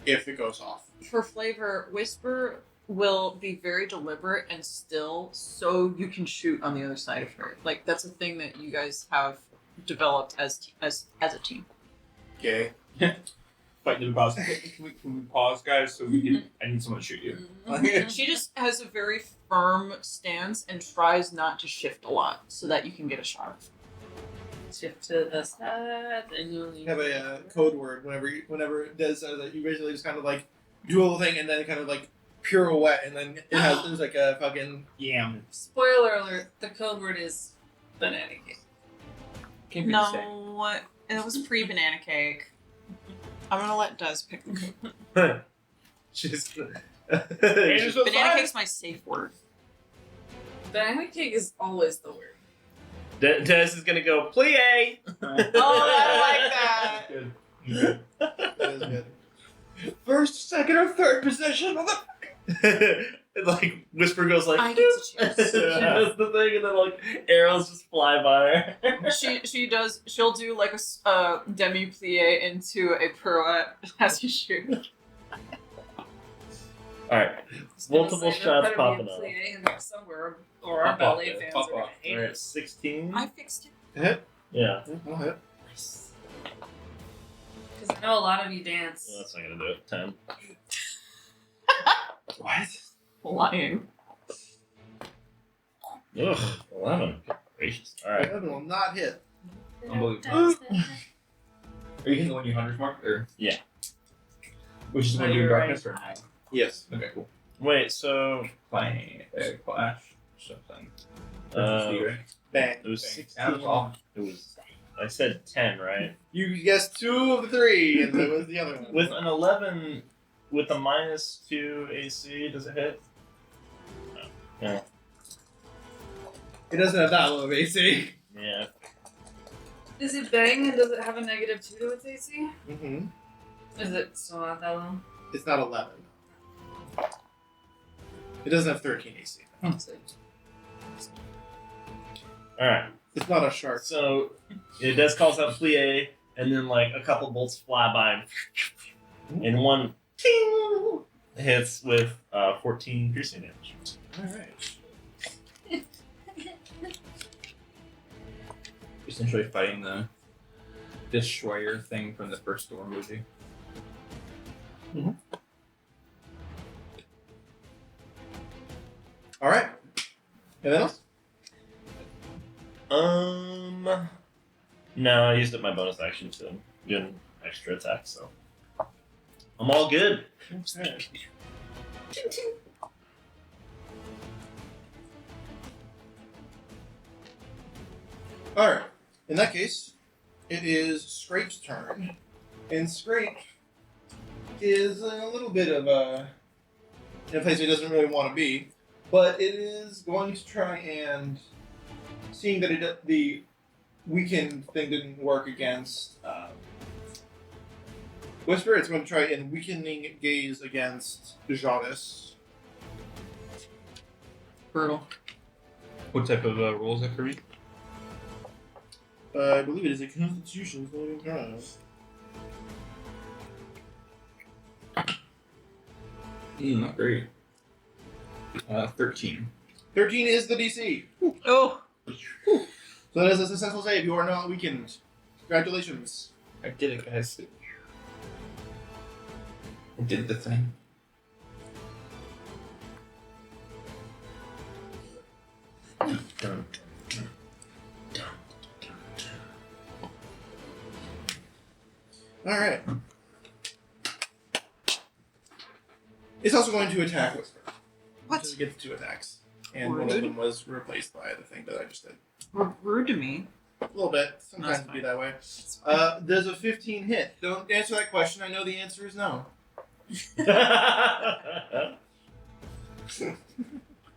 if it goes off. For flavor, Whisper will be very deliberate and still, so you can shoot on the other side of her. Like that's a thing that you guys have developed as a team. Okay. Fighting the boss. Can we pause, guys? So we can. I need someone to shoot you. She just has a very firm stance and tries not to shift a lot, so that you can get a shot. Shift to the side, and You have a code word whenever Des says that. You basically just kind of like do a little thing and then kind of like pirouette, and then there's like a fucking Yam. Spoiler alert: the code word is banana cake. Can't be the same. No, it was pre-banana cake. I'm gonna let Des pick the code. just. Banana cake's my safe word. Banana cake is always the word. Des is gonna go plie. Oh, I like that. Good. Good. That is good. First, second, or third position. Like Whisper goes like. I get to She choose. does the thing, and then like arrows just fly by her. She'll do like a demi plie into a pirouette as you shoot. All right, multiple shots popping up. In there somewhere, or our Pop up, ballet yeah, fans pop are gonna up. hate All it. right, 16. I fixed it. Hit. Yeah. I'll hit. Because I know a lot of you dance. Well, that's not gonna do it. 10. What? Lying. Ugh, 11. Gracious. All right. 11 will not hit. Unbelievable. Are you hitting the one you hunter's mark? Or? Yeah. Which is No, when you're in you're darkness or Yes. Okay, cool. Wait, so Clash. Something. Bang. it was Bang. 16. Out of all. It was. I said 10, right? You guessed 2 of the 3, and it was the other one. With an 11, with a -2 AC, does it hit? No. Yeah. It doesn't have that low of AC. Yeah. Is it bang and does it have a -2 to its AC? Mm-hmm. Is it still not that low? It's not 11. It doesn't have 13 AC. All right. It's not a shark. So it does calls out plie, and then like a couple bolts fly by, and one Ting! Hits with 14 piercing damage. Alright. Essentially fighting the destroyer thing from the first Thor movie. Alright. Anything else? No, I used up my bonus action to do an extra attack, so I'm all good. Okay. Alright. In that case, it is Scrape's turn. And Scrape is a little bit of in a place he doesn't really want to be, but it is going to try and, seeing that the weakened thing didn't work against Whisper, it's going to try and weakening gaze against Jadis. Brutal. What type of roll is that for me? I believe it is a Constitution saving throw. Not great. 13. 13 is the DC. Oh. So that is a successful save. You are not weakened. Congratulations. I did it, guys. I did the thing. Alright. It's also going to attack Whisper. What? It gets 2 attacks. And one of them was replaced by the thing that I just did. Rude to me. A little bit. Sometimes That's it be that way. There's a 15 hit. Don't answer that question. I know the answer is no.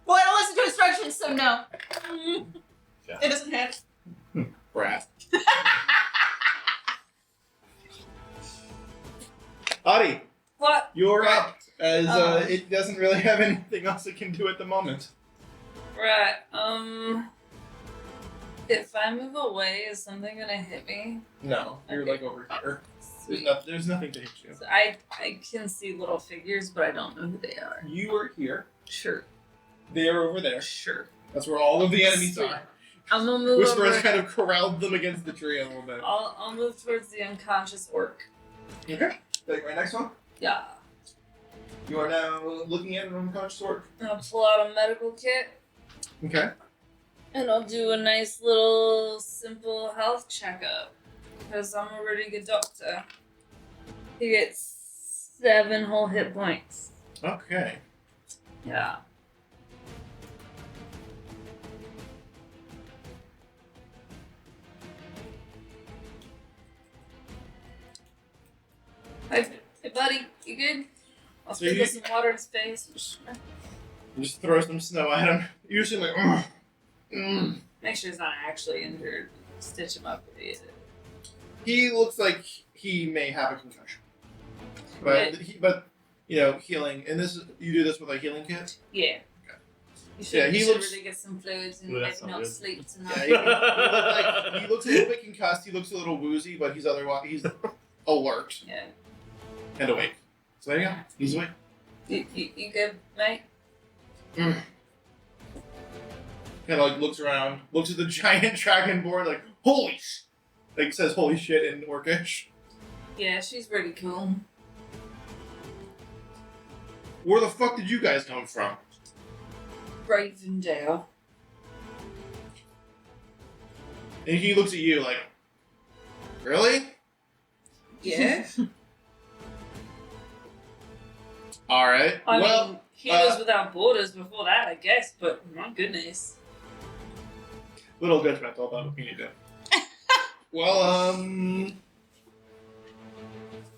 Well, I don't listen to instructions, so no. Yeah. It doesn't hit. Brat. Adi, What? you're up. As Oh. it doesn't really have anything else it can do at the moment. Right. If I move away, is something gonna hit me? No, you're Okay. like over here. Sweet. There's nothing to hit you. So I can see little figures, but I don't know who they are. You are here. Sure. They are over there. Sure. That's where all of the enemies Sweet. are. I'm gonna move Whisper has over. kind of corralled them against the tree a little bit. I'll move towards the unconscious orc. Okay. Take my next one. Yeah. You are now looking at an unconscious orc. I'll pull out a medical kit Okay. and I'll do a nice little simple health checkup because I'm a really good doctor. He gets 7 whole hit points. Okay. Yeah. Hey, buddy, you good? I'll So sprinkle you- some water in his face. Just throw some snow at him. Usually like, ugh. Make sure he's not actually injured. Stitch him up. He looks like he may have a concussion. But, Right. but you know, healing. And this is, you do this with a healing kit? Yeah. You should, Yeah, he you should looks- really get some fluids and Ooh, maybe that's not not good. sleep tonight. Yeah, he looks a little bit concussed. He looks a little woozy, but he's alert Yeah. and awake. So there you go. He's awake. You good, mate? Kind of like looks around, looks at the giant dragon board, like holy like says holy shit in Orcish. Yeah, she's pretty cool. Where the fuck did you guys come from? Ravendale. And he looks at you like, really? Yeah. All right. I well, mean, Healers Without Borders before that, I guess, but my goodness. little judgmental about what you need to. Well,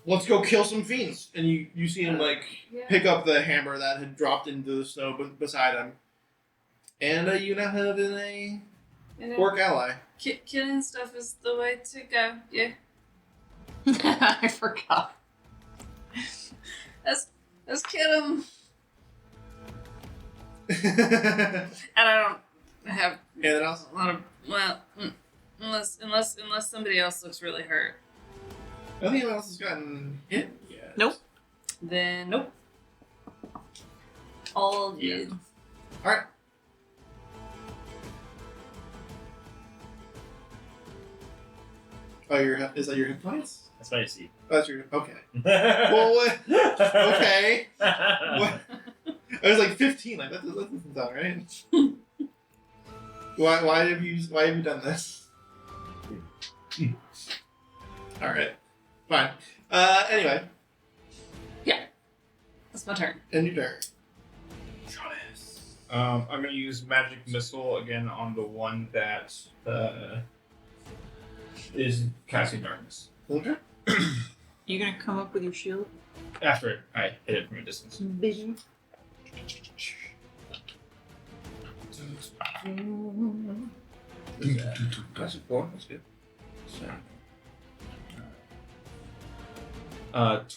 let's go kill some fiends. And you see him like pick up the hammer that had dropped into the snow beside him, and you now have a You know, orc ally. killing stuff is the way to go. Yeah. I forgot. Let's kill him. Anything And I don't have else? a lot of unless somebody else looks really hurt. Nothing else has gotten hit yet. Nope. Then nope. All good. All right. Oh, is that your hit points? That's what I see. Oh, that's your okay. Well, what? Okay. What? I was like 15. Like that doesn't sound right. Why have you done this? All right. Fine. Anyway. Yeah. That's my turn. End your turn. I'm gonna use magic missile again on the one that is casting darkness. Okay. You gonna come up with your shield? After I hit it from a distance. Baby. That's a 4. That's good.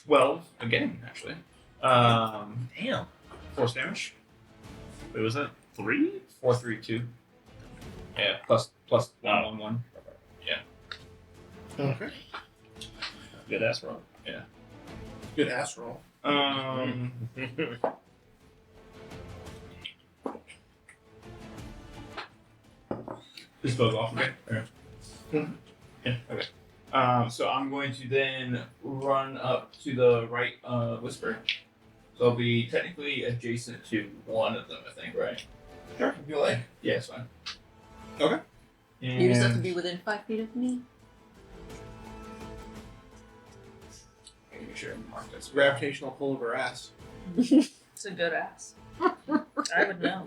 12 again, actually. Damn. Force damage. Wait, was that 3? 4, 3, 2. Yeah, plus 1, 1, 1. Yeah. Okay. Good ass roll. Yeah. Good ass roll. This goes off, okay? Mhm. Yeah, okay. So I'm going to then run up to the right whisper. So I'll be technically adjacent to one of them, I think, right? Sure, if you like. Yeah, it's fine. Okay. And You just have to be within 5 feet of me. make sure I mark this. Gravitational pull of her ass. It's a good ass. I would know.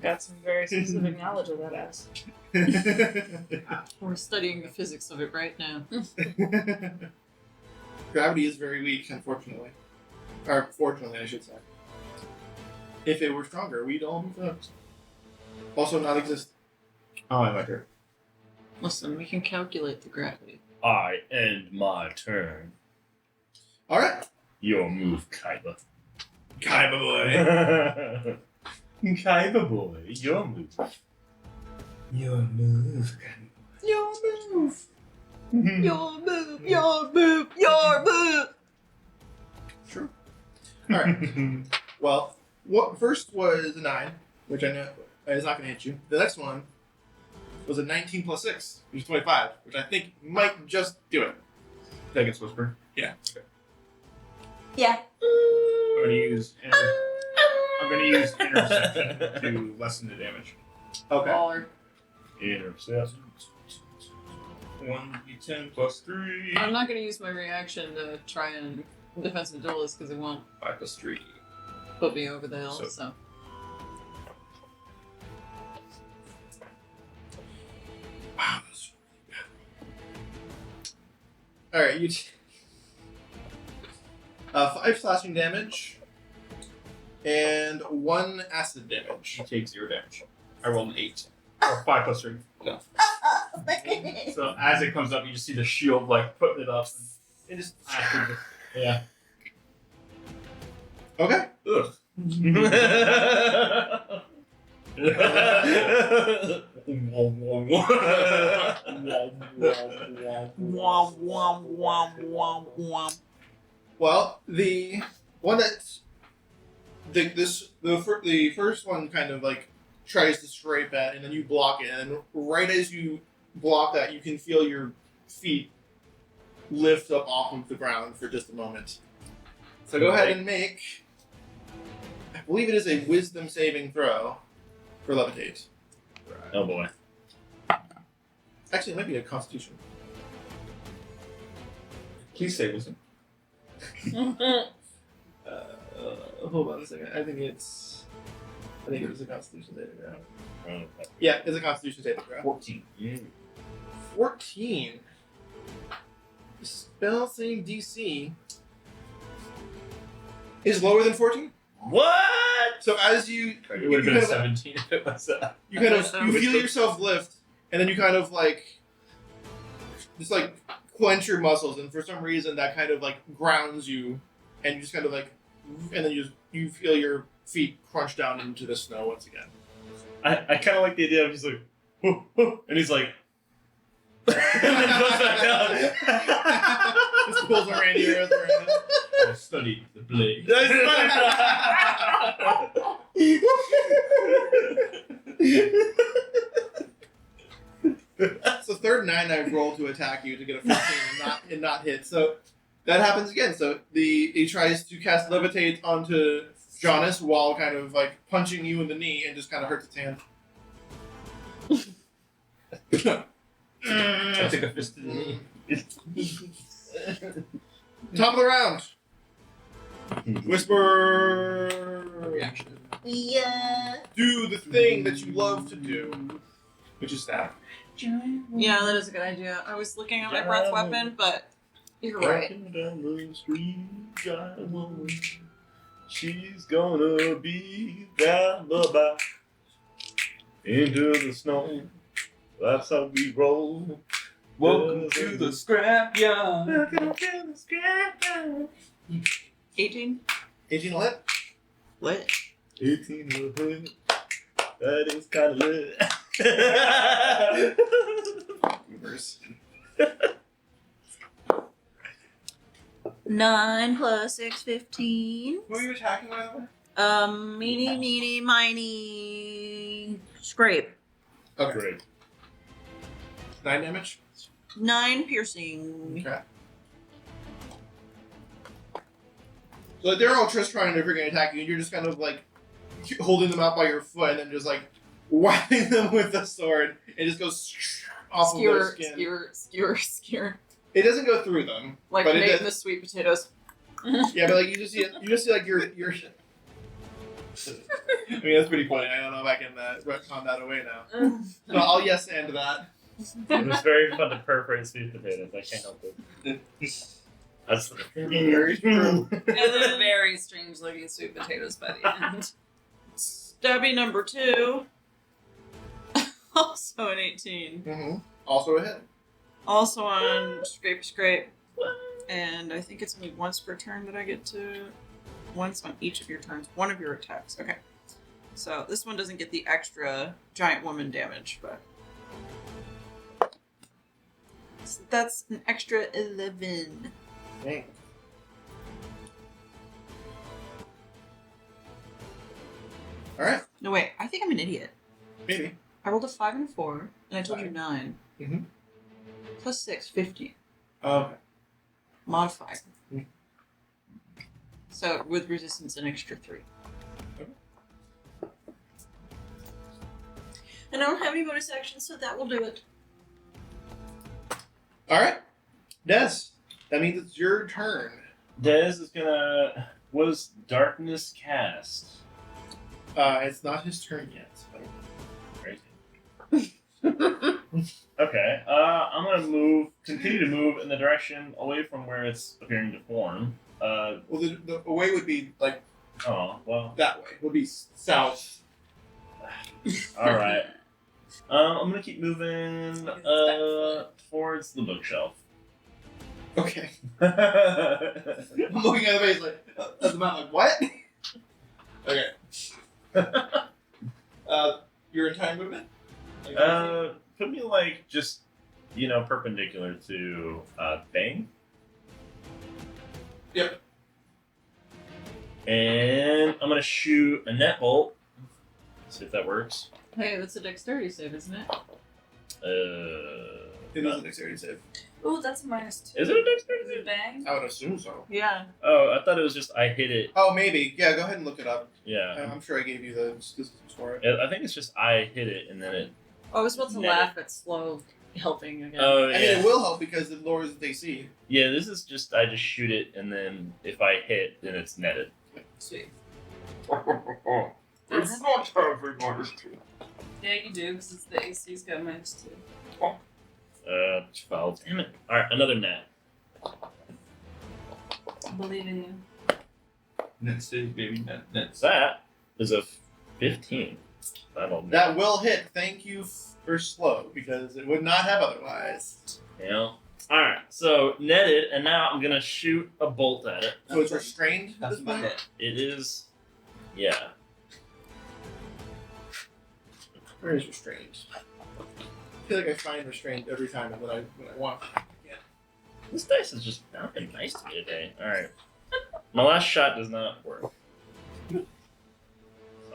Got some very specific knowledge of that ass. We're studying the physics of it right now. Gravity is very weak, unfortunately. Or fortunately, I should say. If it were stronger, we'd all be fucked. Also not exist. Oh, I like her. Listen, we can calculate the gravity. I end my turn. Alright. Your move, Kaiba. Kaiba boy. Kaiba boy, your move. Your move. Your move! Your move! Your move! Your move! Sure. Alright. Well, what first was a 9, which I know is not going to hit you. The next one was a 19 plus 6, which is 25, which I think might just do it. That gets whisper. Yeah. Okay. Yeah. I'm gonna use interception to lessen the damage. Okay. Baller. Intercept. 1d10 plus 3. I'm not going to use my reaction to try and defensive duelist because it won't 5 plus 3. put me over the hill, So- so. Wow. Alright, you 5 slashing damage and 1 acid damage. She takes 0 damage. I rolled an 8. Or 5 plus 3. No. So as it comes up, you just see the shield like putting it up. And it just acid. Yeah. Okay. Ugh. Womp, womp, womp, womp, womp. Well, the one that the first one kind of like tries to scrape at, and then you block it, and right as you block that, you can feel your feet lift up off of the ground for just a moment. So go ahead and make, I believe it is a Wisdom saving throw for levitate. Oh boy. Actually, it might be a Constitution. Please say wisdom. Hold on a second. I think it was a Constitution saving throw. Oh, Yeah, it's a Constitution saving throw. 14. 14. Spell save DC is lower than 14. what? So as you It would have been a 17 if it was you feel yourself lift, and then you kind of like just like clench your muscles, and for some reason that kind of like grounds you, and you just kind of like, and then you feel your feet crunch down into the snow once again. I kind of like the idea of he's like, whoo, whoo, and he's like, and then goes back down. Just pulls a Randy Orton around. I studied the blade. So third 9 I roll to attack you to get a 15 and not hit. So that happens again. So he tries to cast levitate onto Jonas while kind of like punching you in the knee and just kind of hurts its hand. I took a fist to the knee. Top of the round. Whisper reaction. Yeah. Do the thing that you love to do, which is stab. Yeah, that is a good idea. I was looking at my breath weapon, but you're right. Walking down the street, giant woman. She's gonna be down the back into the snow. That's how we roll. Welcome to the scrapyard. Welcome to the scrapyard. 18? 18 will hit. What? 18 will hit. That is kind of lit. Reverse. 9 plus 6, 15. Who are you attacking, by the way? Meeny, miny, scrape. Okay. Great. 9 damage. 9 piercing. Okay. So they're all just trying to freaking attack you, and you're just kind of like holding them out by your foot, and then just like whacking them with the sword. It just goes off of their skin. Skewer. It doesn't go through them. Like but Nate it and the sweet potatoes. Yeah, but like you just see like your. I mean, that's pretty funny. I don't know if I can retcon that away now. So I'll yes and that. It was very fun to perforate sweet potatoes. I can't help it. That's Very true. And then very strange looking sweet potatoes by the end. Stabby number 2. Also an 18. Mm-hmm. Also a hit. Also on scrape. And I think it's only once per turn that I get to... Once on each of your turns. One of your attacks. Okay. So this one doesn't get the extra giant woman damage, but... So that's an extra 11. Dang. Alright. No, wait. I think I'm an idiot. Maybe. I rolled a 5 and a 4, and I told you 9. Mm-hmm. Plus 6, 15. Okay. Modifier. Mm. So with resistance, an extra 3. Okay. And I don't have any bonus actions, so that will do it. Alright. Des. That means it's your turn. Dez is gonna. Was darkness cast? It's not his turn yet. Crazy. Okay. I'm gonna continue to move in the direction away from where it's appearing to form. Well, the way would be like Oh well. that way. Would be south. All right. I'm gonna keep moving towards the bookshelf. Okay. Uh, I'm looking at the base like at the mount like what? Okay. Your entire movement? Like, put me like just perpendicular to Bang. Yep. And I'm gonna shoot a net bolt. See if that works. Hey, that's a dexterity save, isn't it? It is a dexterity save. Ooh, that's a -2. Is it a dexterity Is it save? bang? I would assume so. Yeah. Oh, I thought it was just I hit it. Oh, maybe. Yeah, go ahead and look it up. Yeah. I'm sure I gave you the statistics for it. I think it's just I hit it and then it. I was about to Net. laugh at slow helping again. Oh I yeah. mean, it will help because it lowers the AC. Yeah, this is just I just shoot it and then if I hit, then it's netted. Sweet. It's not every -2. Yeah, you do, because it's the AC's got -2. 12. Damn it. All right, another net. Believe in you. Net save, baby. Net. That is a 15. That'll net. That will hit. Thank you for slow because it would not have otherwise. Yeah. All right. So netted, and now I'm gonna shoot a bolt at it. So it's restrained at That's this my point? net. It is. Yeah. Where is restrained? feel like I find restraint every time when I want. This dice is just not been nice to me today. Alright. My last shot does not work. So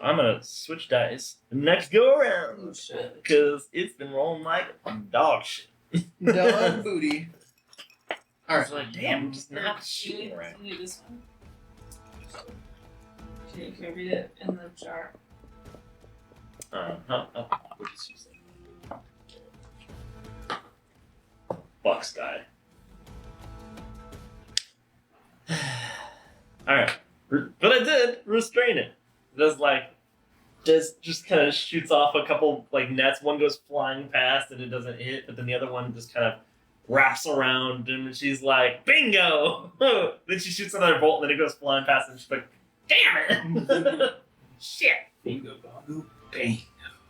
I'm gonna switch dice next go around. Because it's been rolling like dog shit. Dog booty. Alright. Like, damn, I'm just not shooting right. You need this one. You can read it in the jar. We'll just use that. Bucks guy. Alright. But I did restrain it. Just kind of shoots off a couple like nets. One goes flying past and it doesn't hit, but then the other one just kind of wraps around and she's like, bingo! Then she shoots another bolt and then it goes flying past and she's like, damn it! Shit! Bingo, bongo, bang.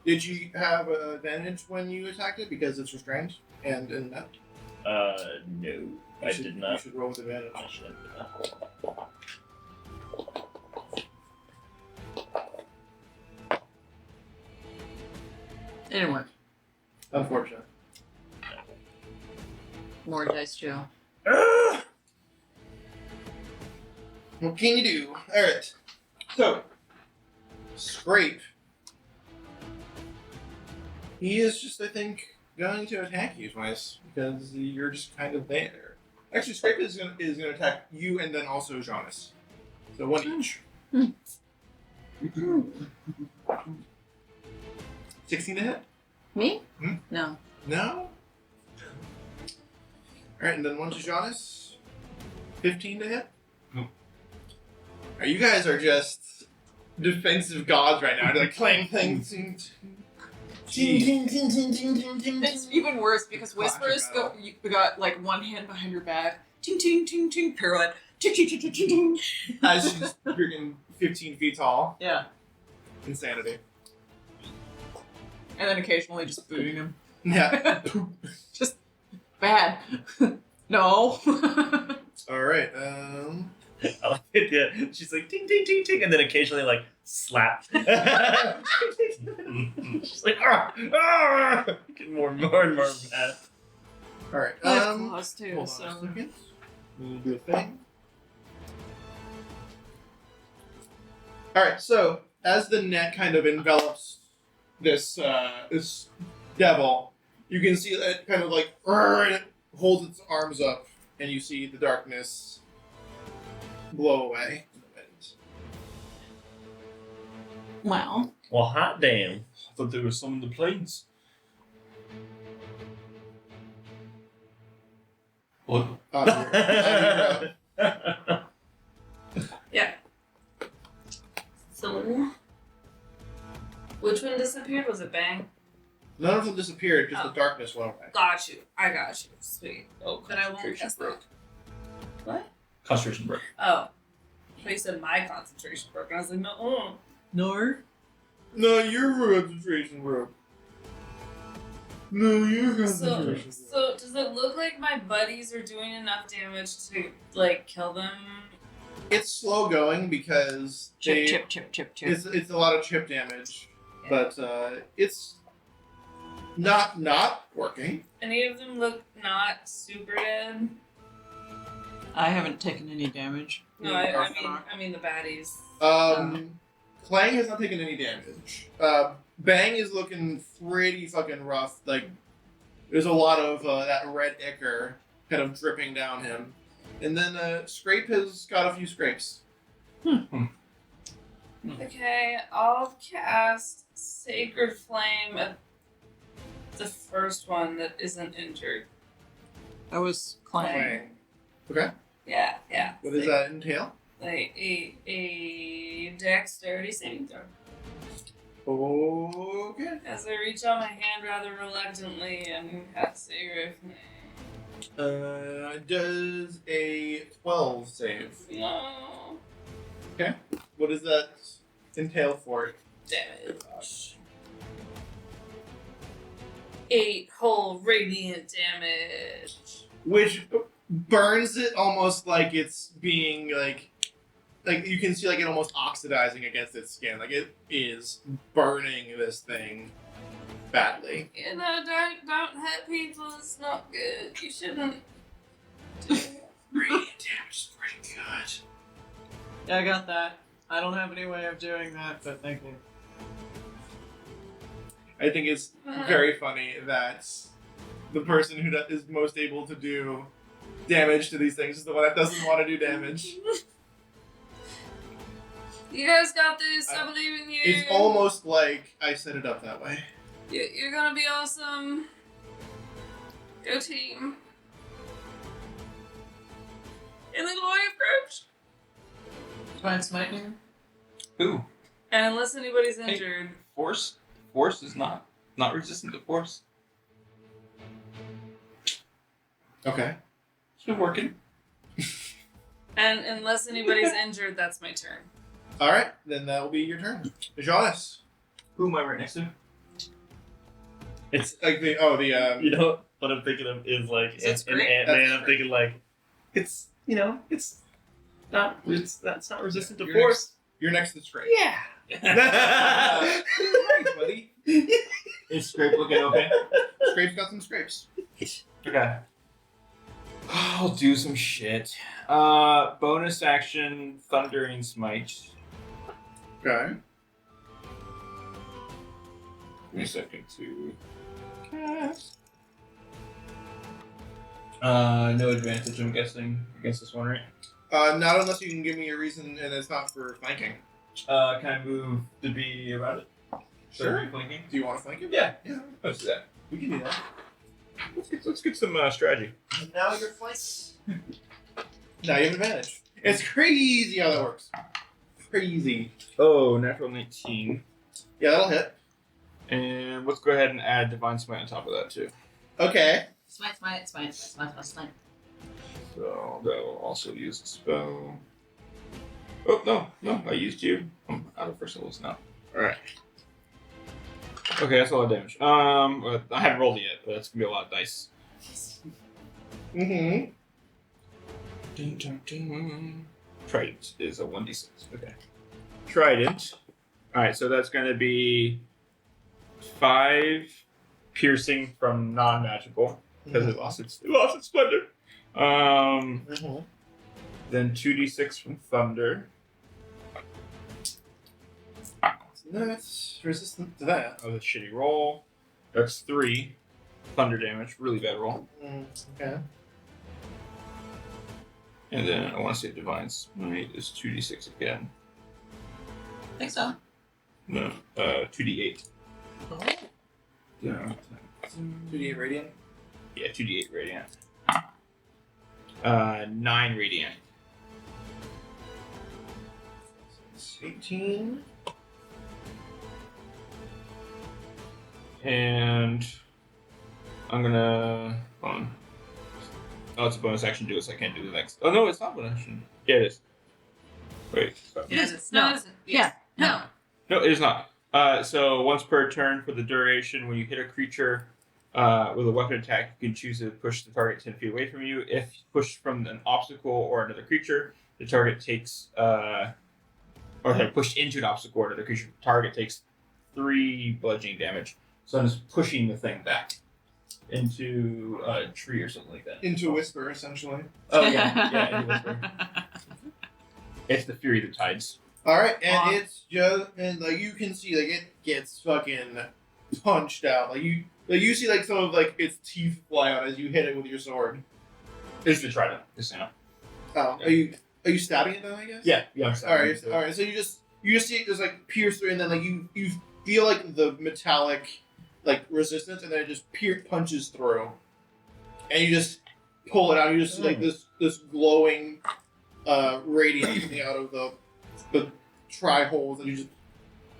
Did you have an advantage when you attacked it because it's restrained and in that? No. I did not. You should roll with advantage. I should have done that. It didn't work. Unfortunate. More dice jail. What can you do? Alright. So, Scrape. He is just, I think, going to attack you twice because you're just kind of there. Actually, Scrape is gonna attack you and then also Jonas. So one each. 16 to hit? Me? Hmm? No. No? Alright, and then one to Jonas. 15 to hit? No. Alright, you guys are just defensive gods right now. They're like playing things. It's even worse because Whispers you got like one hand behind your back. Ting ting ting ting pirouette. Ting ting ting ting ting ting. As she's freaking 15 feet tall. Yeah. Insanity. And then occasionally just booting him. Yeah. Just bad. No. Alright, I like it, yeah. She's like ting ting ting ting and then occasionally like slap. She's like getting more and more mad. Alright, I have claws too, hold on so. a second. We'll do a thing. Alright, so as the net kind of envelops this devil, you can see that it kind of like it holds its arms up and you see the darkness blow away in the wind. Wow. Well, hot damn. I thought there were some in the planes. What? Yeah. So, which one disappeared? Was it Bang? None of them disappeared, just Oh. the darkness went away. Got you. I got you. Sweet. Oh, Then I won't concentration guess broke. that. What? Concentration break. Oh. But you said my concentration broke, and I was like, no. No. No, your concentration broke. No, your So, concentration broke. so does it look like my buddies are doing enough damage to like kill them? It's slow going because Chip, chip, chip, chip, chip. it's a lot of chip damage, but it's not working. Any of them look not super dead? I haven't taken any damage. No, I mean the baddies. Clang has not taken any damage. Bang is looking pretty fucking rough. Like there's a lot of that red ichor kind of dripping down him. And then Scrape has got a few scrapes. Okay, I'll cast Sacred Flame at the first one that isn't injured. That was Clang. Okay. Yeah. What does that entail? Like a dexterity saving throw. Okay. As I reach out my hand rather reluctantly and cast Sacred Flame. Does a 12 save? No. Okay. What does that entail for it? Damage. 8 whole radiant damage. Which burns it almost like it's being like you can see like it almost oxidizing against its skin. Like it is burning this thing. badly. You know, don't hit people. It's not good. You shouldn't. Do it. Radiant damage is pretty good. Yeah, I got that. I don't have any way of doing that, but thank you. I think it's very funny that the person who is most able to do damage to these things is the one that doesn't want to do damage. You guys got this. I believe in you. It's almost like I set it up that way. You're gonna be awesome. Go team. In the lawyer groups. Divine Smite here? Who? And unless anybody's Hey. injured. Force is not resistant to force. Okay. It's been working. And unless anybody's injured, that's my turn. Alright, then that will be your turn. Jonas. Who am I right next to? It's Like the you know what I'm thinking of is like That's in great. Ant-Man. That's I'm thinking like it's it's not resistant to You're force. You're next to the scrape. Yeah. Right, buddy. Is Scrape looking okay? Scrape's got some scrapes. Okay. I'll do some shit. Bonus action, Thundering Smite. Okay. Give me a second to cast. No advantage, I'm guessing, against this one, right? Not unless you can give me a reason and it's not for flanking. Can I move to be about it? Sure. Flanking? Do you want to flank him? Yeah. Yeah. Let's do that. We can do that. Let's get some strategy. And now you're flanking. Now you have advantage. It's crazy how that works. Crazy. Oh, natural 19. Yeah, that'll hit. And let's go ahead and add Divine Smite on top of that, too. Okay. Smite. So that will also use a spell. Oh, no, I used you. I'm out of first levels now. Alright. Okay, that's a lot of damage. I haven't rolled it yet, but it's gonna be a lot of dice. Mm-hmm. Dun, dun, dun. Trident is a 1d6. Okay. Trident. Alright, so that's gonna be 5 piercing from non-magical, because it lost its splendor. Then 2d6 from thunder. No, that's resistant to that. That was a shitty roll. That's 3 thunder damage. Really bad roll. Okay. And then I want to say Divine Smite is 2d6 again. I think so. No, 2d8. Oh. Yeah. 2d8 radiant. Yeah, 2d8 radiant. 9 radiant. 18. And I'm gonna hold on. Oh, it's a bonus action to do it, so I can't do the next. Oh no, it's not bonus action. Yeah, it is. Wait. Yes. No. No. It isn't. Yeah. No. No, it is not. So once per turn for the duration, when you hit a creature with a weapon attack, you can choose to push the target 10 feet away from you. If pushed from an obstacle or another creature, the target takes or pushed into an obstacle or another creature, the target takes 3 bludgeoning damage. So I'm just pushing the thing back into a tree or something like that. Into Whisper, essentially. Oh yeah, into Whisper. It's the Fury of the Tides. Alright, and it's just, and like you can see, like it gets fucking punched out. Like you see like some of like its teeth fly out as you hit it with your sword. It's the trident, just now. Oh, Yeah. are you stabbing it though? I guess. Yeah. Alright. So you just see it just like pierce through, and then like you feel like the metallic like resistance, and then it just punches through, and you just pull it out. You just see like this glowing radiance coming out of the tri holes, and you just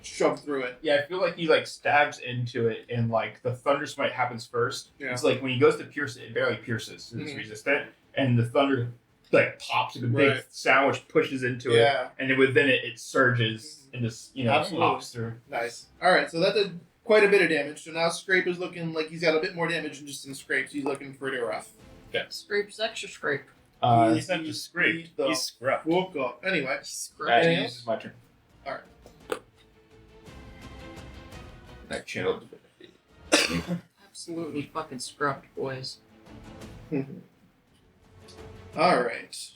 shove through it. Yeah, I feel like he like stabs into it, and like the thunder smite happens first. Yeah. It's like when he goes to pierce it, it barely pierces. It's Mhm. resistant, and the thunder like pops like a big Right. sound which pushes into Yeah. it, and then within it, it surges and just Absolutely. pops through. Nice. All right, so that did quite a bit of damage. So now Scrape is looking like he's got a bit more damage than just some scrapes. He's looking pretty rough. Scrape's extra scrape. He's not just scraped. He's scrubbed. Woke up. Anyway. Anything else? This is my turn. Alright. That channel divinity. Absolutely fucking scrubbed, boys. All right.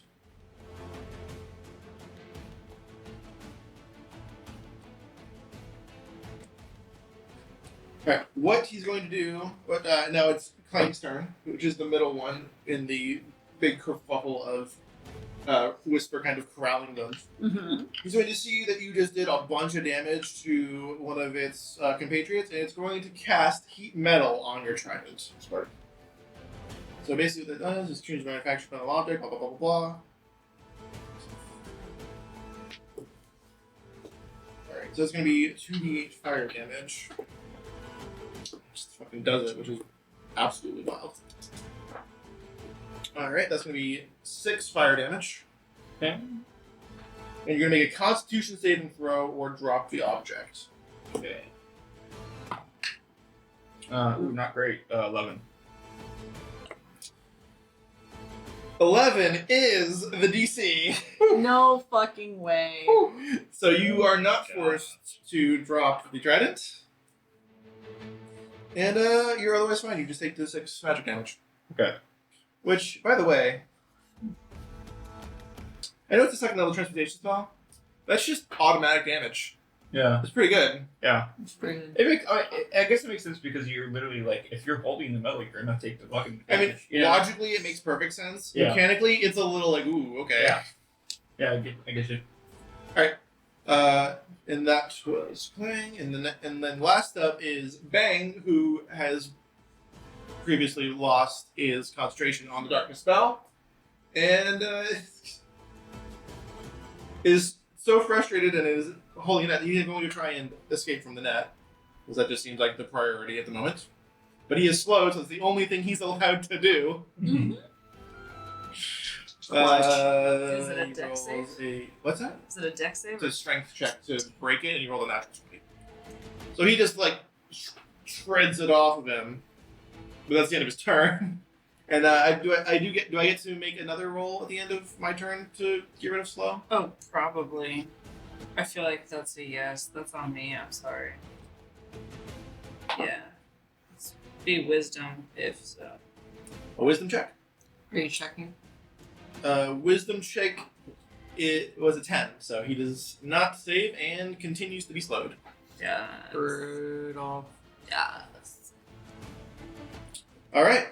Alright, what he's going to do, now it's Clank's turn, which is the middle one in the big kerfuffle of Whisper kind of corralling them. Mm-hmm. He's going to see that you just did a bunch of damage to one of its compatriots, and it's going to cast Heat Metal on your trident. So basically what that does is change the manufacture panel object, blah, blah, blah, blah, blah. Alright, so it's going to be 2d8 fire damage. Just fucking does it, which is absolutely wild. Alright, that's going to be 6 fire damage. Okay. And you're going to make a Constitution saving throw or drop the object. Okay. Not great. 11. 11 is the DC. No fucking way. So you are not forced to drop the trident. And you're otherwise fine. You just take the 6 magic damage. Okay. Which, by the way, I know it's a second level transmutation spell. That's just automatic damage. Yeah. It's pretty good. Yeah. It's pretty good. I guess it makes sense because you're literally like, if you're holding the metal, you're gonna take the fucking damage. I mean, logically, it makes perfect sense. Yeah. Mechanically, it's a little like, ooh, okay. Yeah. Yeah, I get you. And that was playing, and then last up is Bang, who has previously lost his concentration on the darkness spell, and is so frustrated and is holding that he is going to try and escape from the net, because that just seems like the priority at the moment. But he is slow, so it's the only thing he's allowed to do. Mm-hmm. Is it a he dex rolls save? What's that? Is it a dex save? It's a strength check to break it, and you roll a natural 20. So he just like shreds it off of him, but that's the end of his turn. And do I get to make another roll at the end of my turn to get rid of slow? Oh, probably. I feel like that's a yes. That's on me. I'm sorry. Yeah. It's be wisdom if so. A wisdom check. Are you checking? Wisdom check. It was a 10, so he does not save and continues to be slowed. Yeah. Brutal. Yes. All right.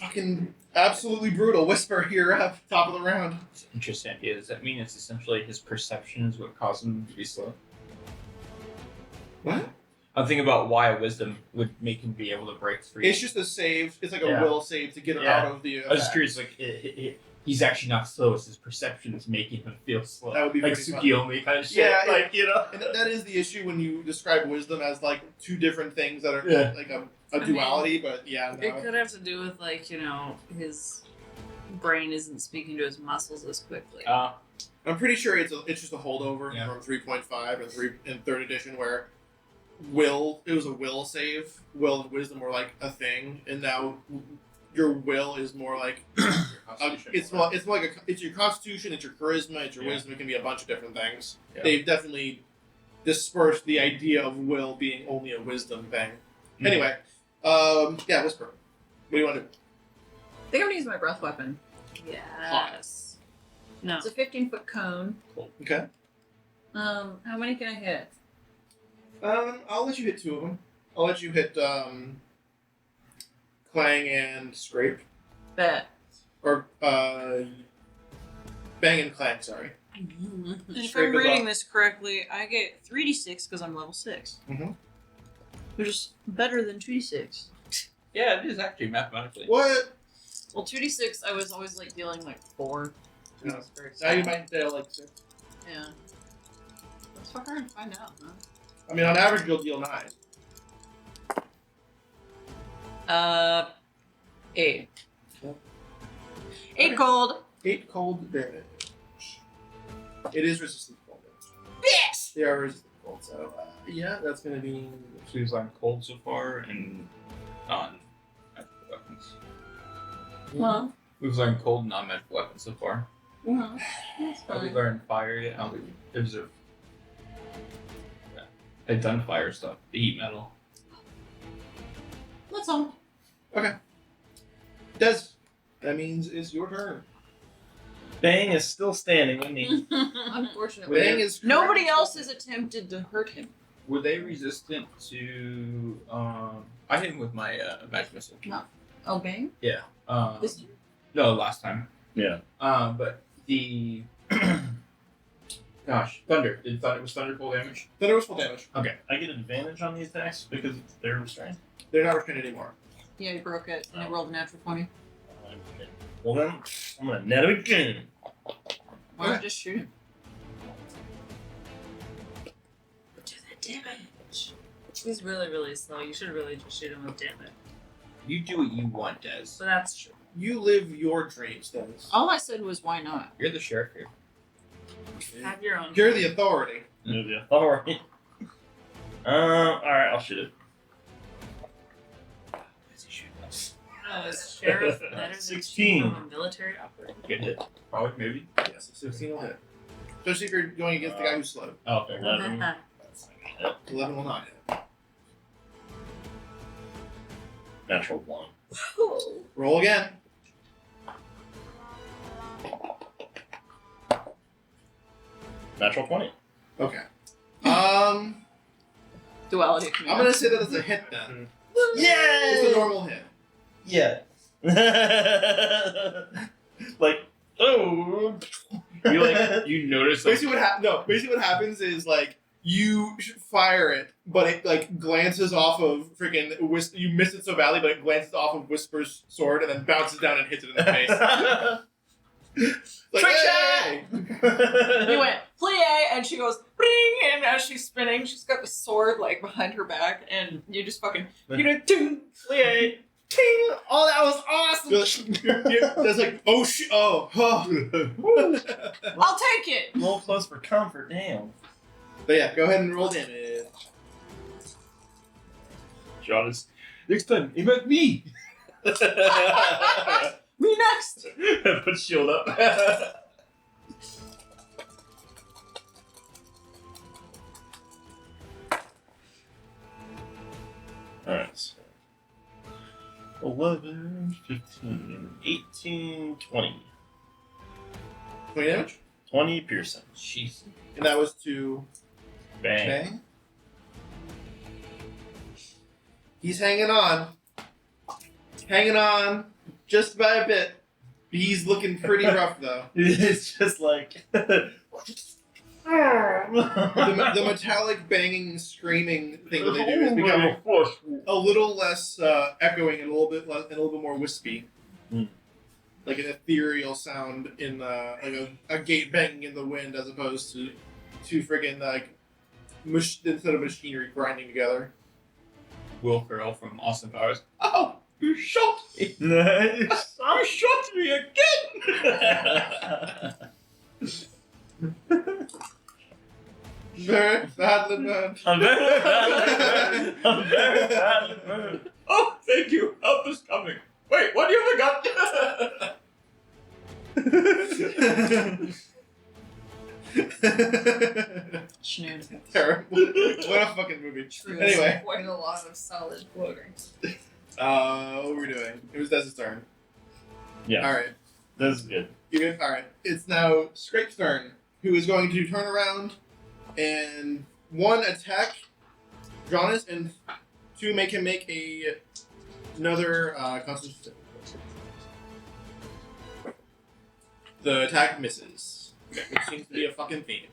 Fucking absolutely brutal. Whisper here up top of the round. Interesting idea. Does that mean it's essentially his perception is what caused him to be slow? What? I'm thinking about why a wisdom would make him be able to break free. It's just a save. It's like a Yeah. will save to get him Yeah. out of the. I was just curious, like, he's actually not slow, it's his perception is making him feel slow. That would be like pretty fun. Tsukiyomi kind of shit. Yeah, like, you know? And that is the issue when you describe wisdom as like two different things that are Yeah. like a I mean, duality, but yeah. It could have to do with, like, you know, his brain isn't speaking to his muscles as quickly. I'm pretty sure it's just a holdover Yeah. from 3.5 and 3rd edition where it was a will save. Will and wisdom were like a thing, and now your will is more like it's more like it's your constitution, it's your charisma, it's your wisdom. It can be a bunch of different things. Yeah. They've definitely dispersed the idea of will being only a wisdom thing. Mhm. Anyway, whisper. What do you want to do? I think I'm gonna use my breath weapon. Yes. No. It's a 15-foot cone. Okay. How many can I hit? I'll let you hit 2 of them. I'll let you hit Clang and Scrape. Bet. Or Bang and Clang, sorry. And if Scrape I'm is reading up. this correctly, I get 3d6 because I'm level 6. Mhm. Which is better than 2d6. Yeah, it is actually mathematically. What? Well, 2d6, I was always like dealing like 4. No. That's very Now you sad. might deal like 6. Yeah. Let's fuck around and find out, huh? I mean, on average, you'll deal 9. 8. Okay. 8 cold. 8 cold damage. It is resistant to cold damage. Yes! They are resistant to cold, so yeah, that's gonna be. So he's on cold so far and non magical weapons. Well, We've learned cold and non magical weapons so far. well, that's Have we fine. learned fire yet? I don't think there's a. They've done fire stuff. The heat metal. That's all. Okay. Des, that means it's your turn. Bang is still standing with me. Unfortunately, Bang is nobody correct. else has attempted to hurt him. Were they resistant to? I hit him with my magic missile. Oh, Bang? Yeah. This time? No, last time. Yeah. But the gosh, thunder. Was thunder full damage? Thunder was full damage. Okay. I get advantage on these attacks because they're restrained. They're not restrained anymore. Yeah, he broke it and he rolled a natural 20. Well then, I'm gonna net it again. Why don't you just shoot him? Do the damage. He's really, really slow. You should really just shoot him with damage. You do what you want, Des. But that's true. You live your dreams, Des. All I said was, why not? You're the sheriff here. Have your own. You're the authority. You're the authority. Alright, I'll shoot it. Oh, is sheriff better than 16. chief of a military operator? Get it? Probably, maybe. Yes, 16 will hit. Especially if you're going against the guy who's slow. Oh, fair. 11. 11 will not hit. Natural 1. Roll again. Natural 20. Okay. Duality of I'm command. gonna say that it's a hit then. Yeah! It's a normal hit. Yeah. Like, oh. You notice Basically what happens is like you fire it, but it like glances off of freaking you miss it so badly, but it glances off of Whisper's sword and then bounces down and hits it in the face. Like, Trick hey! He went, plie, and she goes, ring, and as she's spinning, she's got the sword, like, behind her back, and you just fucking, ting, plie, ting, oh, that was awesome! That's like, oh shit, oh. I'll take it! Roll close for comfort, damn. But yeah, go ahead and roll damage. John is next time. Aim at me. Me next! Put shield up. Alright. So 11, 15, 18, 20. 20 damage? 20 piercing. Jeez. And that was to Bang. Bang. He's hanging on. Hanging on just by a bit. He's looking pretty rough though. It's just like The metallic banging, screaming thing that they do has become a little less echoing and a little bit more wispy, like an ethereal sound in like a gate banging in the wind, as opposed to friggin' like instead of machinery grinding together. Will Ferrell from Austin Powers. Oh, you shot me! nice. I shot me again! Very badly burned. I'm very badly burned. I'm very badly burned. Oh, thank you. Help is coming. Wait, what do you forgot? Shenanigans. Terrible. What a fucking movie. Anyway, Quite a lot of solid quoting. what were we doing? It was Des's turn. Yeah, Alright. this is good. You good? Alright. It's now Scrape's turn, who is going to turn around and one, attack Jonas, and two, make him make another Constitution. The attack misses, which seems to be a fucking theme.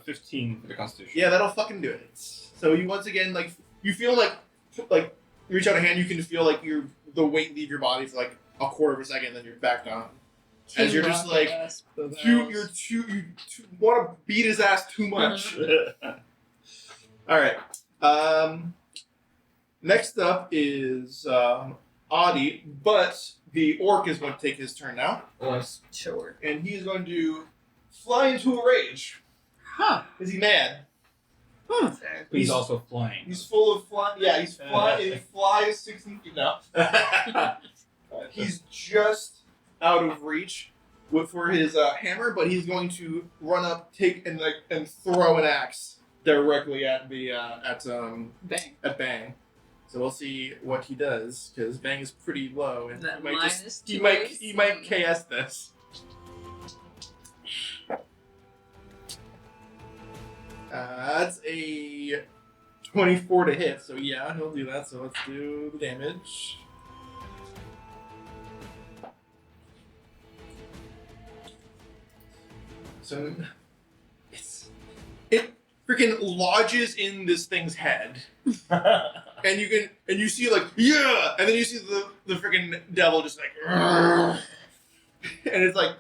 15 for the Constitution. Yeah, that'll fucking do it. So you once again, like, you feel like you reach out a hand, you can feel like the weight leave your body for like a quarter of a second, then you're back down. As you're just like, you want to beat his ass too much. Alright. Next up is Audi, but the orc is going to take his turn now. Yes. Sure. And he is going to fly into a rage. Huh. Is he mad? But he's also flying. He's full of fly. Yeah, he's flying. He flies 16 feet now. He's just out of reach for his hammer, but he's going to run up, take and throw an axe directly at the Bang. at Bang. So we'll see what he does, because Bang is pretty low, and That he might minus he two might AC. KS this. That's a 24 to hit, so yeah, he'll do that. So let's do the damage. So it freaking lodges in this thing's head, and you see like yeah, and then you see the freaking devil just like, and it's like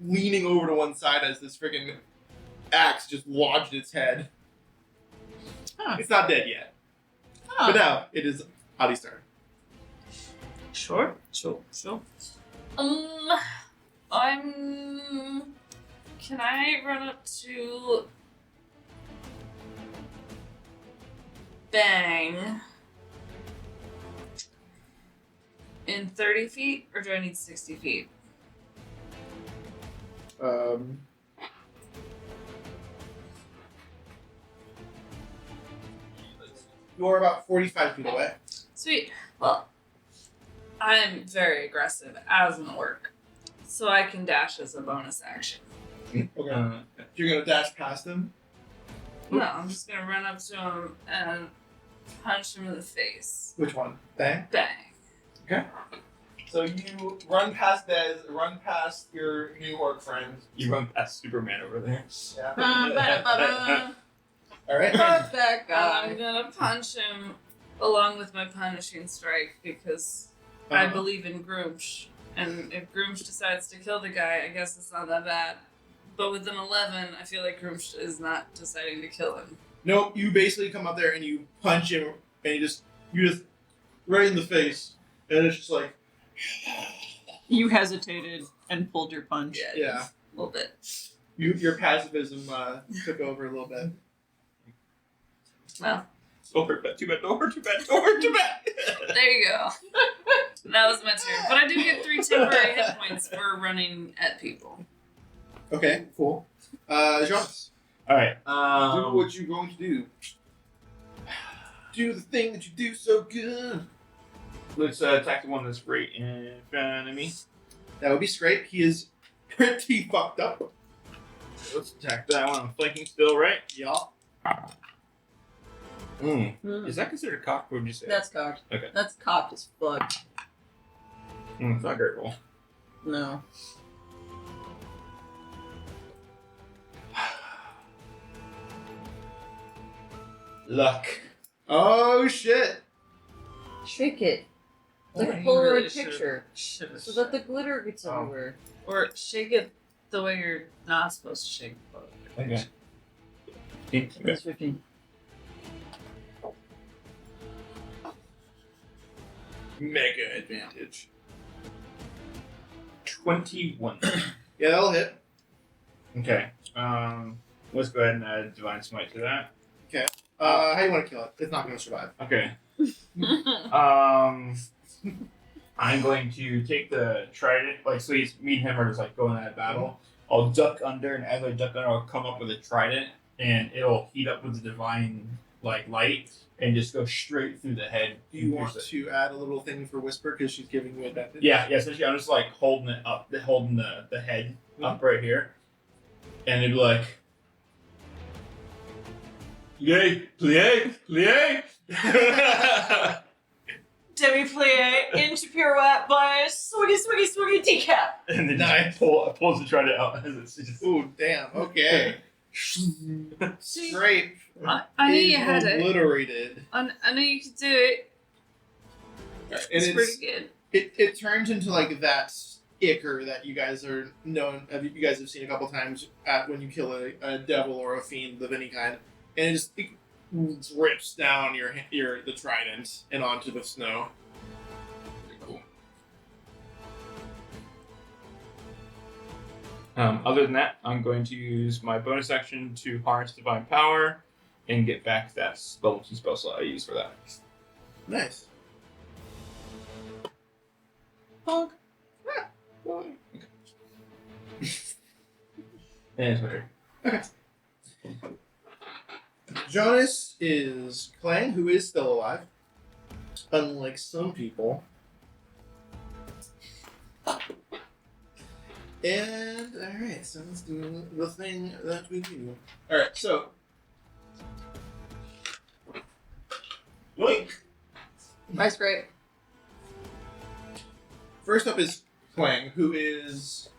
leaning over to one side as this freaking axe just lodged its head. Huh. It's not dead yet, Huh. but now it is Adi's turn. Sure. Can I run up to Bang in 30 feet, or do I need 60 feet? You're about 45 feet away. Sweet. Well, I'm very aggressive as an orc, so I can dash as a bonus action. Okay. You're gonna dash past him. No, I'm just gonna run up to him and punch him in the face. Which one? Bang. Bang. So you run past Dez, run past your new orc friend. You run past Superman over there. Yeah. Ba-ba-ba-ba. All right. Fuck that And guy. I'm gonna punch him along with my punishing strike because I believe in Groomsh. And if Groomsh decides to kill the guy, I guess it's not that bad. But with an 11, I feel like Groomsh is not deciding to kill him. Nope. You basically come up there and you punch him, and you just right in the face, and it's just like You hesitated and pulled your punch. yeah. A little bit. Your pacifism took over a little bit. Well, Over, too bad. there you go. That was my turn. But I do get 3 temporary hit points for running at people. Okay. Cool. Jonas, All right. do what you're going to do. Do the thing that you do so good. Let's attack the one that's right in front of me. That would be Scrape. He is pretty fucked up. Let's attack that one. I'm flanking still, right? Yeah. Is that considered cocked? Or would you say? That's cocked. Okay. That's cocked as fuck. It's not a great roll. No. Luck. Oh shit. Shake it. Like Oh, a you Polaroid really picture. Should've So that the glitter gets Oh. everywhere. Or shake it the way you're not supposed to shake the boat. Okay. That's 15. Mega advantage. 21. Yeah, that'll hit. Okay. Let's go ahead and add Divine Smite to that. How do you want to kill it? It's not going to survive. Okay. I'm going to take the trident, like, so he's, me and him are just like going at battle. I'll duck under, and as I duck under, I'll come up with a trident, and it'll heat up with the divine, like, light, and just go straight through the head. Do you want to add a little thing for Whisper because she's giving you advantage? Yeah, essentially, I'm just like holding it up, holding the head up right here, and it'd be like, plie. Demi-plie into pirouette by swiggy decap. And then Nice. pulls the trident out. It's just, Ooh, damn. Okay. See, Scrape I knew is you had it. obliterated. I knew you could do it. And It's pretty good. It turns into like that ichor that you guys are known. You guys have seen a couple times at when you kill a devil or a fiend of any kind, and it rips down the trident and onto the snow. cool. Other than that, I'm going to use my bonus action to harness divine power and get back that level 2 spell slot I used for that. Nice. Honk. And it's my turn. Jonas is Clang, who is still alive. unlike some people. And alright, so let's do the thing that we do. Alright, so yoink! Nice, great. First up is Clang, who is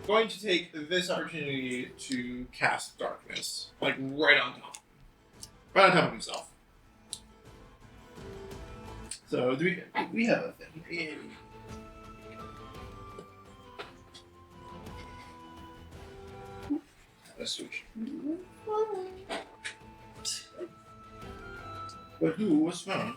going to take this opportunity to cast darkness. Like right on top. Right on top of himself. So do we have a thing? Let's switch. But who was found?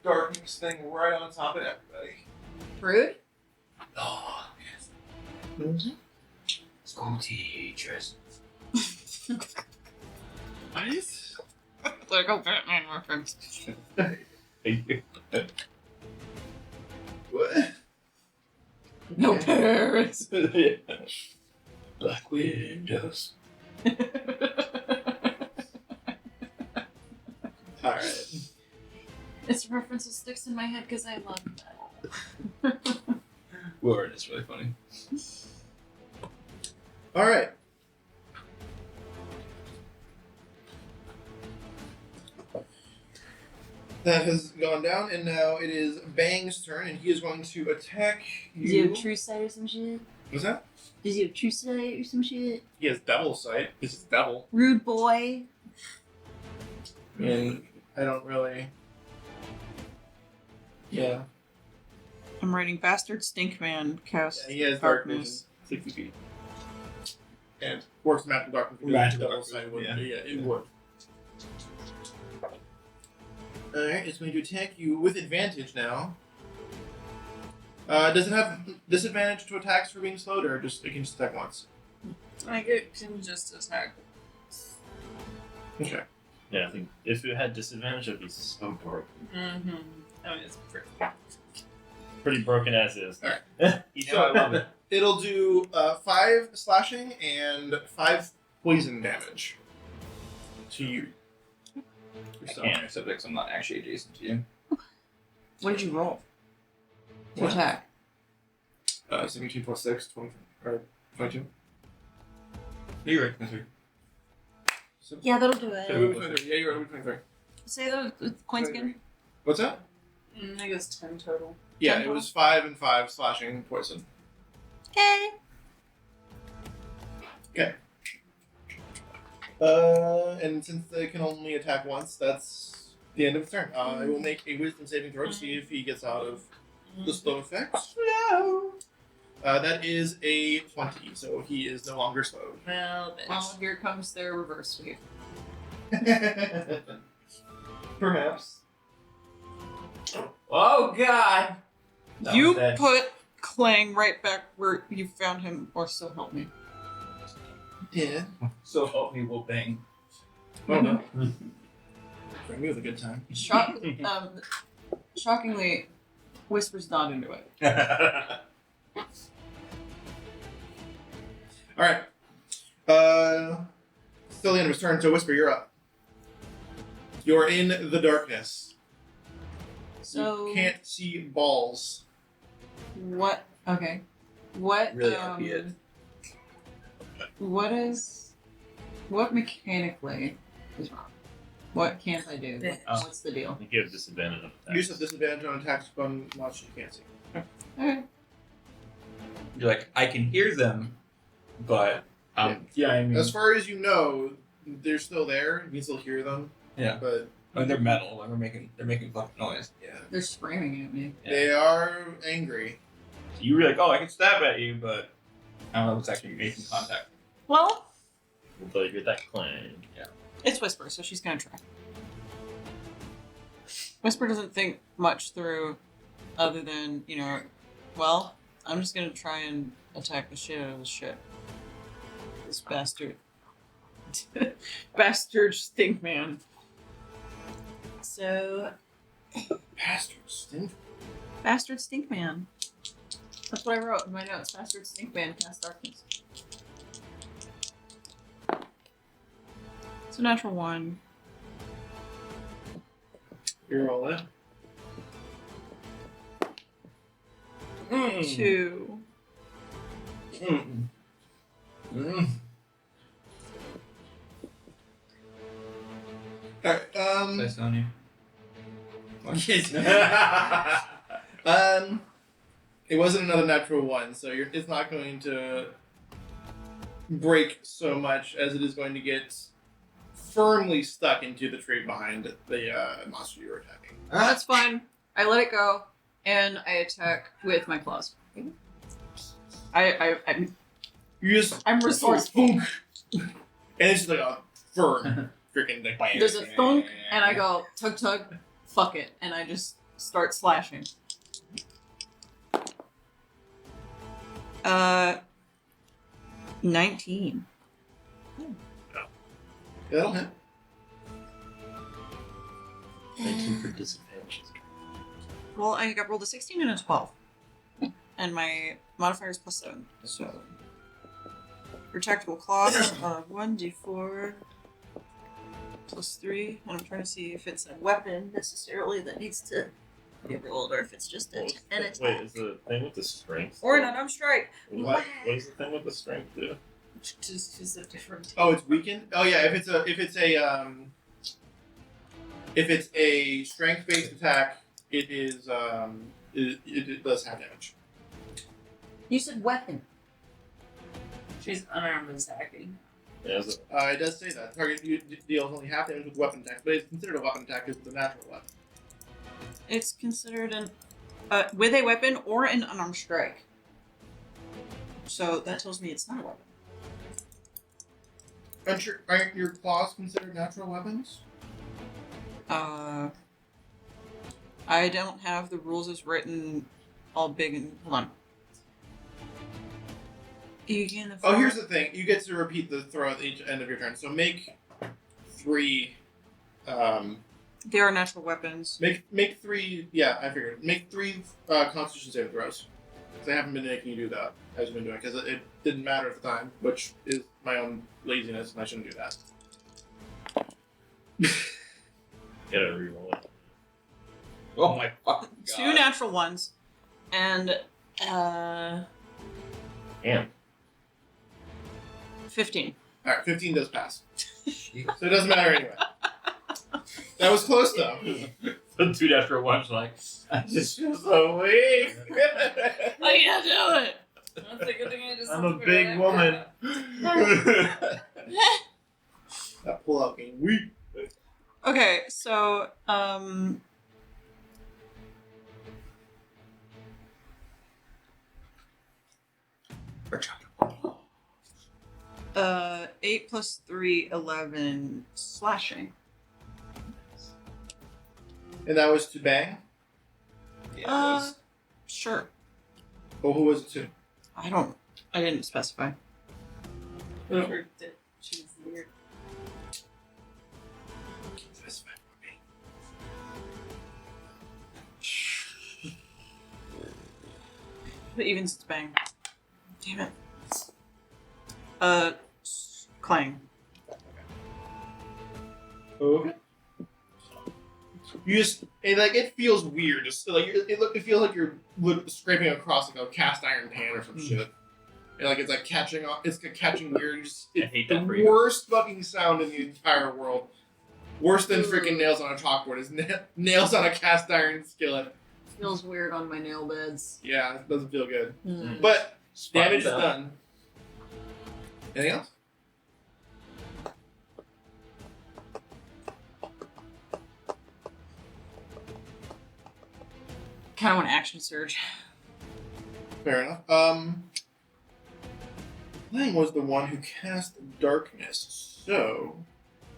Darkness thing right on top of everybody. Rude? Oh, yes. School teachers. Nice. Like a Batman reference. What? No parents. Black windows. Alright. This reference sticks in my head because I love that. Word, it's really funny. Alright. That has gone down, and now it is Bang's turn, and he is going to attack you. Does he have true sight or some shit? What's that? Does he have true sight or some shit? He has devil sight. This is devil. Rude boy. And I don't really. Yeah. I'm writing Bastard Stinkman cast He has dark vision. 60 feet. And works magical darkness. because Magical devil darkness, sight would. yeah. Yeah, it would. Alright, it's going to attack you with advantage now. Does it have disadvantage to attacks for being slowed, or just it can just attack once? Like it can just attack. Okay. Yeah, I think if it had disadvantage, it'd be so broken. Mm-hmm. I mean, it's Pretty broken as is. Alright. You know I love it. It'll do 5 slashing and 5 poison damage to you. So, except like I'm not actually adjacent to you. What did you roll? To What? attack. 17 plus 6, 20, or 22. You're right, Mr. Yeah, that'll do Yeah, it. 23. Yeah, you're right, 23. Say those with coins again. What's that? I guess 10 total. Yeah, 10 it total? was 5 and 5 slashing poison. Okay. Okay. And since they can only attack once, that's the end of his turn. I will make a wisdom saving throw to see if he gets out of the slow effects. No! That is a 20, so he is no longer slowed. Well, Well, here comes their reverse sweep. Perhaps. Oh God! That You was dead. put Clang right back where you found him, or so help me. Yeah. So help me, will bang. Oh no. For me, it was a good time. Shockingly, Whisper's not into it. Alright. Still the end of his turn, so Whisper, you're up. You're in the darkness. So You can't see balls. what? Okay. What? Really opiate. What mechanically is wrong? What can't I do? Oh. What's the deal? You give disadvantage on You just have disadvantage on attacks on much you can't see. Okay. You're like, I can hear them, but yeah, I mean, As far as you know, they're still there. You can still hear them. Yeah. But I mean, they're metal. Like, they're making fucking noise. yeah. They're screaming at me. Yeah. They are angry. So you were like, oh, I can stab at you, but I don't know what's actually making contact. Well, But you get that clang. it's Whisper, so she's gonna try. Whisper doesn't think much through, other than, well, I'm just gonna try and attack the shit out of this shit. This bastard. Bastard Stinkman. So, Bastards. Bastard Stinkman. That's what I wrote in my notes. Bastard Stinkman cast darkness. It's a natural 1. You're all in. 2. Alright, Nice on you. it wasn't another natural 1, so it's not going to break so much as it is going to get firmly stuck into the tree behind the monster you were attacking. That's fine. I let it go, and I attack with my claws. I'm resourceful. And it's just like a firm freaking like bam. There's a thunk, and I go tug tug, fuck it, and I just start slashing. 19. That'll hit. 19 for disadvantage. Well, I got rolled a 16 and a 12. And my modifier is +7. So, retractable claws, 1d4 +3. And I'm trying to see if it's a weapon necessarily that needs to be rolled, or if it's just an attack. Wait, is the thing with the strength? Or an unarmed strike. What does the thing with the strength do? Just is a different. Oh, it's weakened. Oh yeah, if it's a strength-based attack, it is it does have damage. You said weapon. She's unarmed and attacking. Yeah, is it? It does say that target deals only half damage with weapon attack, but it's considered a weapon attack because it's a natural weapon. It's considered an with a weapon or an unarmed strike. So that tells me it's not a weapon. Aren't your claws considered natural weapons? I don't have the rules as written all big and hold on. You gain the Oh, here's the thing. You get to repeat the throw at each end of your turn. So make 3 they are natural weapons. Make 3 yeah, I figured. Make 3 constitution saving throws. Because I haven't been making you do that as you've been doing, because it didn't matter at the time, which is my own laziness, and I shouldn't do that. Gotta reroll it. Oh my fucking god. 2 natural ones. And Damn. 15. Alright, 15 does pass. So it doesn't matter anyway. That was close though. The 2 natural ones like, I just feel so weak. I can't do it. That's a good thing I just I'm a big woman. That pull out game weak. Okay, so 8 plus 3, 11 slashing. And that was to bang? Sure. Well, who was it to? I didn't specify. She's weird. But even since bang. Damn it. Clang. Okay. You just it feels weird. Just like it feels like you're scraping across like a cast iron pan or some shit. And like it's catching on. It's catching weird. It's hate the that for you. worst fucking sound in the entire world. Worse than freaking nails on a chalkboard is nails on a cast iron skillet. Feels weird on my nail beds. Yeah, it doesn't feel good. Mm. But Spot damage is that. done. Anything else? Kind of want action surge. Fair enough. Lang was the one who cast darkness, so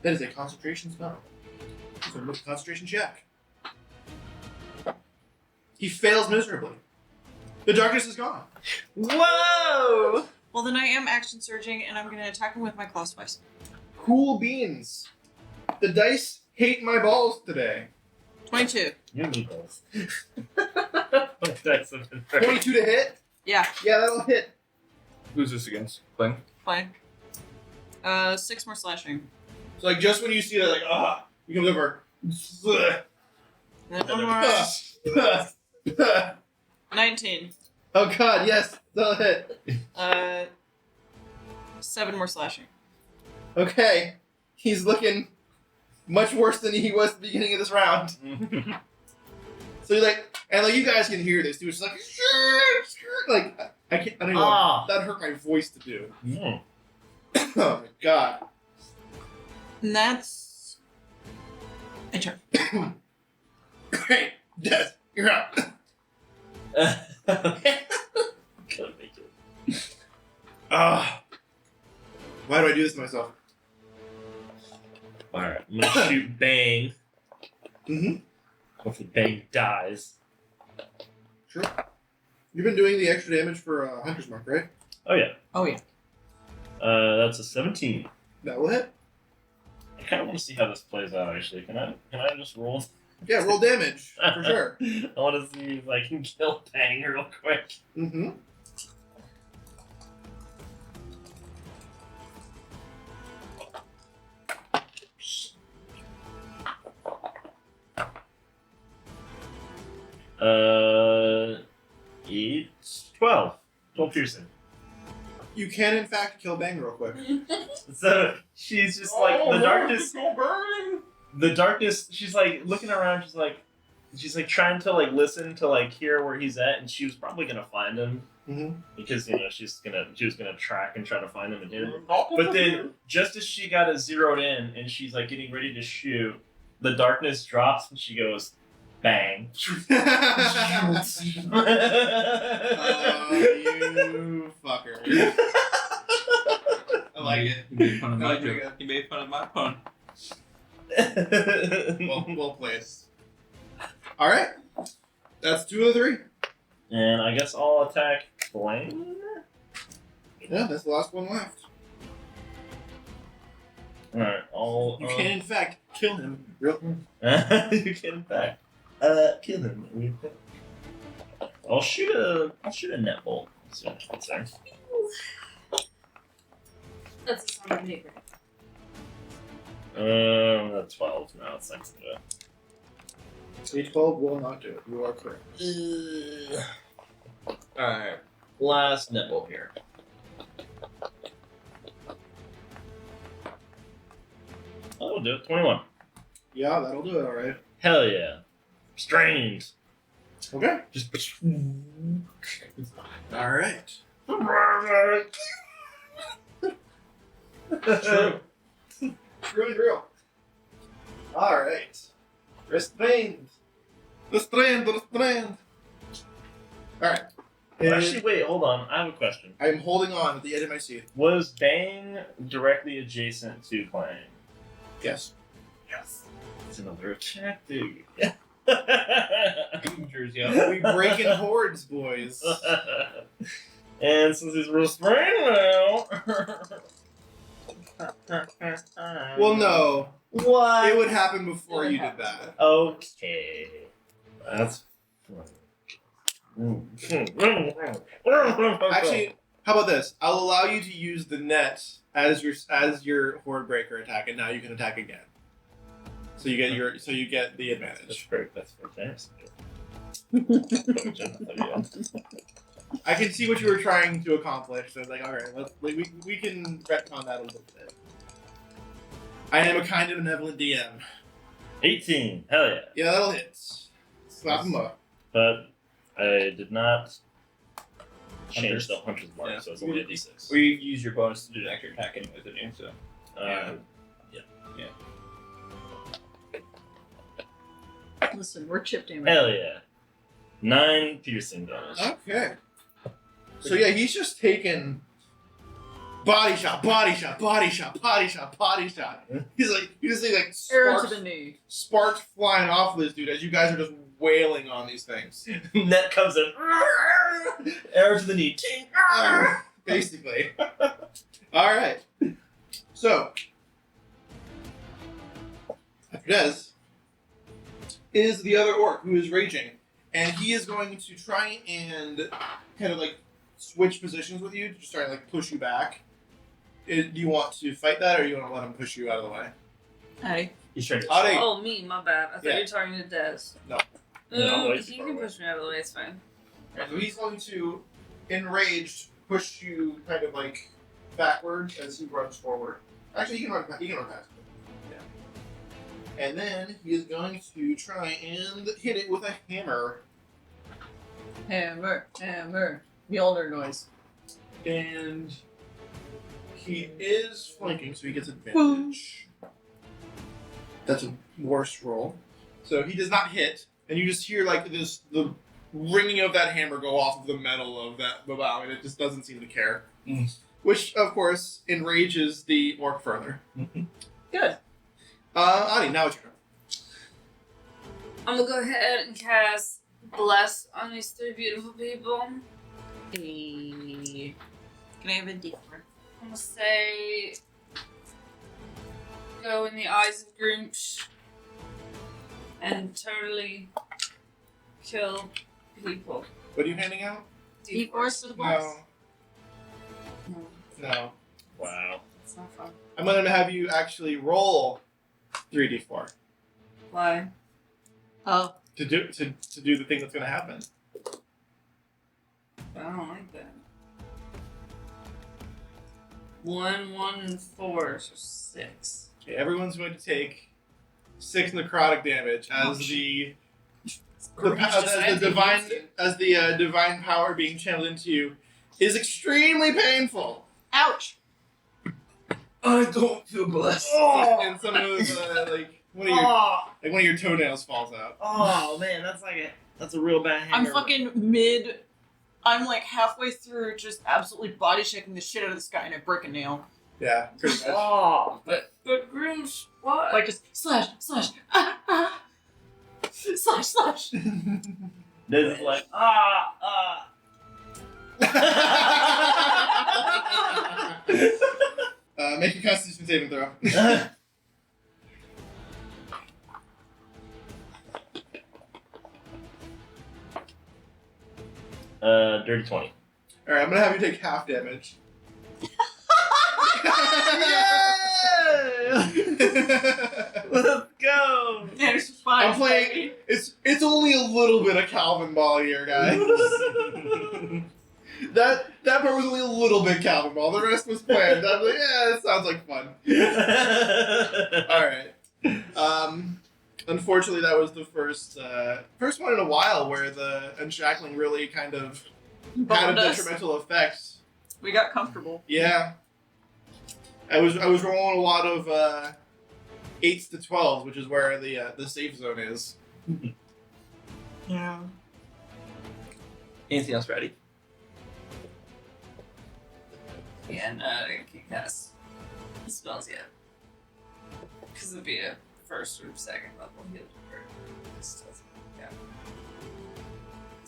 that is a concentration spell. So make a concentration check. He fails miserably. The darkness is gone. Whoa! Well, then I am action surging, and I'm going to attack him with my claw twice. Cool beans. The dice hate my balls today. 22. You need those. That's a 22 to hit? Yeah, Yeah, that'll hit. Who's this against? Clang? fine. 6 more slashing. So like just when you see that, like he comes over. 19. Oh god, yes, that'll hit. 7 more slashing. Okay, he's looking much worse than he was at the beginning of this round. So you're like, and like you guys can hear this, dude. It's like, like I can't. I don't know. That hurt my voice to do. Oh my god. And that's my turn. Great, Des, you're up. Gonna make it. Why do I do this to myself? Alright, I'm gonna shoot Bang. Mm-hmm. Hopefully Bang dies. Sure. You've been doing the extra damage for Hunter's Mark, right? Oh yeah. Oh, yeah. That's a 17. That will hit. I kind of want to see how this plays out, actually. Can I just roll? Yeah, roll damage, for sure. I want to see if I can kill Bang real quick. Mm-hmm. It's 12. 12 piercing. You can, in fact, kill Bang real quick. So she's just like the darkness. The darkness. She's like looking around. She's like trying to like listen to like hear where he's at, and she was probably gonna find him because she was gonna track and try to find him and hit him. But then just as she got it zeroed in and she's like getting ready to shoot, the darkness drops and she goes, bang. You fucker. I like it. You made fun of I my like joke. it. You made fun of my pun. Well played. Alright. That's 2 of the 3. And I guess I'll attack Blaine. Yeah, that's the last one left. Alright, I'll... You can, in fact, kill him. Real you can, in fact, kill him. I'll shoot a net bolt. So that's there. That's a song of paper. That's 12. No, it's not gonna do it. A12 will not do it. You are correct. Alright. Last nibble here. I'll do it. 21. Yeah, that'll do it, alright. Hell yeah. Strained. Okay. Just. Alright. True. True and real. Alright. Restrained. Restrained. Alright. Actually, wait, hold on. I have a question. I'm holding on at the edge of my seat. Was Bang directly adjacent to Clang? Yes. Yes. It's another attack, dude. Jersey. We break in hordes, boys. And since he's restrained now. Well, no. What? It would happen before you did that. Okay. That's Actually, how about this? I'll allow you to use the net as your horde breaker attack, and now you can attack again. So you get the advantage. That's fantastic. I can see what you were trying to accomplish. So it's like, all right, we can retcon that a little bit. I am a kind of benevolent DM. 18. Hell yeah. Yeah, that'll hit. Slap him up. But I did not change the hunter's mark, Yeah. so it's only a d6. Or you use your bonus to do an extra attack anyway, didn't you? So. Yeah. Listen, we're chip damage. Hell yeah. 9 piercing damage. Okay. So yeah, he's just taken body shot, body shot, body shot, body shot, body shot. He's just like Arrow to sparks, the knee. sparks flying off of this dude as you guys are just wailing on these things. Net comes in. Arrow to the knee. Ting. Basically. All right. So after Des is the other orc who is raging, and he is going to try and kind of like switch positions with you to just try and like push you back. Do you want to fight that, or do you want to let him push you out of the way? Howdy. He's trying to. Howdy. Oh, me, my bad. I thought Yeah. you were talking to Des. No. No, way too you far can away. push me out of the way, it's fine. So he's going to, enraged, push you kind of like backwards as he runs forward. Actually, he can run past. Yeah. And then he is going to try and hit it with a hammer. Hammer, hammer. Mjolnir noise. And he is flanking, so he gets advantage. That's a worse roll. So he does not hit, and you just hear like the ringing of that hammer go off of the metal of the bow, and it just doesn't seem to care. Which, of course, enrages the orc further. Good. Ani, now it's your turn. I'm gonna go ahead and cast Bless on these three beautiful people. Can I have a D4? I'm gonna say, go in the eyes of Grinch and totally kill people. What are you handing out? D4s for the boss? No. No. Wow. It's not fun. I'm going to have you actually roll 3d4 Why? Oh. to do the thing that's going to happen. I don't like that. 1, 1, and 4, so 6. Okay, everyone's going to take 6 necrotic damage as the divine power being channeled into you is extremely painful. Ouch! I don't feel blessed. And some of one of your toenails falls out. Oh man, that's a real bad hammer. I'm fucking mid. I'm like halfway through, just absolutely body shaking the shit out of this guy, and I break a nail. Yeah, pretty much. Oh, But Grinch, what? Like just slash, slash. this is like Make a Constitution saving throw. dirty 20. All right, I'm gonna have you take half damage. Let's go. There's fine. I'm playing. It's only a little bit of Calvin Ball here, guys. that part was only a little bit Calvin Ball. The rest was planned. I'm like, yeah, that sounds like fun. All right. Unfortunately, that was the first one in a while where the unshackling really kind of had a Boned us. detrimental effect. We got comfortable. Yeah. I was rolling a lot of 8s to 12s, which is where the safe zone is. Yeah. Anything else, Brady? Yeah, no, I can't cast spells yet. Because it'd be a first or second level heal. Yeah.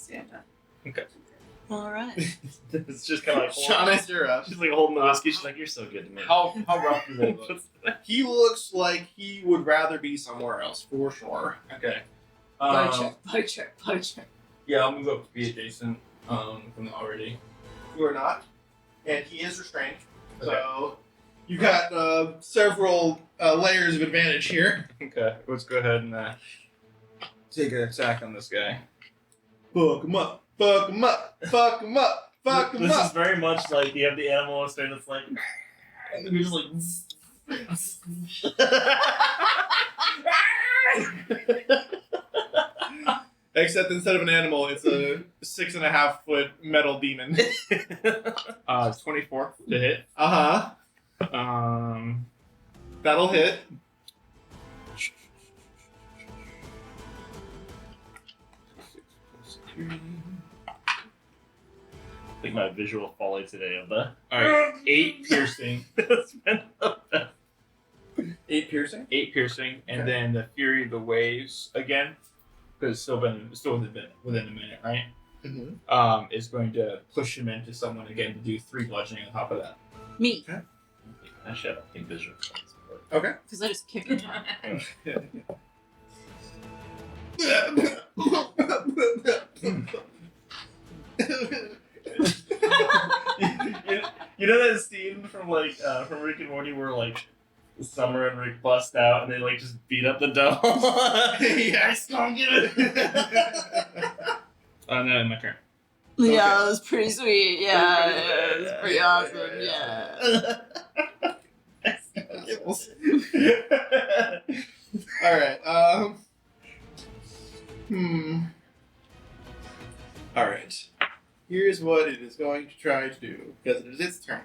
Yeah, I'm done. Okay. All right. It's just kind of like Shauna, you're up. she's like holding the whiskey. She's like, "You're so good to me." How rough do they look? He looks like he would rather be somewhere else, for sure. Okay. Body check. Yeah, I'll move up to be adjacent from already. You are not. And he is restrained. So you got several layers of advantage here. Okay, let's go ahead and take an attack on this guy. Fuck him up. Fuck him up. Fuck him up. Fuck him This is up. very much like you have the animal on stand. It's like, and you're just like. Except instead of an animal, it's a 6.5 foot metal demon. 24 to hit. That'll hit. I think my visual folly today of the. Alright, 8 piercing. It's been the best. 8 piercing? 8 piercing, and Okay. then the Fury of the Waves again, because it's still within a minute, right? Mm-hmm. Is going to push him into someone again to do 3 bludgeoning on top of that. Me. Actually, I don't think visual follies work. Okay. Because I just kicked it. You know that scene from from Rick and Morty where Summer and Rick bust out and they like just beat up the doll. Yes, go get it. No, my turn. Yeah, it was pretty sweet. Yeah, it was pretty awesome. Yeah. Alright, Alright. Here's what it is going to try to do, because it is its turn.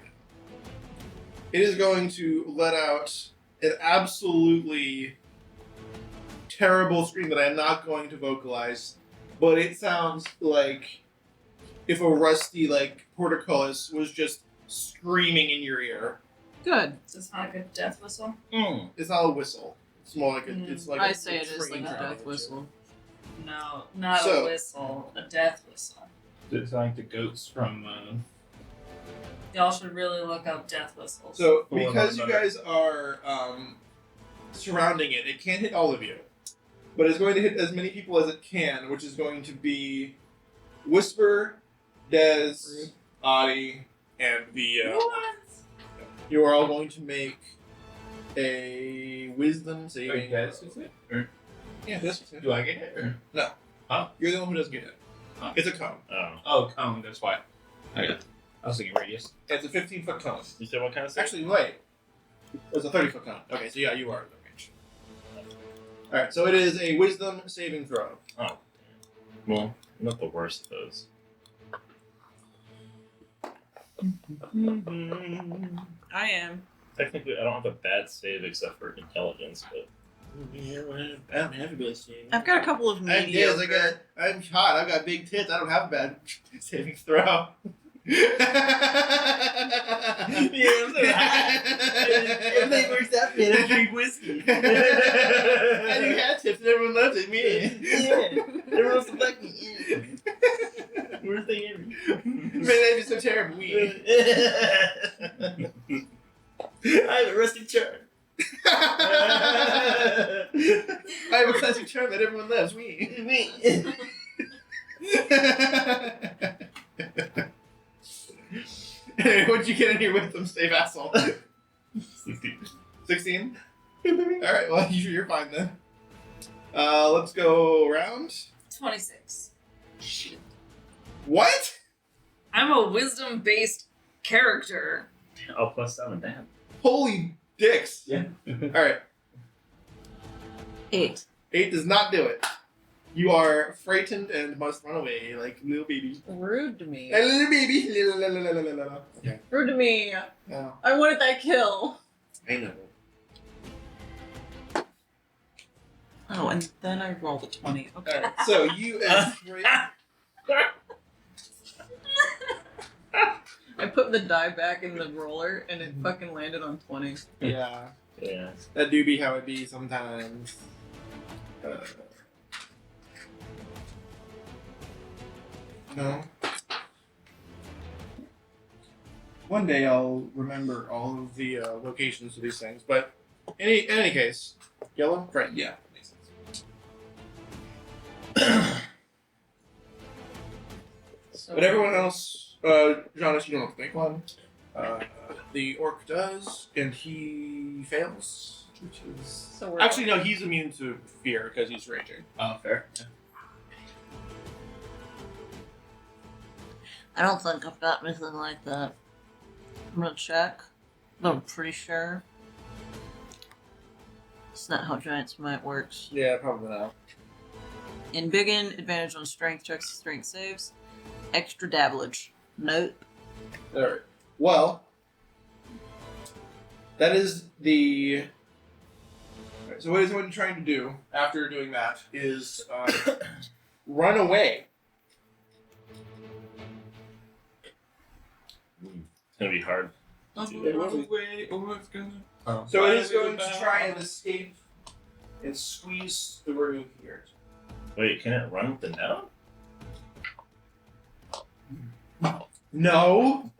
It is going to let out an absolutely terrible scream that I am not going to vocalize, but it sounds like if a rusty, like, portcullis was just screaming in your ear. Good. It's not like a death whistle. It's not a whistle. It's more like a. It's like I say it is like train a travel. death whistle. No, not So- a whistle. A death whistle. It's like the goats from. Y'all should really look up death whistles. So Cool, because you another. guys are surrounding it, it can't hit all of you, but it's going to hit as many people as it can, which is going to be Whisper, Des, Adi, and the. You are all going to make a Wisdom saving. Yeah, this. Do I get it? Or? No. Oh. You're the one who doesn't get it. Oh. It's a cone. Oh, cone. That's why. Okay. I was thinking radius. It's a 15-foot cone. You said what kind of save? Actually, wait. It's a 30-foot cone. Okay, so yeah, you are in the range. Alright, so it is a Wisdom saving throw. Oh. Well, not the worst of those. I am. Technically, I don't have a bad save except for intelligence, but I don't have a bad saving. I've got a couple of I'm mediocre. I'm hot. I've got big tits. I don't have a bad saving throw. Everything works out, man. I drink whiskey. I do have tits and everyone loves it. Me. Everyone wants to fuck me. Worst thing ever. My life is so terrible. Me. I have a rusty charm. I have a classic charm that everyone loves. Me. Anyway, what'd you get in here with them, Stave asshole? 16? Alright, well, you're fine then. Let's go around. 26. What? I'm a wisdom-based character. I'll +7, damn. Holy dicks. Yeah. Alright, 8. 8 does not do it. You are frightened and must run away like a little baby. Rude to me. A little baby. Yeah. Rude to me. No. I wanted that kill. I know. Oh, and then I rolled a 20. Okay. Alright, so you and I put the die back in the roller and it fucking landed on 20. Yeah. Yeah. That do be how it be sometimes. No. One day I'll remember all of the locations of these things, but in any case, yellow, right? Yeah, makes sense. So, But everyone else, Jonas, you don't have to make one. The orc does, and he fails, which is So we're actually no. He's immune to fear because he's raging. Oh, fair. I don't think I've got anything like that. I'm gonna check, but I'm pretty sure it's not how Giant's Might works. Yeah, probably not. In Biggin, advantage on strength checks, strength saves. Extra dabblage. Nope. All right. Well, that is the. Alright, so what is everyone trying to do after doing that is run away. It's gonna be hard. Away, or it's gonna. Oh. So it is going to try and escape and squeeze through here. Wait, can it run with the net? No.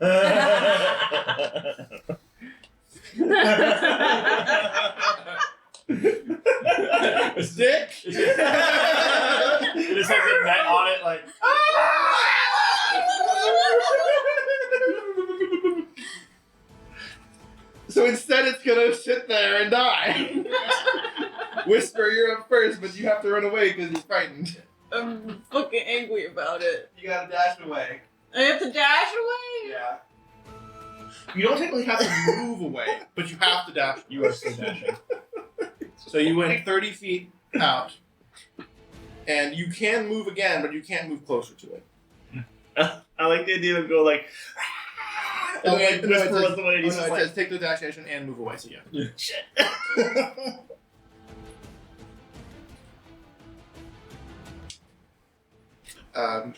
Stick. It just has a net on it, like. So instead, it's gonna sit there and die. Whisper, you're up first, but you have to run away because you're frightened. I'm fucking angry about it. You gotta dash away. I have to dash away? Yeah. You don't technically have to move away, but you have to dash. You are still dashing. So you went 30 feet out, and you can move again, but you can't move closer to it. I like the idea of go like. And like whisper runs away. And he's just it like, says take the dash action and move away. So yeah. shit.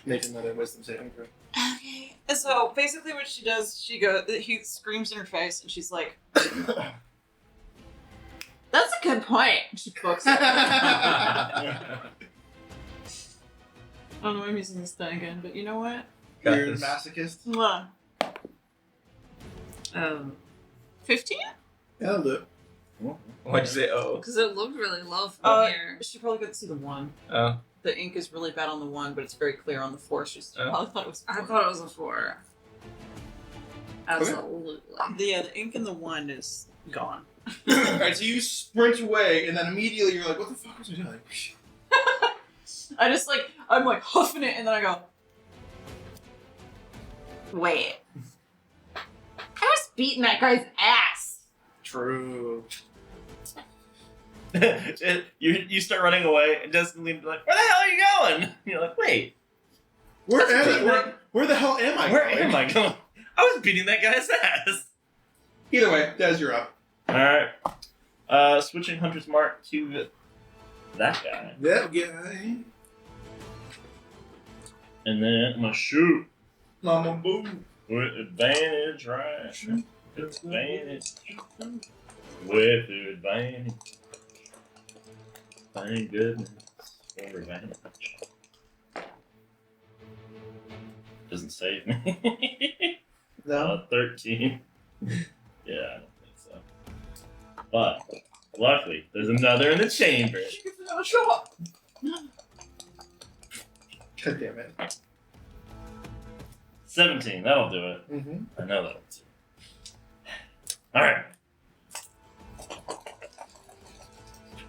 Make another wisdom saving throw. Okay. So basically, what she does, he screams in her face, and she's like, "That's a good point." She books it. I don't know why I'm using this die again, but you know what? You're the masochist. Mwah. 15? That'll do it. Why'd you say oh? Because it looked really low from here. She probably couldn't see the 1. Oh. The ink is really bad on the 1, but it's very clear on the 4. She probably thought it was 4. I thought it was a 4. Absolutely. The ink in the 1 is gone. Alright, so you sprint away, and then immediately you're like, what the fuck was I doing? I'm like huffing it, and then I go, wait. I was beating that guy's ass. True. you start running away, and Desmond like, where the hell are you going? And you're like, wait, Where the hell am I where going? am I going? I was beating that guy's ass. Either way, Des, you're up. Alright. Switching Hunter's Mark to that guy. That guy. And then I'm gonna shoot. Mama boom. With advantage, right? Advantage. With advantage. Thank goodness for advantage. Doesn't save me. No. 13. Yeah, I don't think so. But luckily, there's another in the chamber. She gets another shot. God damn it. 17, that'll do it. Mm-hmm. I know that'll do it. Alright.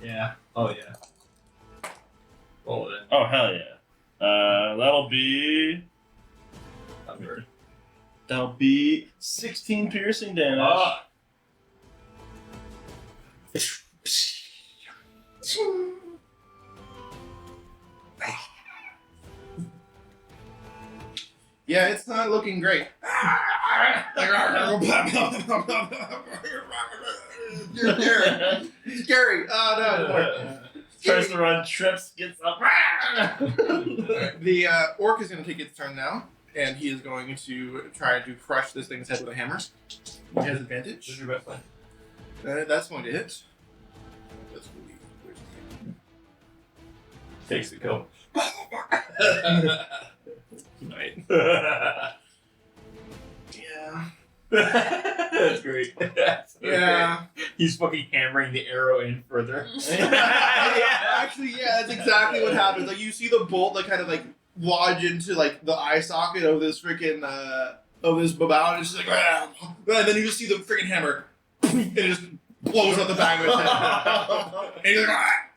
Yeah. Oh yeah. Roll it in. Oh, hell yeah. That'll be... That'll be 16 piercing damage. Ah. Yeah, it's not looking great. You're scary. Scary. Oh, no. Tries to run, trips, gets up. The orc is going to take its turn now, and he is going to try to crush this thing's head with a hammer. He has advantage. What's your best line? That's going to hit. That's going to be... Where's the... Takes the kill. Right. Yeah. That's great. Yeah. He's fucking hammering the arrow in further. Actually, yeah, that's exactly what happens. Like, you see the bolt, like, kind of, like, lodge into, like, the eye socket of this freaking, of this babao, and it's just like, ah. And then you just see the freaking hammer, and it just blows out the back of his head. And he's like, ah.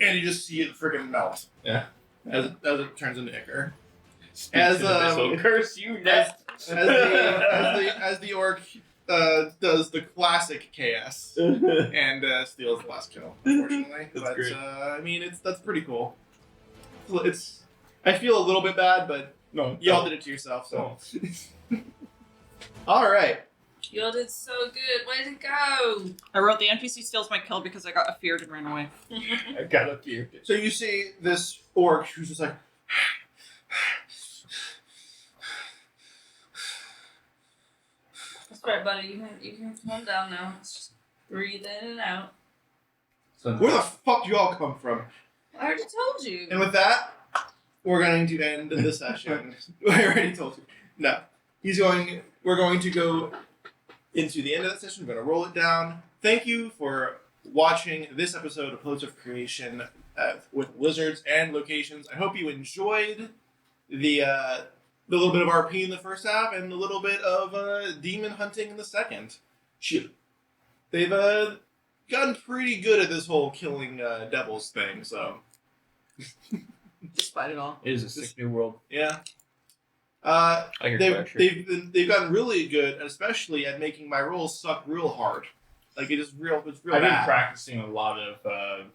And you just see it freaking melt. Yeah. As it turns into ichor. As curse you next. as the orc does the classic chaos and steals the last kill, unfortunately. That's but great. I mean, that's pretty cool. I feel a little bit bad, but No, y'all did it to yourself, so. All right. Y'all did so good. Way to go. I wrote the NPC steals my kill because I got feared and ran away. I got up here. So you see this orc who's just like. That's right, buddy. You can calm down now. Let's just breathe in and out. So Where the fuck do y'all come from? I already told you. And with that, we're going to end the session. I already told you. No. We're going to go into the end of that session. We're going to roll it down. Thank you for watching this episode of Pillars of Creation with Lizards and Locations. I hope you enjoyed the little bit of RP in the first half and a little bit of demon hunting in the second. Shit. They've gotten pretty good at this whole killing devils thing. So Despite it all. It is a sick new world. yeah. I hear They've gotten really good, especially at making my rolls suck real hard. Like it's real I've been bad. practicing a lot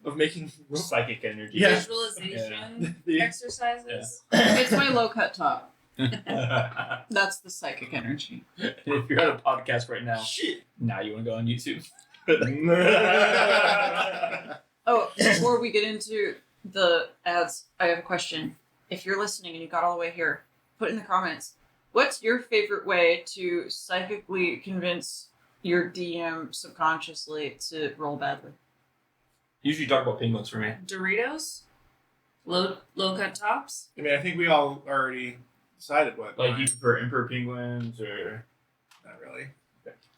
Of making psychic energy. Yeah. Visualization Yeah. exercises. It's my low cut top. If That's the psychic energy. you're at a podcast right now, Shit. now you want to go on YouTube. Oh, before we get into the ads, I have a question. If you're listening and you got all the way here, put in the comments, what's your favorite way to psychically convince your DM subconsciously to roll badly? Usually talk about penguins for me. Doritos? Low cut tops? I mean, I think we all already decided what. Like you prefer emperor penguins or Not really.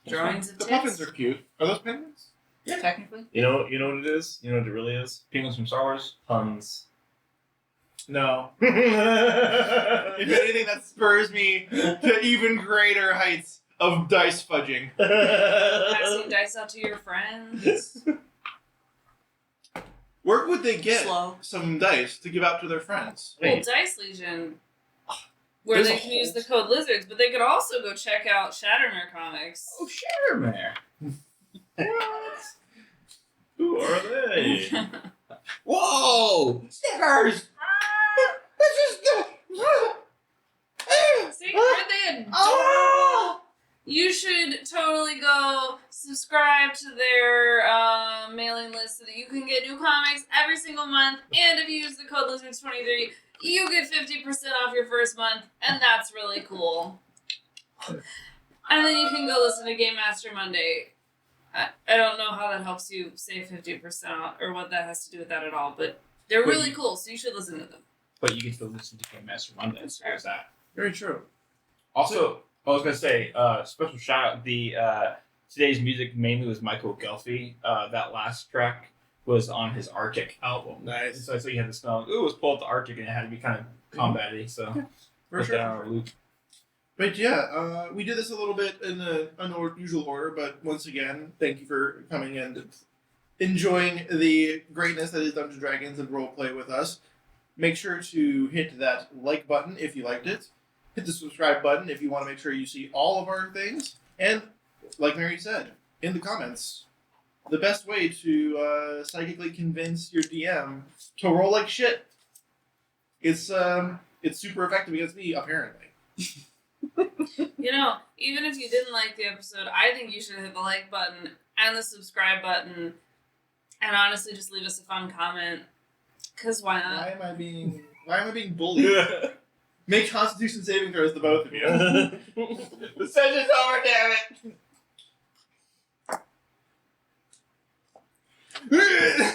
Drawings of The tits? puffins are cute. Are those penguins? Yeah. Technically. You know what it is? You know what it really is? penguins from Star Wars? Puns. No. If anything, that spurs me to even greater heights of dice fudging. Passing dice out to your friends? Where would they get Slow. some dice to give out to their friends? Well, Dice Legion, where There's they a can use the code Lizards, but they could also go check out Shattermere Comics. Oh, Shattermere. What? Who are they? Whoa! Stickers! See, aren't they adorable? You should totally go subscribe to their mailing list so that you can get new comics every single month. And if you use the code Lizards23, you get 50% off your first month, and that's really cool. And then you can go listen to Game Master Monday. I don't know how that helps you save 50% off, or what that has to do with that at all, but they're really cool, so you should listen to them. But you get to listen to Game Master Monday. So there's that. Very true. Also, I was gonna say, special shout out. The today's music mainly was Michael Ghelfi. That last track was on his Arctic album. Nice. So you had this song. It was pulled the Arctic, and it had to be kind of combat-y. So For put sure. that on our loop. But yeah, we did this a little bit in an unusual order, but once again, thank you for coming and enjoying the greatness that is Dungeons & Dragons and roleplay with us. Make sure to hit that like button if you liked it. Hit the subscribe button if you want to make sure you see all of our things. And, like Mary said, in the comments, the best way to psychically convince your DM to roll like shit. It's super effective against me, apparently. You know, even if you didn't like the episode, I think you should hit the like button and the subscribe button, and honestly just leave us a fun comment. Cause why not? Why am I being bullied? Make Constitution saving throws, the both of you. The session's over, damn it!